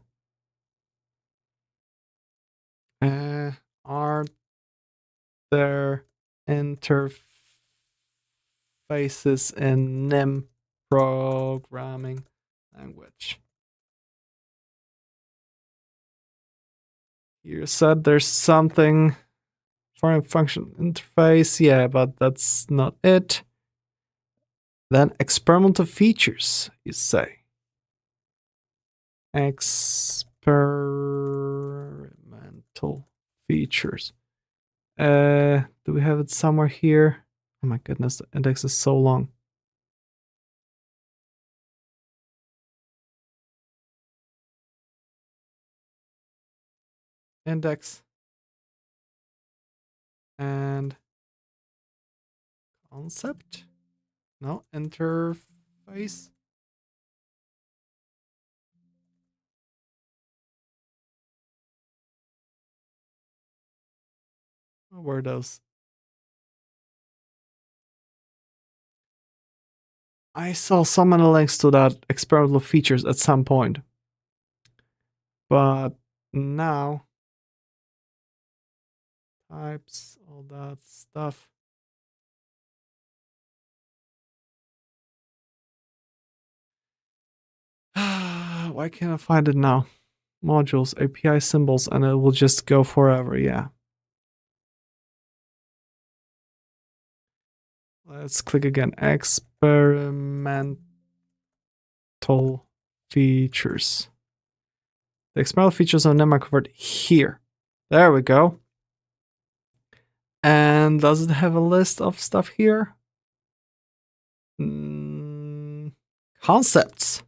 their interfaces in NIM programming language. You said there's something foreign function interface, yeah, but that's not it. Then experimental features, you say. Experimental features. Do we have it somewhere here? Oh my goodness, the index is so long. Index and concept. No, interface. What were those? I saw so many links to that experimental features at some point. But now, types, all that stuff. Why can't I find it now? Modules, API symbols, and it will just go forever, yeah. Let's click again. Experimental features. The experimental features of NIM are covered here. There we go. And does it have a list of stuff here? Concepts.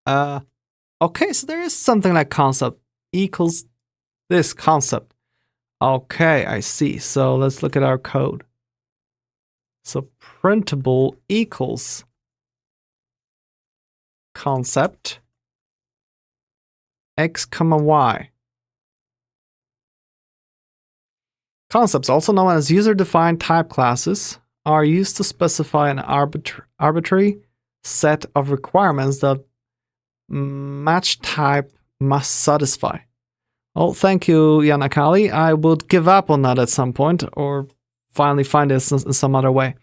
Okay, so there is something like concept equals this concept. Okay, I see. So let's look at our code. So printable equals concept x comma y. Concepts, also known as user-defined type classes, are used to specify an arbitrary set of requirements that match type must satisfy. Oh, thank you, Yanakali. I would give up on that at some point, or finally find this in some other way.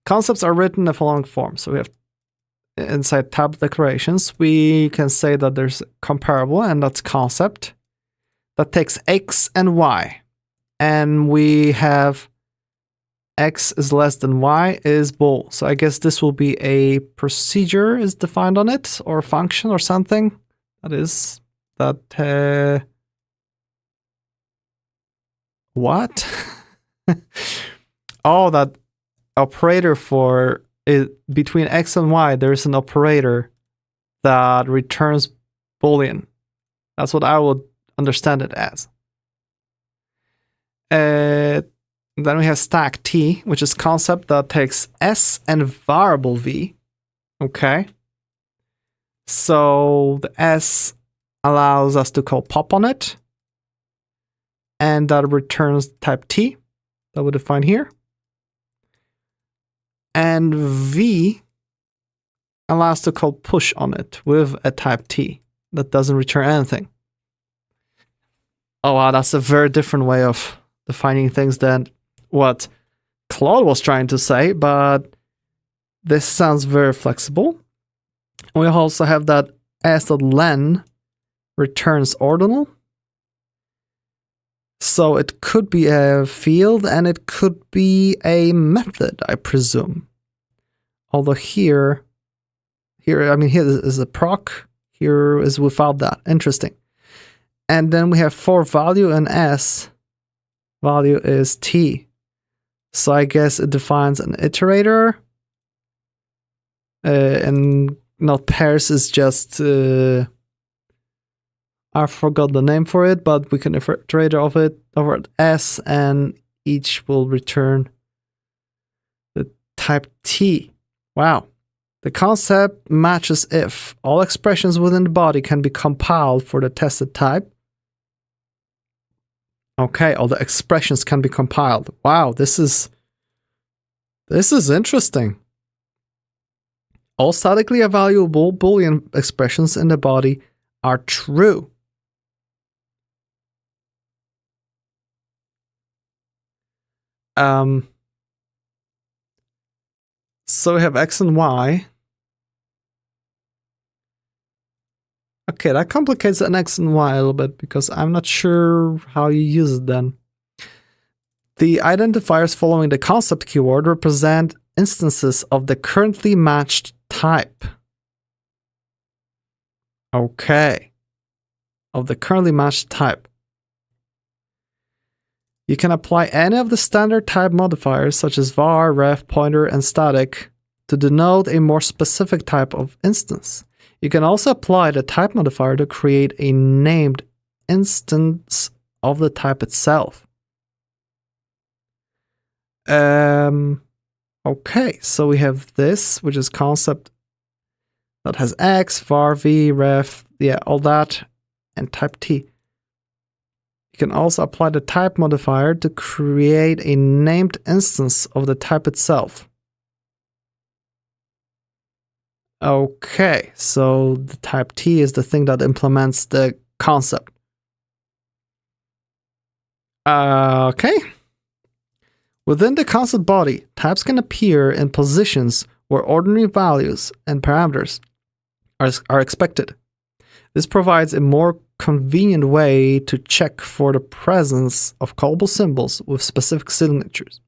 Concepts are written in the following form. So we have inside tab declarations, we can say that there's comparable, and that's concept. That takes x and y. And we have x is less than y is bool. So I guess this will be a procedure is defined on it, or function or something. That is that what? Oh, that operator for it between x and y, there's an operator that returns Boolean. That's what I would understand it as. Then we have stack t, which is concept that takes s and variable v. Okay. So the s allows us to call pop on it, and that returns type t that we define here. And v allows to call push on it with a type t that doesn't return anything. Oh wow, that's a very different way of defining things than what Claude was trying to say, but this sounds very flexible. We also have that s.len returns ordinal. So it could be a field and it could be a method, I presume. Although here is a proc, here is without that. Interesting. And then we have for value and s, value is t. So I guess it defines an iterator. And not pairs is just, I forgot the name for it, but we can iterate of it over at s, and each will return the type t. Wow. The concept matches if all expressions within the body can be compiled for the tested type. Okay, all the expressions can be compiled. Wow, this is interesting. All statically evaluable Boolean expressions in the body are true. So we have X and Y. Okay, that complicates an X and Y a little bit because I'm not sure how you use it then. The identifiers following the concept keyword represent instances of the currently matched type. Okay. Of the currently matched type. You can apply any of the standard type modifiers such as var, ref, pointer, and static to denote a more specific type of instance. You can also apply the type modifier to create a named instance of the type itself. Okay, so we have this, which is concept that has X, var, v, ref, yeah, all that, and type T. You can also apply the type modifier to create a named instance of the type itself. Okay, so the type T is the thing that implements the concept. Okay. Within the concept body, types can appear in positions where ordinary values and parameters are expected. This provides a more convenient way to check for the presence of callable symbols with specific signatures.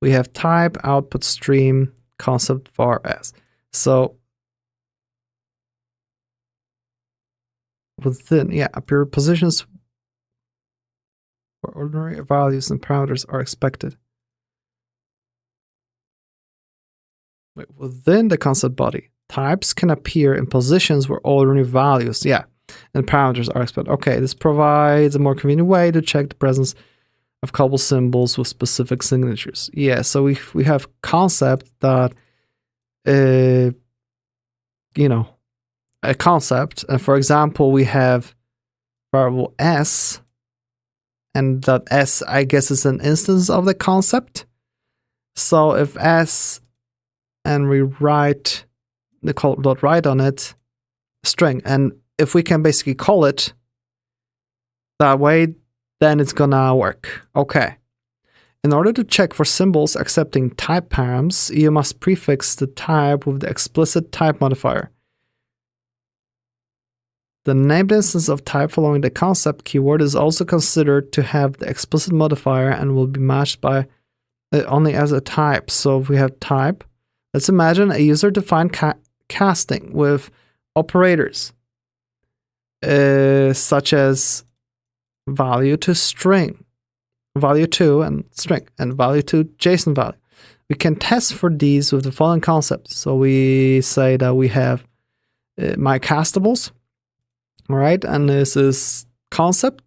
We have type, output stream, concept, var, s. So within, yeah, appear positions where ordinary values and parameters are expected. Within the concept body, types can appear in positions where ordinary values, yeah, and parameters are expected. Okay, this provides a more convenient way to check the presence of callable symbols with specific signatures. Yeah, so we have concept that, you know, a concept, and for example, we have variable s, and that s, I guess, is an instance of the concept. So if s, and we write the call.write on it, string, and if we can basically call it that way, then it's gonna work. Okay. In order to check for symbols accepting type params, you must prefix the type with the explicit type modifier. The named instance of type following the concept keyword is also considered to have the explicit modifier and will be matched by only as a type. So if we have type, let's imagine a user-defined casting with operators such as value to string, value to and string, and value to JSON value. We can test for these with the following concepts. So we say that we have my castables. All right, and this is concept,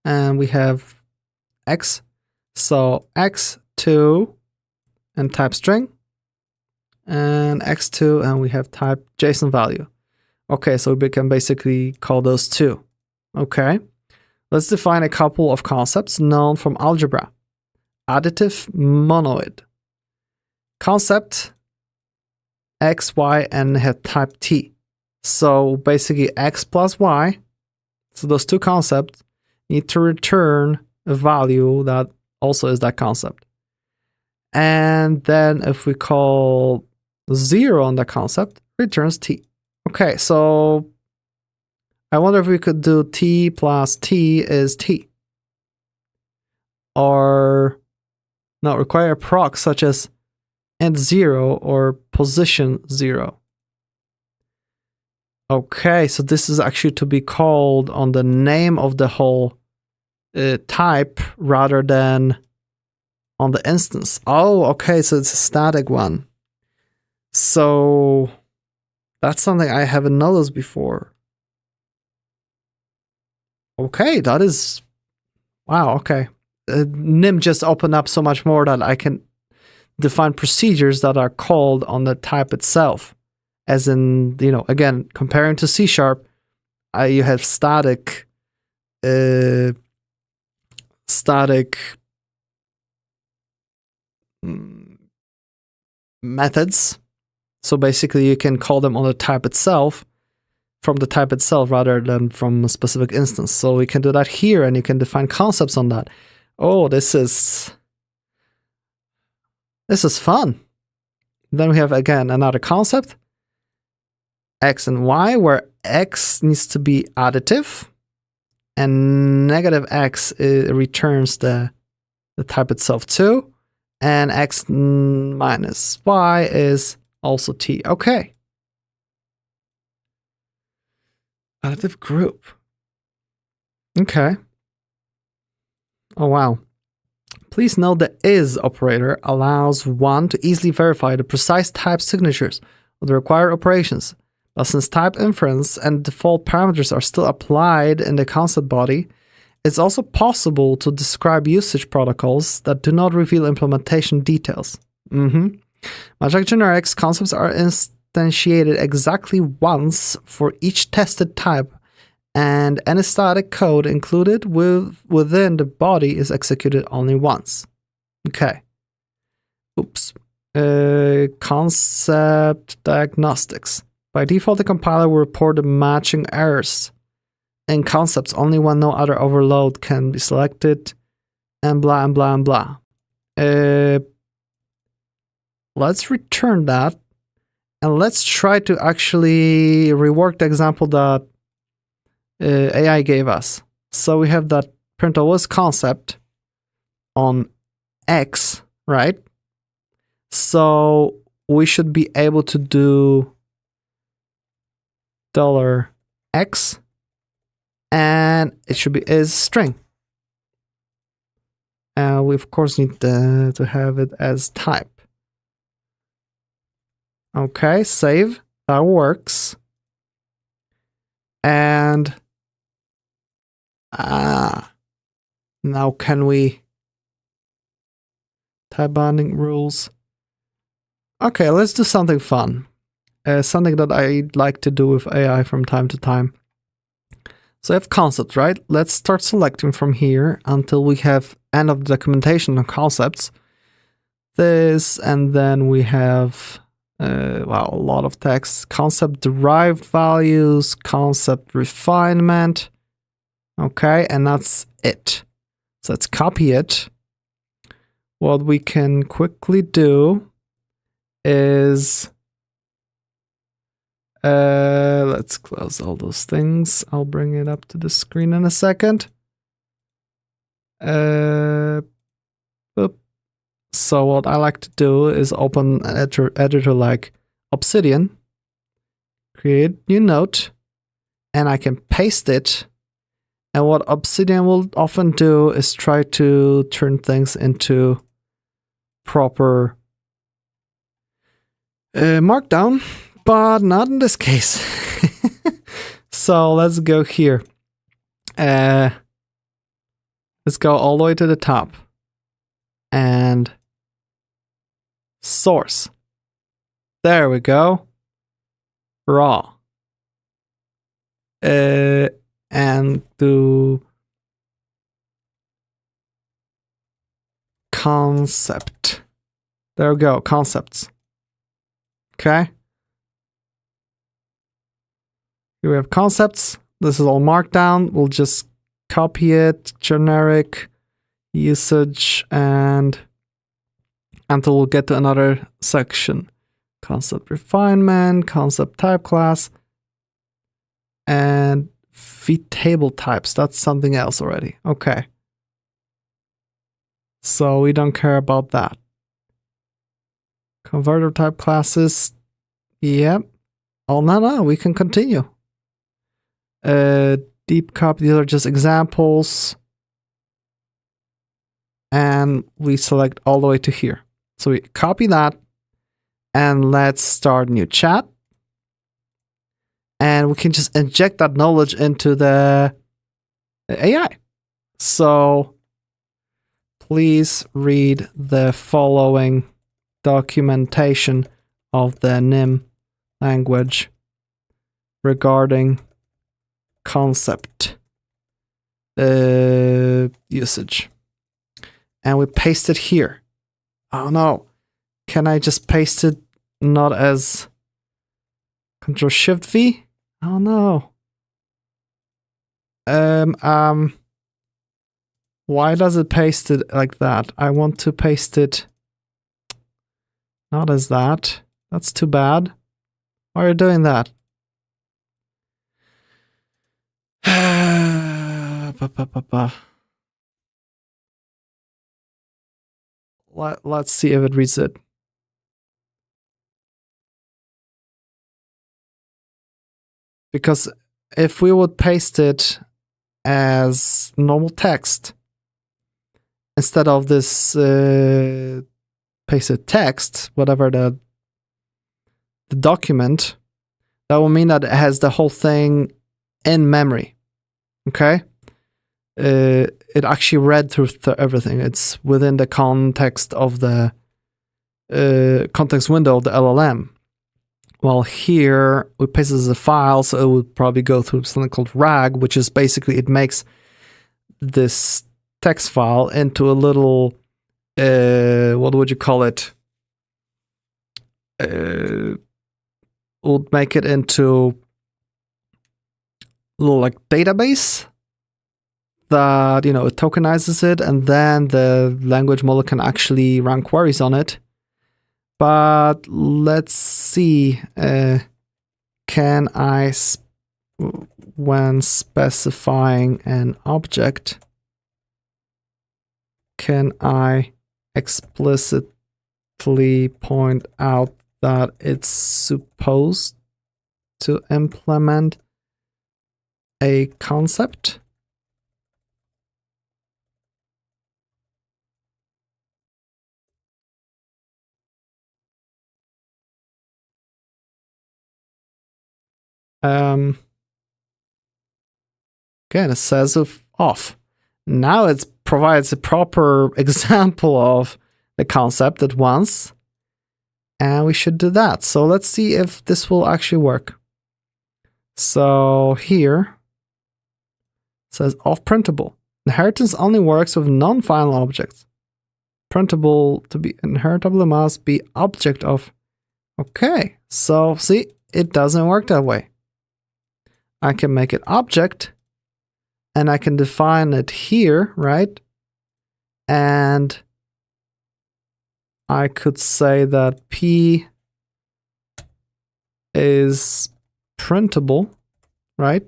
and we have x, so x2 and type string, and x2, and we have type JSON value. Okay, so we can basically call those two. Okay, let's define a couple of concepts known from algebra. Additive monoid. Concept x, y, and have type t. So basically x plus y, so those two concepts need to return a value that also is that concept. And then if we call 0 on that concept, returns t. Okay, so I wonder if we could do t plus t is t. Or not require a proc such as end 0 or position 0. Okay, so this is actually to be called on the name of the whole type rather than on the instance. Oh, okay, so it's a static one. So that's something I haven't noticed before. Okay, that is, wow, okay. NIM just opened up so much more that I can define procedures that are called on the type itself. As in, you know, again, comparing to C#, you have static methods. So basically you can call them on the type itself, from the type itself rather than from a specific instance. So we can do that here, and you can define concepts on that. Oh, this is This is fun. Then we have again another concept, x and y, where x needs to be additive and negative x returns the type itself too, and x minus y is also t. Okay. Additive group. Okay. Oh wow. Please note the is operator allows one to easily verify the precise type signatures of the required operations. But since type inference and default parameters are still applied in the concept body, it's also possible to describe usage protocols that do not reveal implementation details. Much like generics, concepts are instantiated exactly once for each tested type, and any static code included within the body is executed only once. Okay. Oops. Concept diagnostics. By default, the compiler will report the matching errors in concepts only when no other overload can be selected, and blah and blah and blah. Let's return that, and let's try to actually rework the example that AI gave us. So we have that print always concept on X, right? So we should be able to do $X, and it should be is string. And we of course need to have it as type. Okay, save. That works. And now can we type binding rules? Okay, let's do something fun. Something that I like to do with AI from time to time. So I have concepts, right? Let's start selecting from here until we have end of the documentation on concepts. This, and then we have wow, a lot of text. Concept derived values, concept refinement. Okay, and that's it. So let's copy it. What we can quickly do is let's close all those things. I'll bring it up to the screen in a second. So what I like to do is open an editor like Obsidian, create new note, and I can paste it. And what Obsidian will often do is try to turn things into proper Markdown, but not in this case. So let's go here. Let's go all the way to the top. And source. There we go. Raw. And do concept. There we go, concepts. Okay. Here we have concepts. This is all markdown. We'll just copy it, generic, usage, and until we'll get to another section. Concept refinement, concept type class, and table types. That's something else already. Okay. So we don't care about that. Converter type classes. Yep. Oh, no, we can continue. Deep copy, these are just examples. And we select all the way to here. So we copy that, and let's start new chat. And we can just inject that knowledge into the AI. So please read the following documentation of the NIM language regarding concept usage. And we paste it here. Oh no. Can I just paste it not as Ctrl-Shift-V? Oh no. Why does it paste it like that? I want to paste it. Not as that. That's too bad. Why are you doing that? Let's see if it reads it. Because if we would paste it as normal text instead of this pasted text, whatever the document, that will mean that it has the whole thing in memory. Okay? It actually read through everything. It's within the context of the context window of the LLM. While here, we paste it as a file, so it would probably go through something called RAG, which is basically, it makes this text file into a little, what would you call it? We'll make it into a little like database that, it tokenizes it, and then the language model can actually run queries on it. But let's see, can I, when specifying an object, can I explicitly point out that it's supposed to implement a concept? Again, it says off. Now it provides a proper example of the concept at once, and we should do that. So let's see if this will actually work. So here it says off printable. Inheritance only works with non-final objects. Printable to be inheritable must be object of. Okay, so see, it doesn't work that way. I can make it object, and I can define it here, right? And I could say that P is printable, right?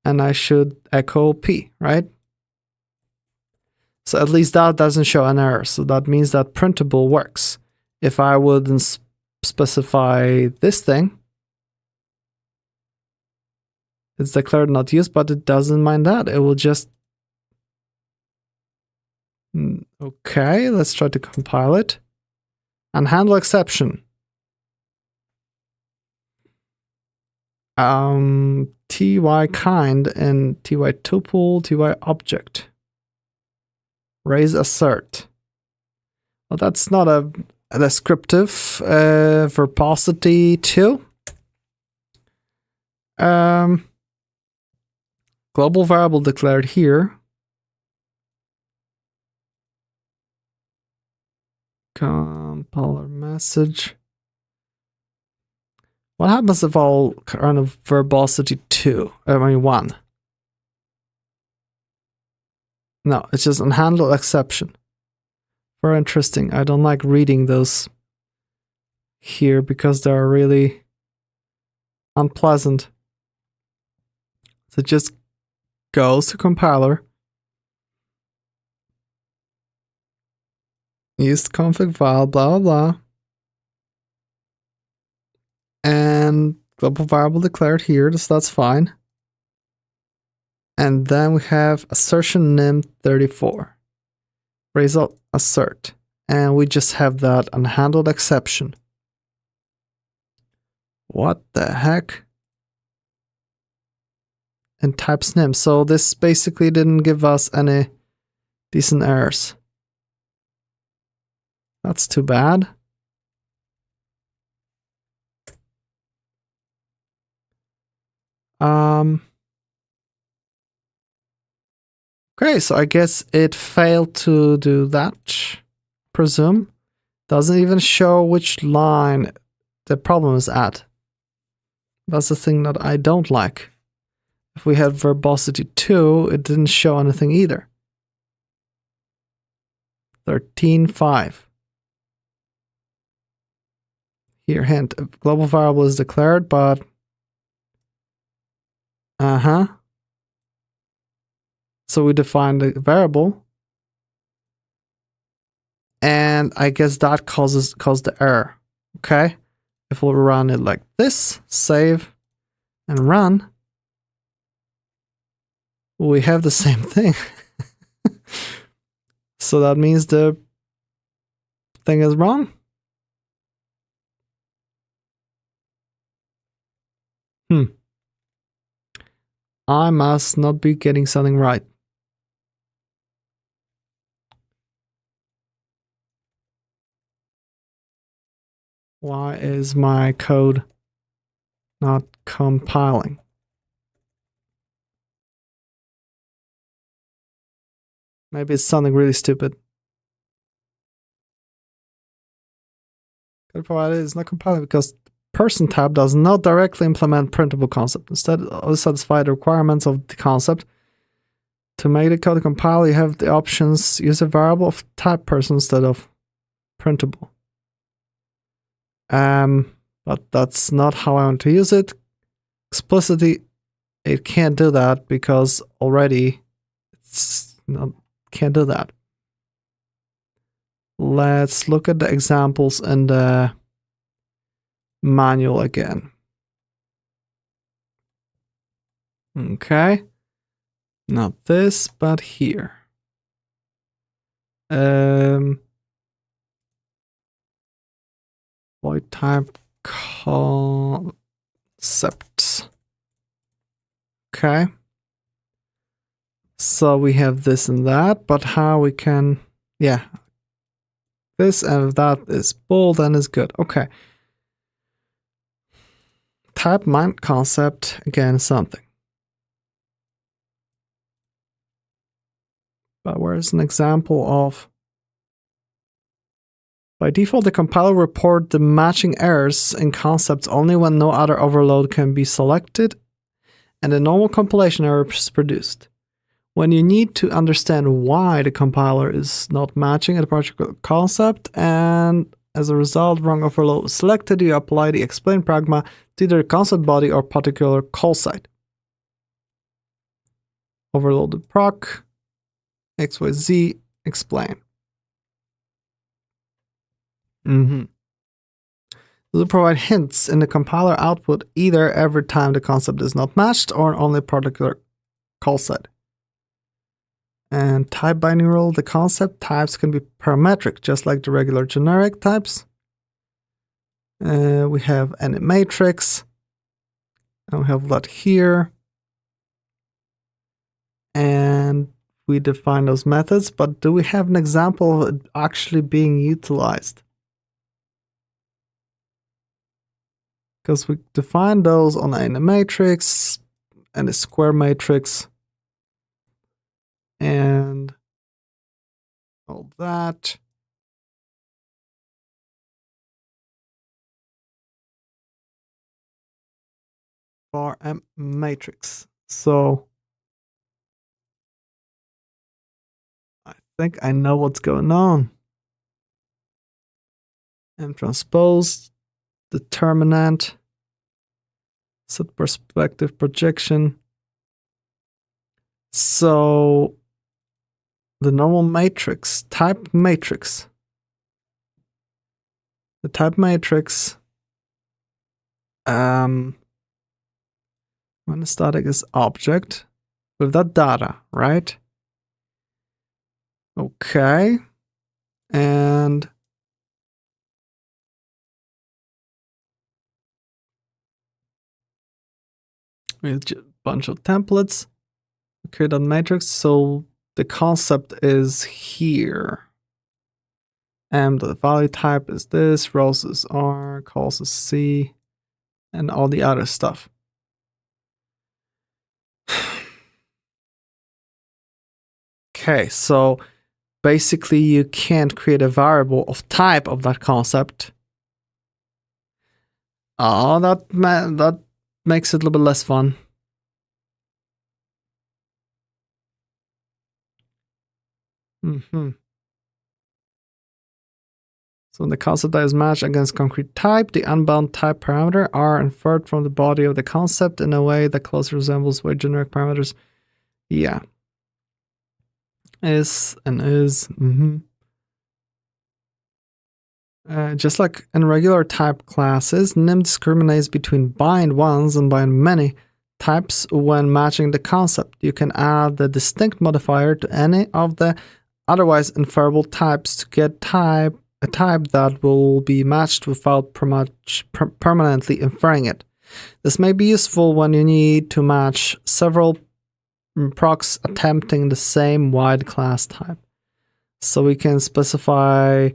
And I should echo P, right? So at least that doesn't show an error. So that means that printable works. If I wouldn't specify this thing, it's declared not used, but it doesn't mind that. It will just... Okay, let's try to compile it. And handle exception. ty kind and ty tuple, ty object. Raise assert. Well, that's not a descriptive verbosity 2. Global variable declared here. Compiler message. What happens if I'll run a verbosity 2? I mean 1. No, it's just unhandled exception. Very interesting. I don't like reading those here because they're really unpleasant. So it just goes to compiler, used config file, blah, blah, blah, and global variable declared here, so that's fine. And then we have assertion nim 34, result assert, and we just have that unhandled exception. What the heck? And types nim. So this basically didn't give us any decent errors. That's too bad. Okay, so I guess it failed to do that, presume. Doesn't even show which line the problem is at. That's the thing that I don't like. If we had verbosity 2, it didn't show anything either. 13.5. Here, hint, a global variable is declared, but so we define the variable, and I guess that caused the error. Okay, if we run it like this, save and run, we have the same thing. So that means the thing is wrong. I must not be getting something right. Why is my code not compiling? Maybe it's something really stupid. Code provided is not compiling because person type does not directly implement printable concept. Instead, it satisfies the requirements of the concept. To make the code compile, you have the options use a variable of type person instead of printable. But that's not how I want to use it. Explicitly, it can't do that because already it's not, can't do that. Let's look at the examples in the manual again. Okay. Not this, but here. Void type concepts. Okay. So we have this and that, but how we can, yeah. This and if that is bold, then is good. Okay. Type mind concept, again, something. But where's an example of? By default, the compiler will report the matching errors in concepts only when no other overload can be selected and a normal compilation error is produced. When you need to understand why the compiler is not matching a particular concept and as a result wrong overload is selected, you apply the explain pragma to either the concept body or particular call site. Overloaded proc, XYZ, explain. This will provide hints in the compiler output either every time the concept is not matched or only a particular call set. And type binding rule, the concept types can be parametric, just like the regular generic types. We have any matrix, and we have that here. And we define those methods, but do we have an example of it actually being utilized? Because we define those on any matrix and a square matrix and all that. For a matrix. So I think I know what's going on. M transpose, determinant, set perspective projection. So the normal matrix, type matrix. The type matrix, when the static is object, with that data, right? Okay. And with a bunch of templates, create a matrix. So the concept is here. And the value type is this, rows is R, calls is C, and all the other stuff. Okay, so basically you can't create a variable of type of that concept. Oh, that makes it a little bit less fun. So when the concept is matched against concrete type, the unbound type parameter are inferred from the body of the concept in a way that closely resembles way generic parameters. Yeah. Is and is. Just like in regular type classes, nim discriminates between bind ones and bind many types when matching the concept. You can add the distinct modifier to any of the otherwise inferable types to get a type that will be matched without permanently inferring it. This may be useful when you need to match several procs attempting the same wide class type. So we can specify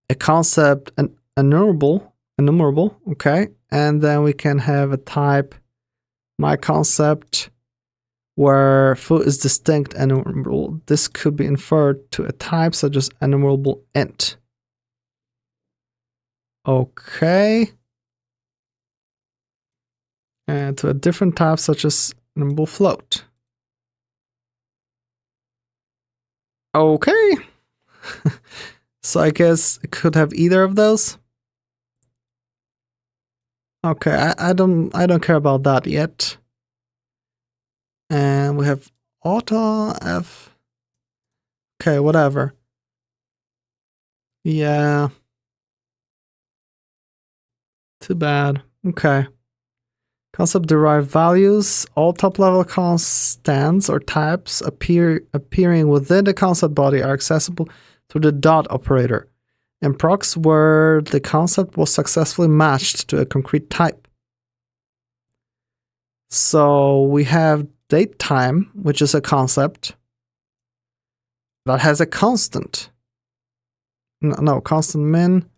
a concept, an enumerable, okay, and then we can have a type, my concept, where foo is distinct and enumerable. This could be inferred to a type such as enumerable int. Okay. And to a different type such as enumerable float. Okay. So I guess it could have either of those. Okay, I don't care about that yet. And we have auto f. Okay, whatever. Yeah. Too bad. Okay. Concept derived values. All top level constants or types appearing within the concept body are accessible through the dot operator in procs where the concept was successfully matched to a concrete type. So we have date time, which is a concept that has a constant. No, constant min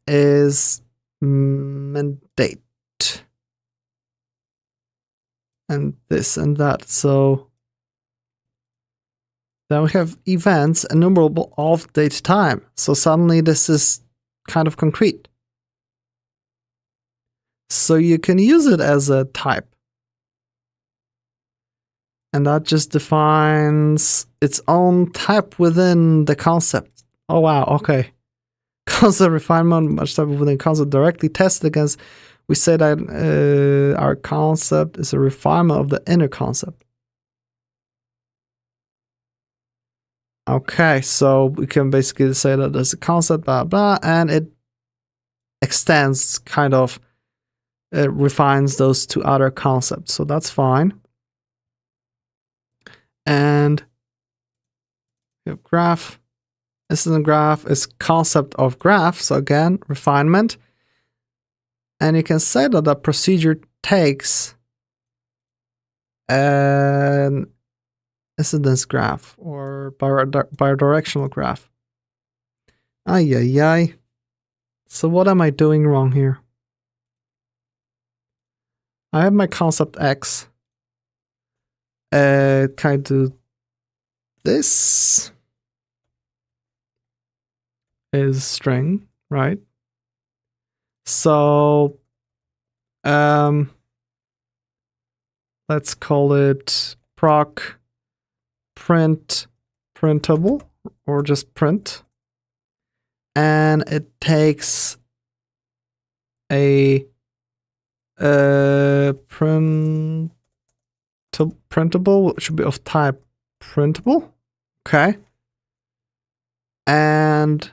is min date. And this and that. So then we have events enumerable of date time. So suddenly this is kind of concrete. So you can use it as a type. And that just defines its own type within the concept. Oh wow, okay. Concept refinement, much type within concept directly tested against. We say that our concept is a refinement of the inner concept. Okay, so we can basically say that there's a concept, blah, blah, and it extends, kind of, it refines those two other concepts. So that's fine. And we have graph. This is a graph, is concept of graph. So again, refinement. And you can say that the procedure takes an incidence graph or bidirectional graph. Ay. So what am I doing wrong here? I have my concept X. Can I do this? Is string, right? So let's call it proc printable or just print, and it takes a printable, which should be of type printable, okay, and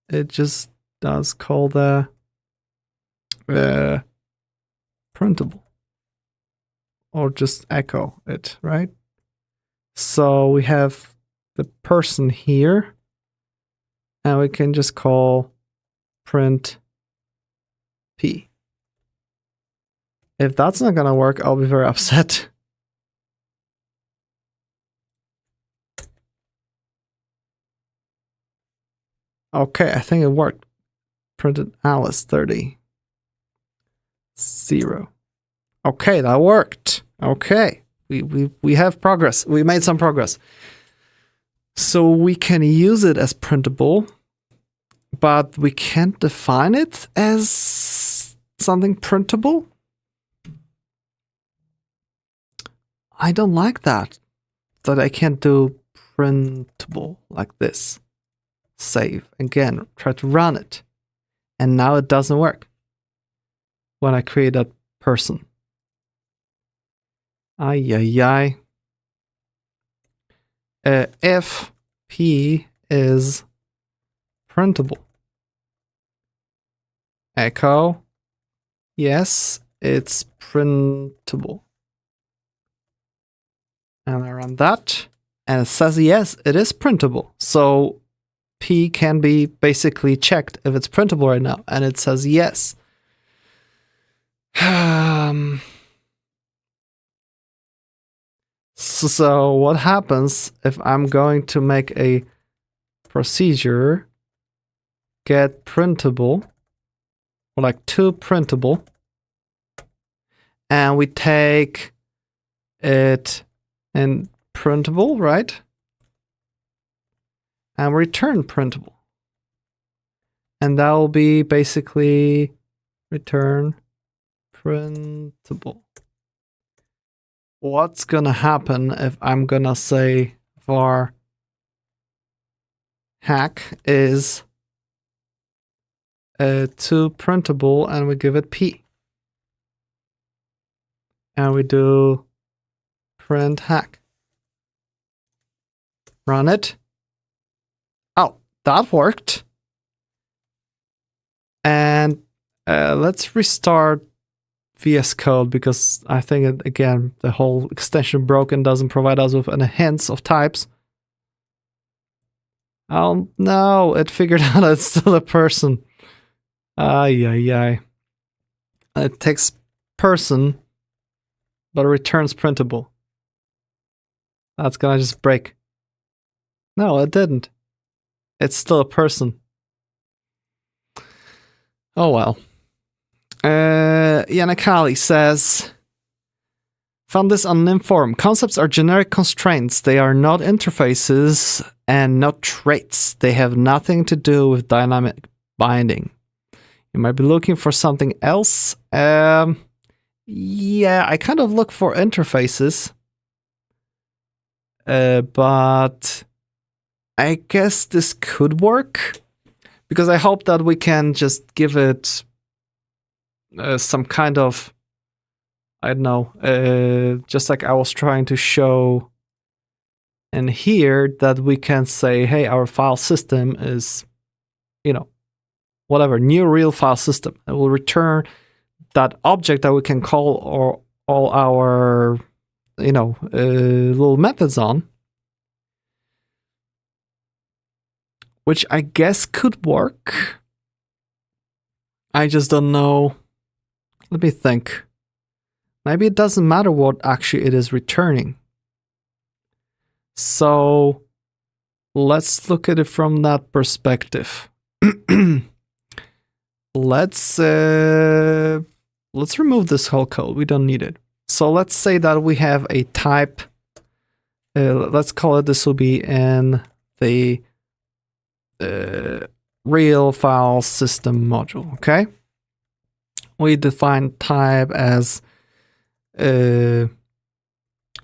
it just does call the printable or just echo it, right? So we have the person here, and we can just call print p. If that's not gonna work, I'll be very upset. Okay, I think it worked. Printed Alice 30. 0. Okay, that worked. Okay. We have progress. We made some progress. So we can use it as printable, but we can't define it as something printable. I don't like that I can't do printable like this. save. Again, try to run it. And now it doesn't work when I create that person. Ay. If P is printable. Echo. Yes, it's printable. And I run that. And it says yes, it is printable. So P can be basically checked if it's printable right now. And it says yes. So what happens if I'm going to make a procedure get printable, or like to printable, and we take it in printable, right? And return printable. And that will be basically return printable. What's gonna happen if I'm gonna say var hack is to printable and we give it P. And we do print hack. Run it. Oh, that worked. And let's restart VS Code because I think, again, the whole extension broke and doesn't provide us with any hints of types. Oh no, it figured out it's still a person. Ay. It takes person, but it returns printable. That's gonna just break. No, it didn't. It's still a person. Oh well. Yanakali says, found this on Inform. Concepts are generic constraints. They are not interfaces and not traits. They have nothing to do with dynamic binding. You might be looking for something else. Yeah, I kind of look for interfaces. But I guess this could work. Because I hope that we can just give it some kind of, I don't know, just like I was trying to show in here, that we can say, hey, our file system is, you know, whatever, new real file system. It will return that object that we can call or all our, you know, little methods on. Which I guess could work. I just don't know. Let me think. Maybe it doesn't matter what actually it is returning. So let's look at it from that perspective. Let's remove this whole code. We don't need it. So let's say that we have a type. Let's call it, this will be in the real file system module, okay? We define type as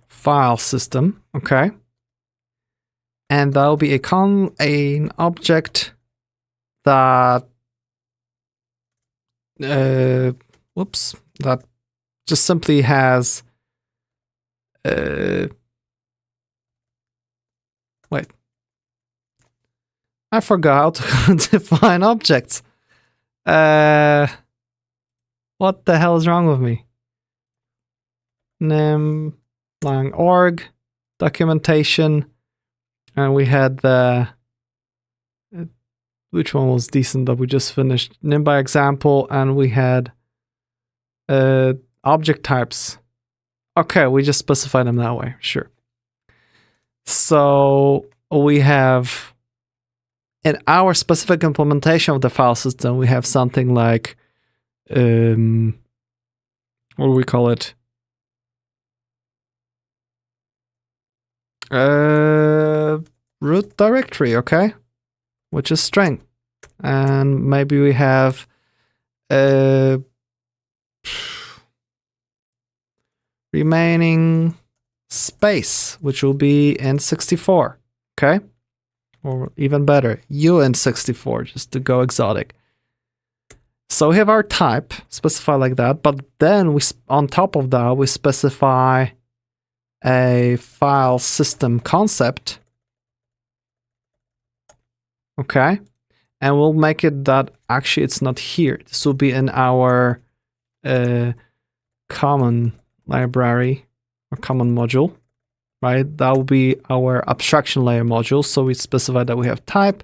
file system, okay? And that will be an object that that just simply has wait. I forgot how to define objects. What the hell is wrong with me? Name, lang org, documentation, and we had the, which one was decent that we just finished? Nim by example, and we had object types. Okay, we just specified them that way, sure. So we have, in our specific implementation of the file system, we have something like, what do we call it? Root directory, okay? Which is string. And maybe we have remaining space, which will be in 64, okay? or even better, uint64, just to go exotic. So we have our type specified like that, but then we, on top of that, we specify a file system concept. Okay, and we'll make it that actually it's not here. This will be in our common library or common module, right? That will be our abstraction layer module. So we specify that we have type,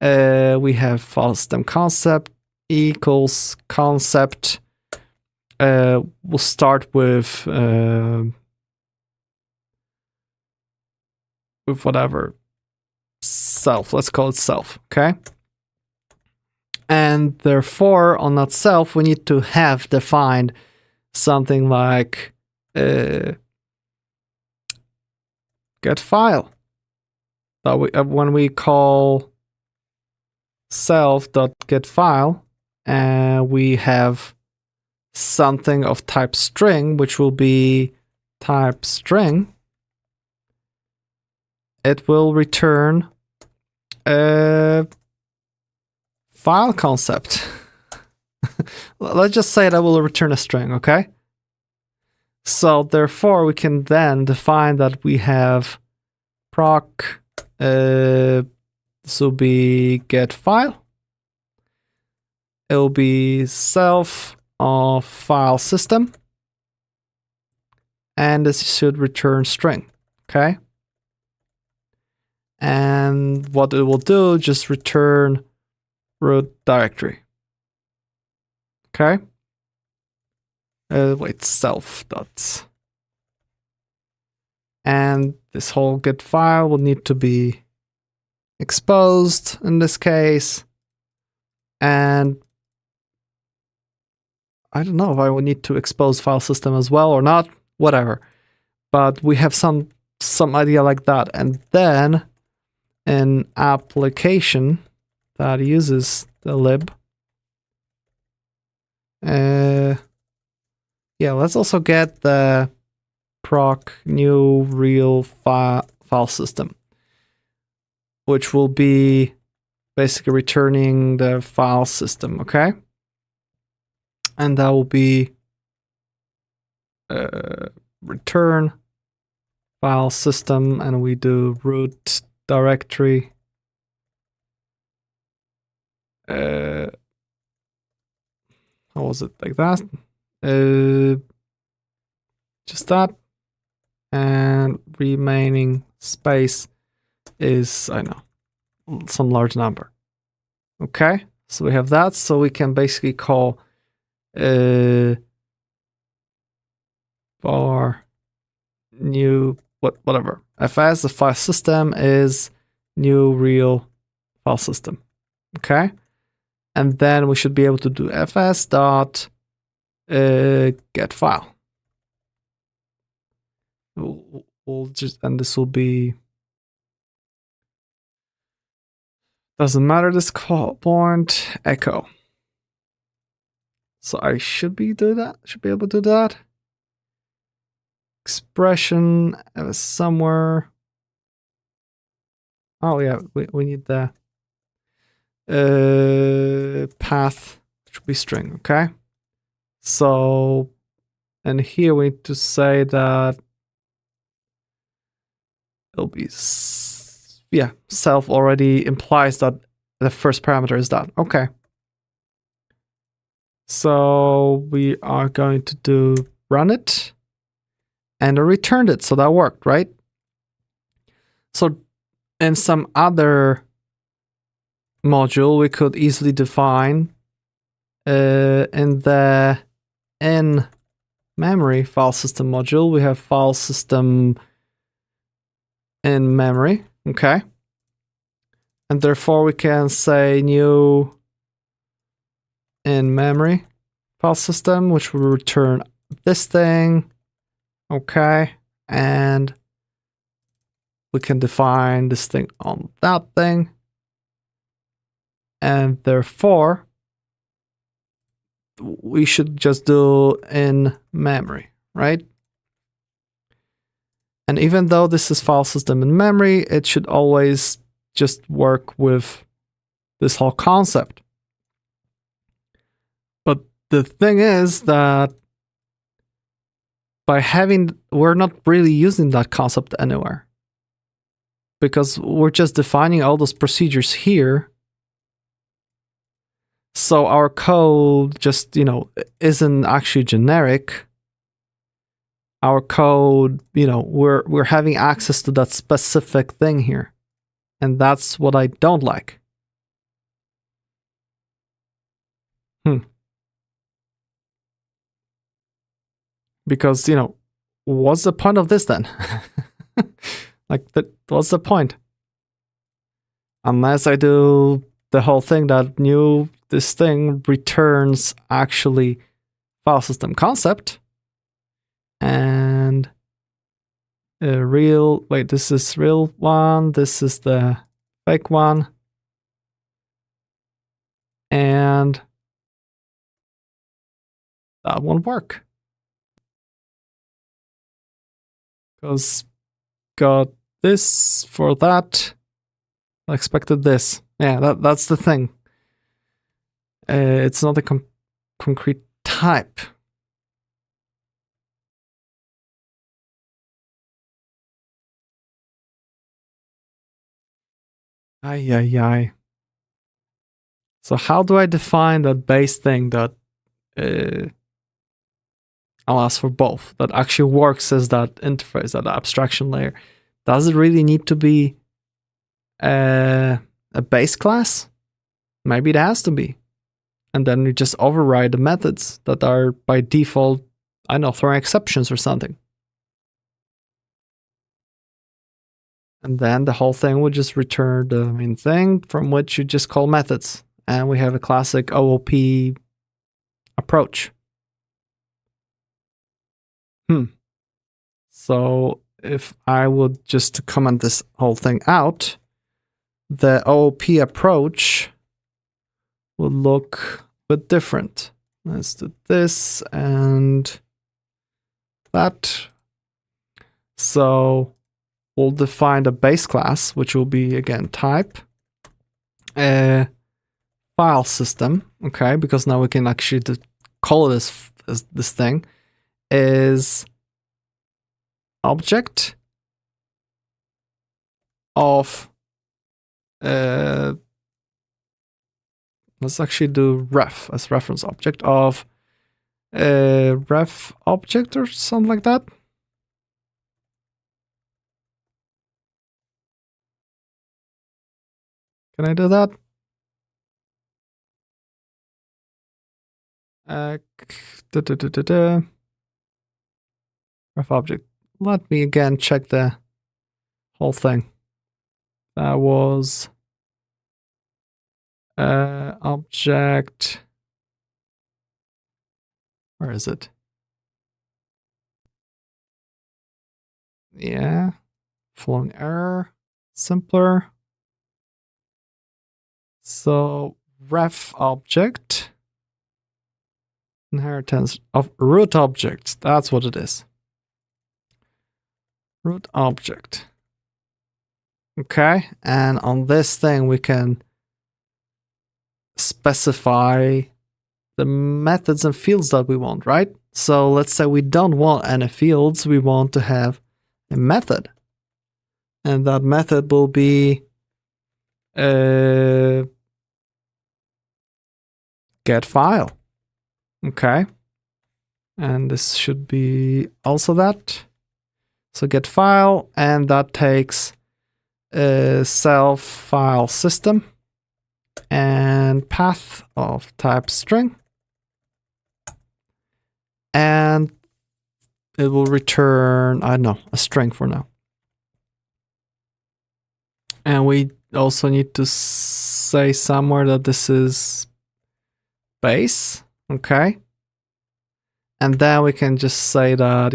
we have file system concept equals concept. We'll start with whatever, self. Let's call it self. Okay. And therefore, on that self, we need to have defined something like get file. That we, when we call self.getFile, and we have something of type string, which will be type string, it will return a file concept. Let's just say that will return a string, okay? So therefore, we can then define that we have proc, this will be get file. It will be self of file system, and this should return string, okay? And what it will do, just return root directory, okay? Wait, self dots. And this whole get file will need to be exposed in this case. And I don't know if I will need to expose file system as well or not, whatever. But we have some idea like that. And then an application that uses the lib. Yeah, let's also get the proc new real file system, which will be basically returning the file system, okay? And that will be return file system, and we do root directory. How was it like that? Just that, and remaining space is, I know, some large number. Okay, so we have that, so we can basically call for new whatever fs, the file system is new real file system. Okay, and then we should be able to do fs dot get file. We'll just, and this will be, doesn't matter this call point, echo. So I should be able to do that. Expression somewhere. Oh yeah, we need the path, should be string, okay? So, and here we need to say that it'll be, yeah, self already implies that the first parameter is that, okay. So we are going to do run it, and I returned it, so that worked, right? So in some other module, we could easily define in the in-memory file system module, we have file system in memory, okay? And therefore we can say new in memory file system, which will return this thing, okay? And we can define this thing on that thing. And therefore, we should just do in memory, right? And even though this is file system in memory, it should always just work with this whole concept. But the thing is that we're not really using that concept anywhere, because we're just defining all those procedures here. So our code just, isn't actually generic. Our code, we're having access to that specific thing here. And that's what I don't like. Because, what's the point of this then? What's the point? Unless I do the whole thing that this thing returns actually file system concept and this is real one, this is the fake one, and that won't work. Because got this for that, I expected this. Yeah, that's the thing. It's not a concrete type. Ay. So how do I define that base thing that allows for both, that actually works as that interface, that abstraction layer? Does it really need to be a base class? Maybe it has to be. And then you just override the methods that are by default, throwing exceptions or something. And then the whole thing would just return the main thing from which you just call methods. And we have a classic OOP approach. So if I would just comment this whole thing out, the OOP approach would look a bit different. Let's do this and that. So we'll define the base class, which will be, again, type FileSystem, okay, because now we can actually call this as this thing is object of let's actually do ref as reference object of ref object or something like that. Can I do that? Ref object. Let me again check the whole thing. That was object. Where is it? Yeah. Flowing error. Simpler. So ref object. Inheritance of root object. That's what it is. Root object. Okay. And on this thing, we can specify the methods and fields that we want, right? So let's say we don't want any fields. We want to have a method. And that method will be get file. Okay. And this should be also that. So get file, and that takes self file system and path of type string. And it will return, a string for now. And we also need to say somewhere that this is base, okay? And then we can just say that,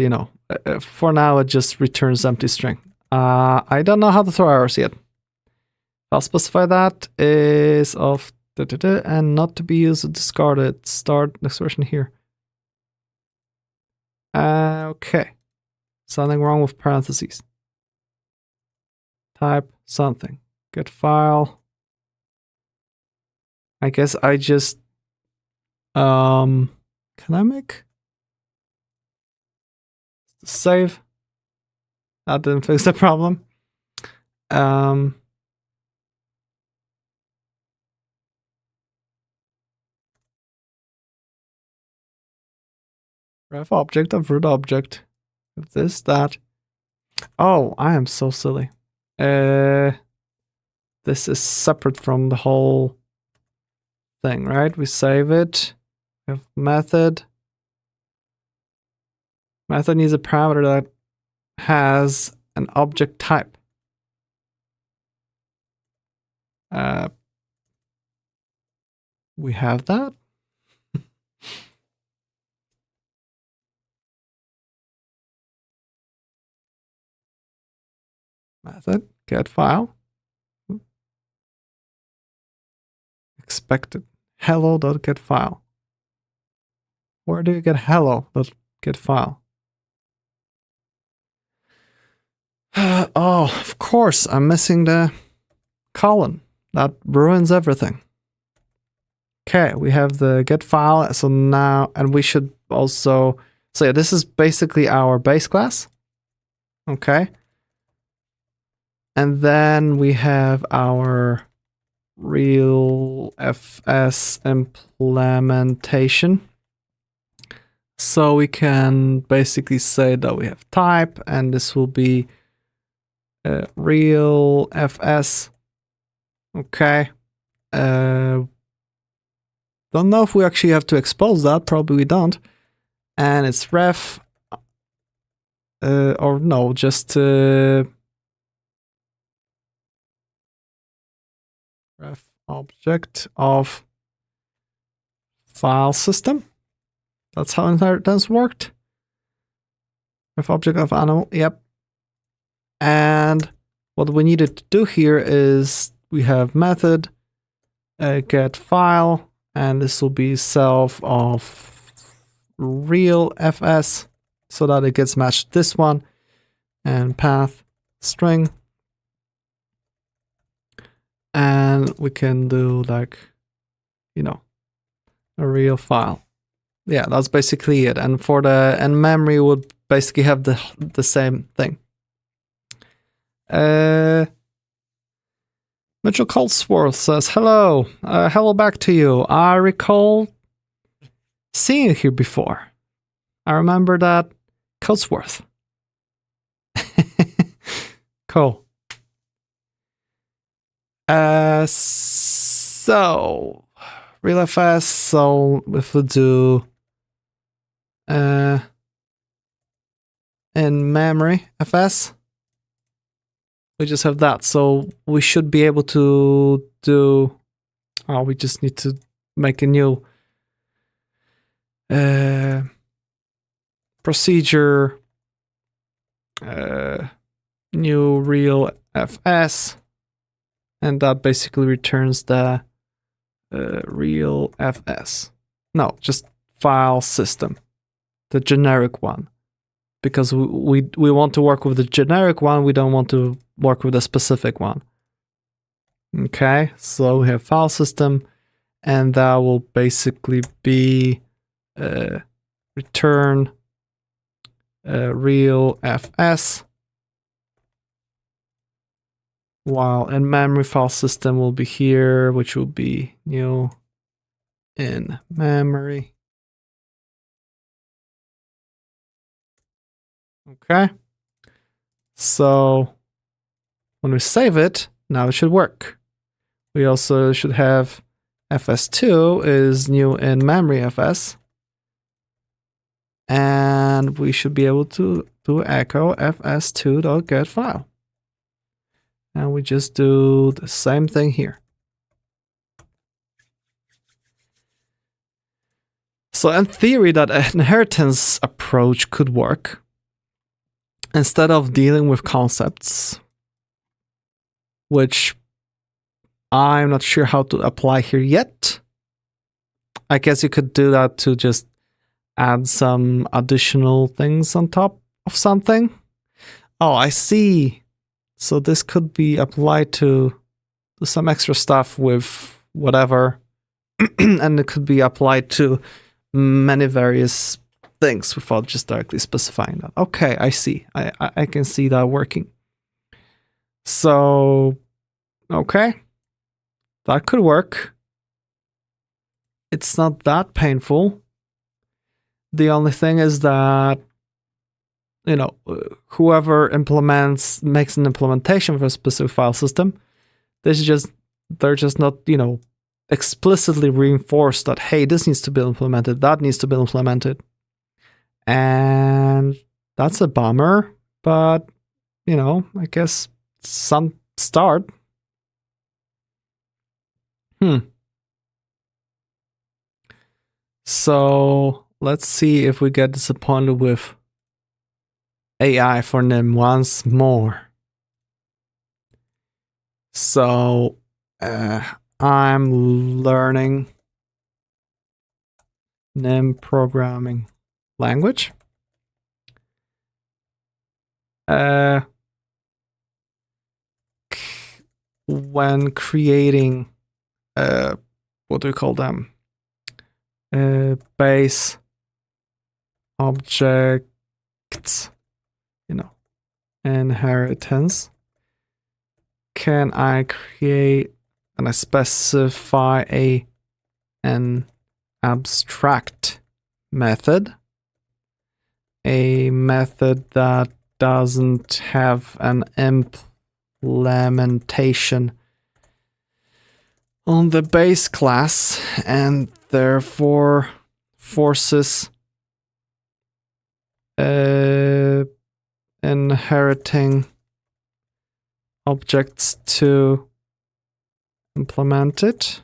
for now it just returns empty string. I don't know how to throw errors yet. I'll specify that is of and not to be used or discarded. Start next version here. Okay. Something wrong with parentheses. Type something. get file. I guess I just can I make save? That didn't fix the problem. Ref object of root object. This, that. Oh, I am so silly. This is separate from the whole thing, right? We save it. We have method. Method needs a parameter that has an object type. We have that. Method get file. Expected hello.get file. Where do you get hello.get file? Oh, of course, I'm missing the colon. That ruins everything. Okay, we have the get file. So now, and we should also, so yeah, this is basically our base class. Okay. And then we have our real FS implementation. So we can basically say that we have type, and this will be real FS. Okay. Don't know if we actually have to expose that. Probably we don't. And it's ref, or no, just ref object of file system. That's how inheritance worked. Ref object of animal. Yep. And what we needed to do here is we have method get file, and this will be self of real fs so that it gets matched this one, and path string. And we can do like, you know, a real file. Yeah, that's basically it. And for the and memory would basically have the same thing. Mitchell Coldsworth says, hello. Hello back to you. I recall seeing you here before. I remember that Coldsworth. Cool. So real fs, so if we do in memory fs, we just have that. So we should be able to do, oh, we just need to make a new procedure, new real fs, and that basically returns the real fs. No, just file system, the generic one, because we want to work with the generic one. We don't want to work with a specific one. Okay, so we have file system, and that will basically be return real fs, while in memory file system will be here, which will be new in memory. Okay, so when we save it, now it should work. We also should have fs2 is new in memory fs, and we should be able to do echo fs2.get file. And we just do the same thing here. So in theory, that inheritance approach could work. Instead of dealing with concepts, which I'm not sure how to apply here yet. I guess you could do that to just add some additional things on top of something. Oh, I see. So this could be applied to do some extra stuff with whatever, and it could be applied to many various things without just directly specifying that. Okay, I see. I can see that working. So, okay, that could work. It's not that painful. The only thing is that, you know, whoever makes an implementation for a specific file system, they're just not, you know, explicitly reinforced that, hey, this needs to be implemented, that needs to be implemented. And that's a bummer, but, you know, I guess some start. So let's see if we get disappointed with AI for NIM once more. So I'm learning NIM programming language. When creating what do we call them? Base objects, you know, inheritance. Can I create and I specify an abstract method, a method that doesn't have an implementation on the base class and therefore forces inheriting objects to implement it?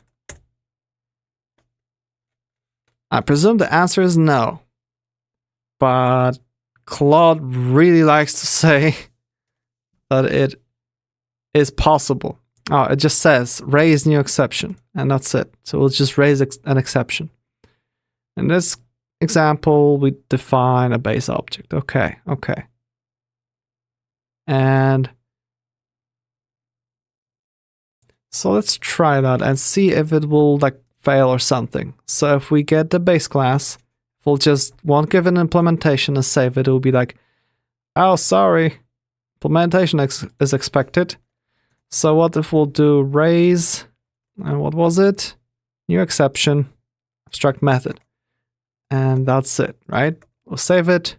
I presume the answer is no, but Claude really likes to say that it is possible. Oh, it just says raise new exception, and that's it. So we'll just raise an exception. In this example, we define a base object. Okay. And so let's try that and see if it will like fail or something. So if we get the base class, we'll just won't give an implementation and save it. It will be like, oh, sorry, implementation is expected. So what if we'll do raise, and what was it? New exception, abstract method. And that's it, right? We'll save it.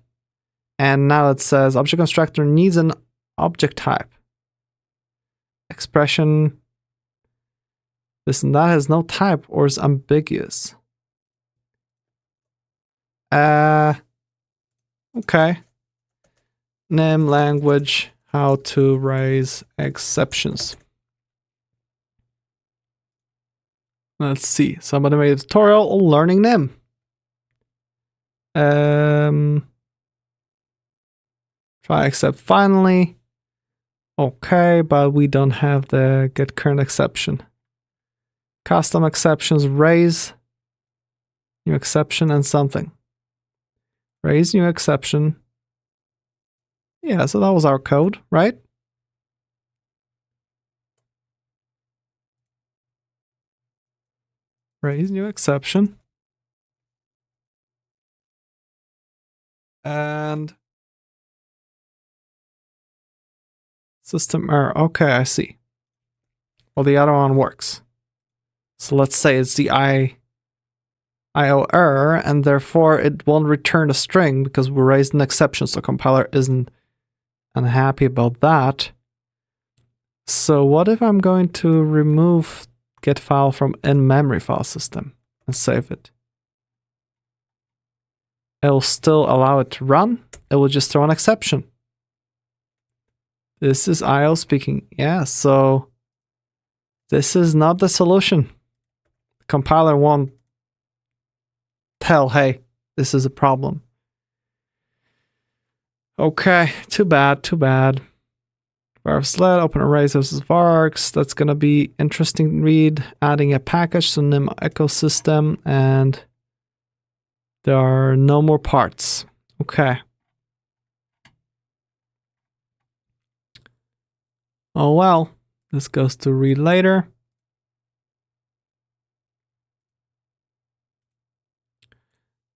And now it says object constructor needs an object type. Expression, this and that has no type or is ambiguous. Okay. Name language, how to raise exceptions. Let's see. Somebody made a tutorial on learning NIM. Try accept finally. Okay, but we don't have the get current exception. Custom exceptions, raise new exception and something. Raise new exception. Yeah, so that was our code, right? Raise new exception. And system error. Okay, I see. Well, the other one works. So let's say it's the IO error, and therefore it won't return a string because we raised an exception, so compiler isn't unhappy about that. So what if I'm going to remove get file from in-memory file system and save it? It will still allow it to run. It will just throw an exception. This is IO speaking. Yeah, so this is not the solution. The compiler won't tell, hey, this is a problem. Okay, too bad. Var/let open arrays versus vargs. That's gonna be interesting read. Adding a package to NIM ecosystem, and there are no more parts. Okay. Oh well, This goes to read later.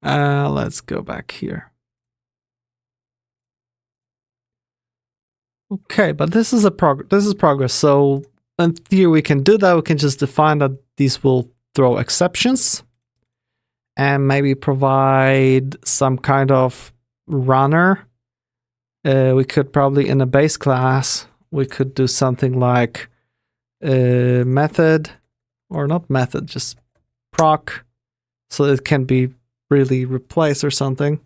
Let's go back here. Okay, but this is progress. So in theory, we can do that. We can just define that these will throw exceptions, and maybe provide some kind of runner. We could probably, in a base class, we could do something like method, or not method, just proc, so it can be really replaced or something.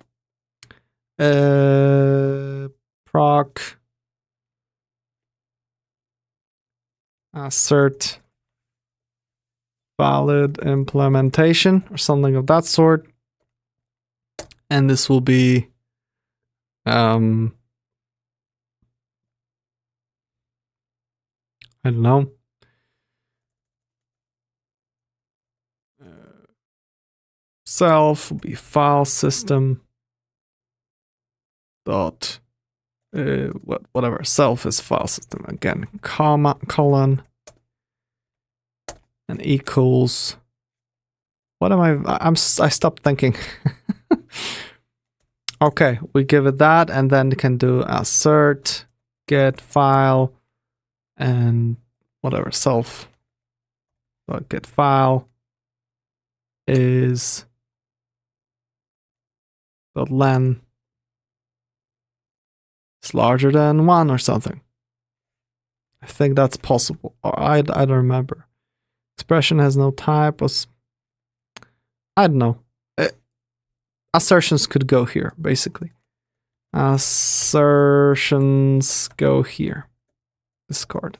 Proc assert valid implementation or something of that sort. And this will be I don't know. Self will be FileSystem dot whatever. Self is FileSystem again, comma colon, and equals. What am I stopped thinking. Okay, we give it that, and then can do assert get file and whatever self get file is .len is larger than 1 or something. I think that's possible. Or I don't remember. Expression has no type. I don't know. Assertions could go here, basically. Assertions go here. Discard.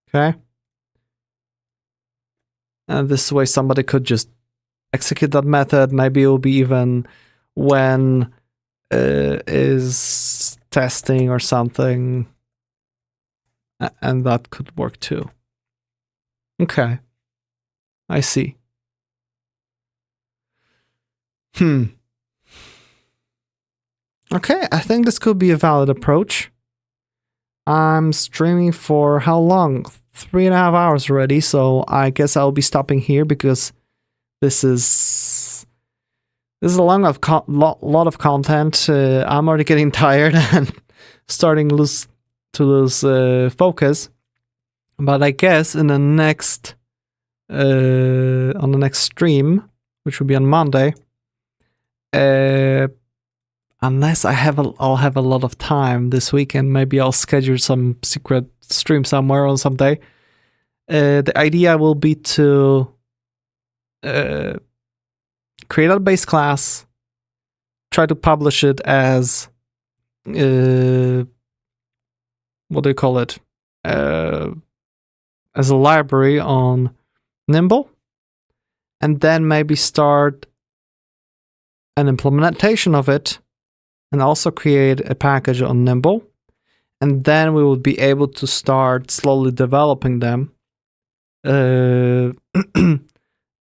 Okay. And this way somebody could just execute that method. Maybe it will be even when is testing or something. And that could work too. Okay. I see. Okay, I think this could be a valid approach. I'm streaming for how long? 3.5 hours already, so I guess I'll be stopping here because this is a lot of content. I'm already getting tired and starting to lose focus. But I guess in the next on the next stream, which will be on Monday, unless I'll have a lot of time this weekend, maybe I'll schedule some secret stream somewhere on some day. The idea will be to create a base class, try to publish it as what do you call it? As a library on Nimble, and then maybe start an implementation of it, and also create a package on Nimble, and then we will be able to start slowly developing them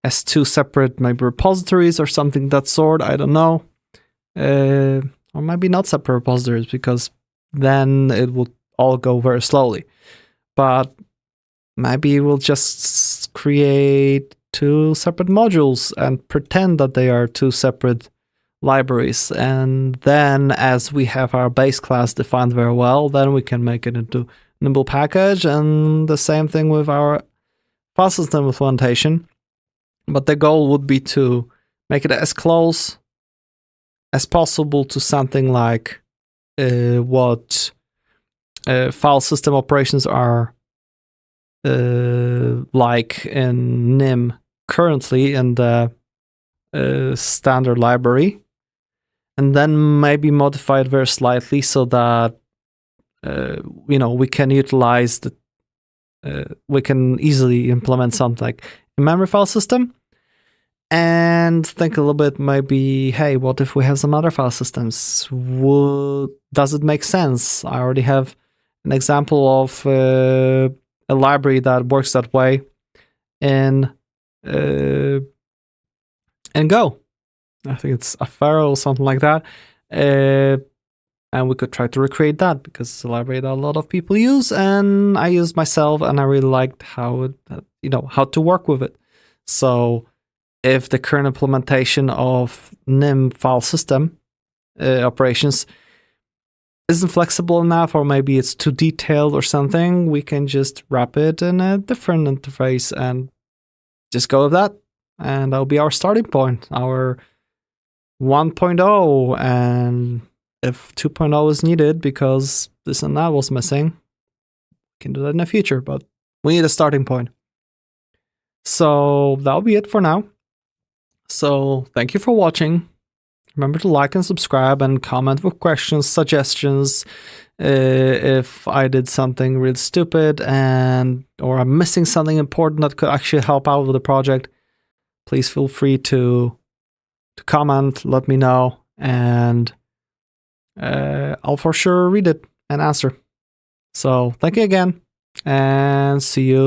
as two separate maybe repositories or something that sort. I don't know, or maybe not separate repositories, because then it will all go very slowly. But maybe we'll just create two separate modules and pretend that they are two separate libraries, and then as we have our base class defined very well, then we can make it into Nimble package, and the same thing with our FileSystem implementation. But the goal would be to make it as close as possible to something like what FileSystem operations are like in NIM currently in the standard library, and then maybe modify it very slightly so that we can utilize the we can easily implement something like a memory file system, and think a little bit maybe, hey, what if we have some other file systems? Does it make sense? I already have an example of a library that works that way in Go. I think it's Affero or something like that. And we could try to recreate that because it's a library that a lot of people use, and I use myself, and I really liked how how to work with it. So if the current implementation of NIM file system operations isn't flexible enough, or maybe it's too detailed or something, we can just wrap it in a different interface and just go with that. And that'll be our starting point, our 1.0. And if 2.0 is needed because this and that was missing, we can do that in the future, but we need a starting point. So that'll be it for now. So thank you for watching. Remember to like and subscribe and comment with questions, suggestions. If I did something really stupid or I'm missing something important that could actually help out with the project, please feel free to comment, let me know, and I'll for sure read it and answer. So thank you again, and see you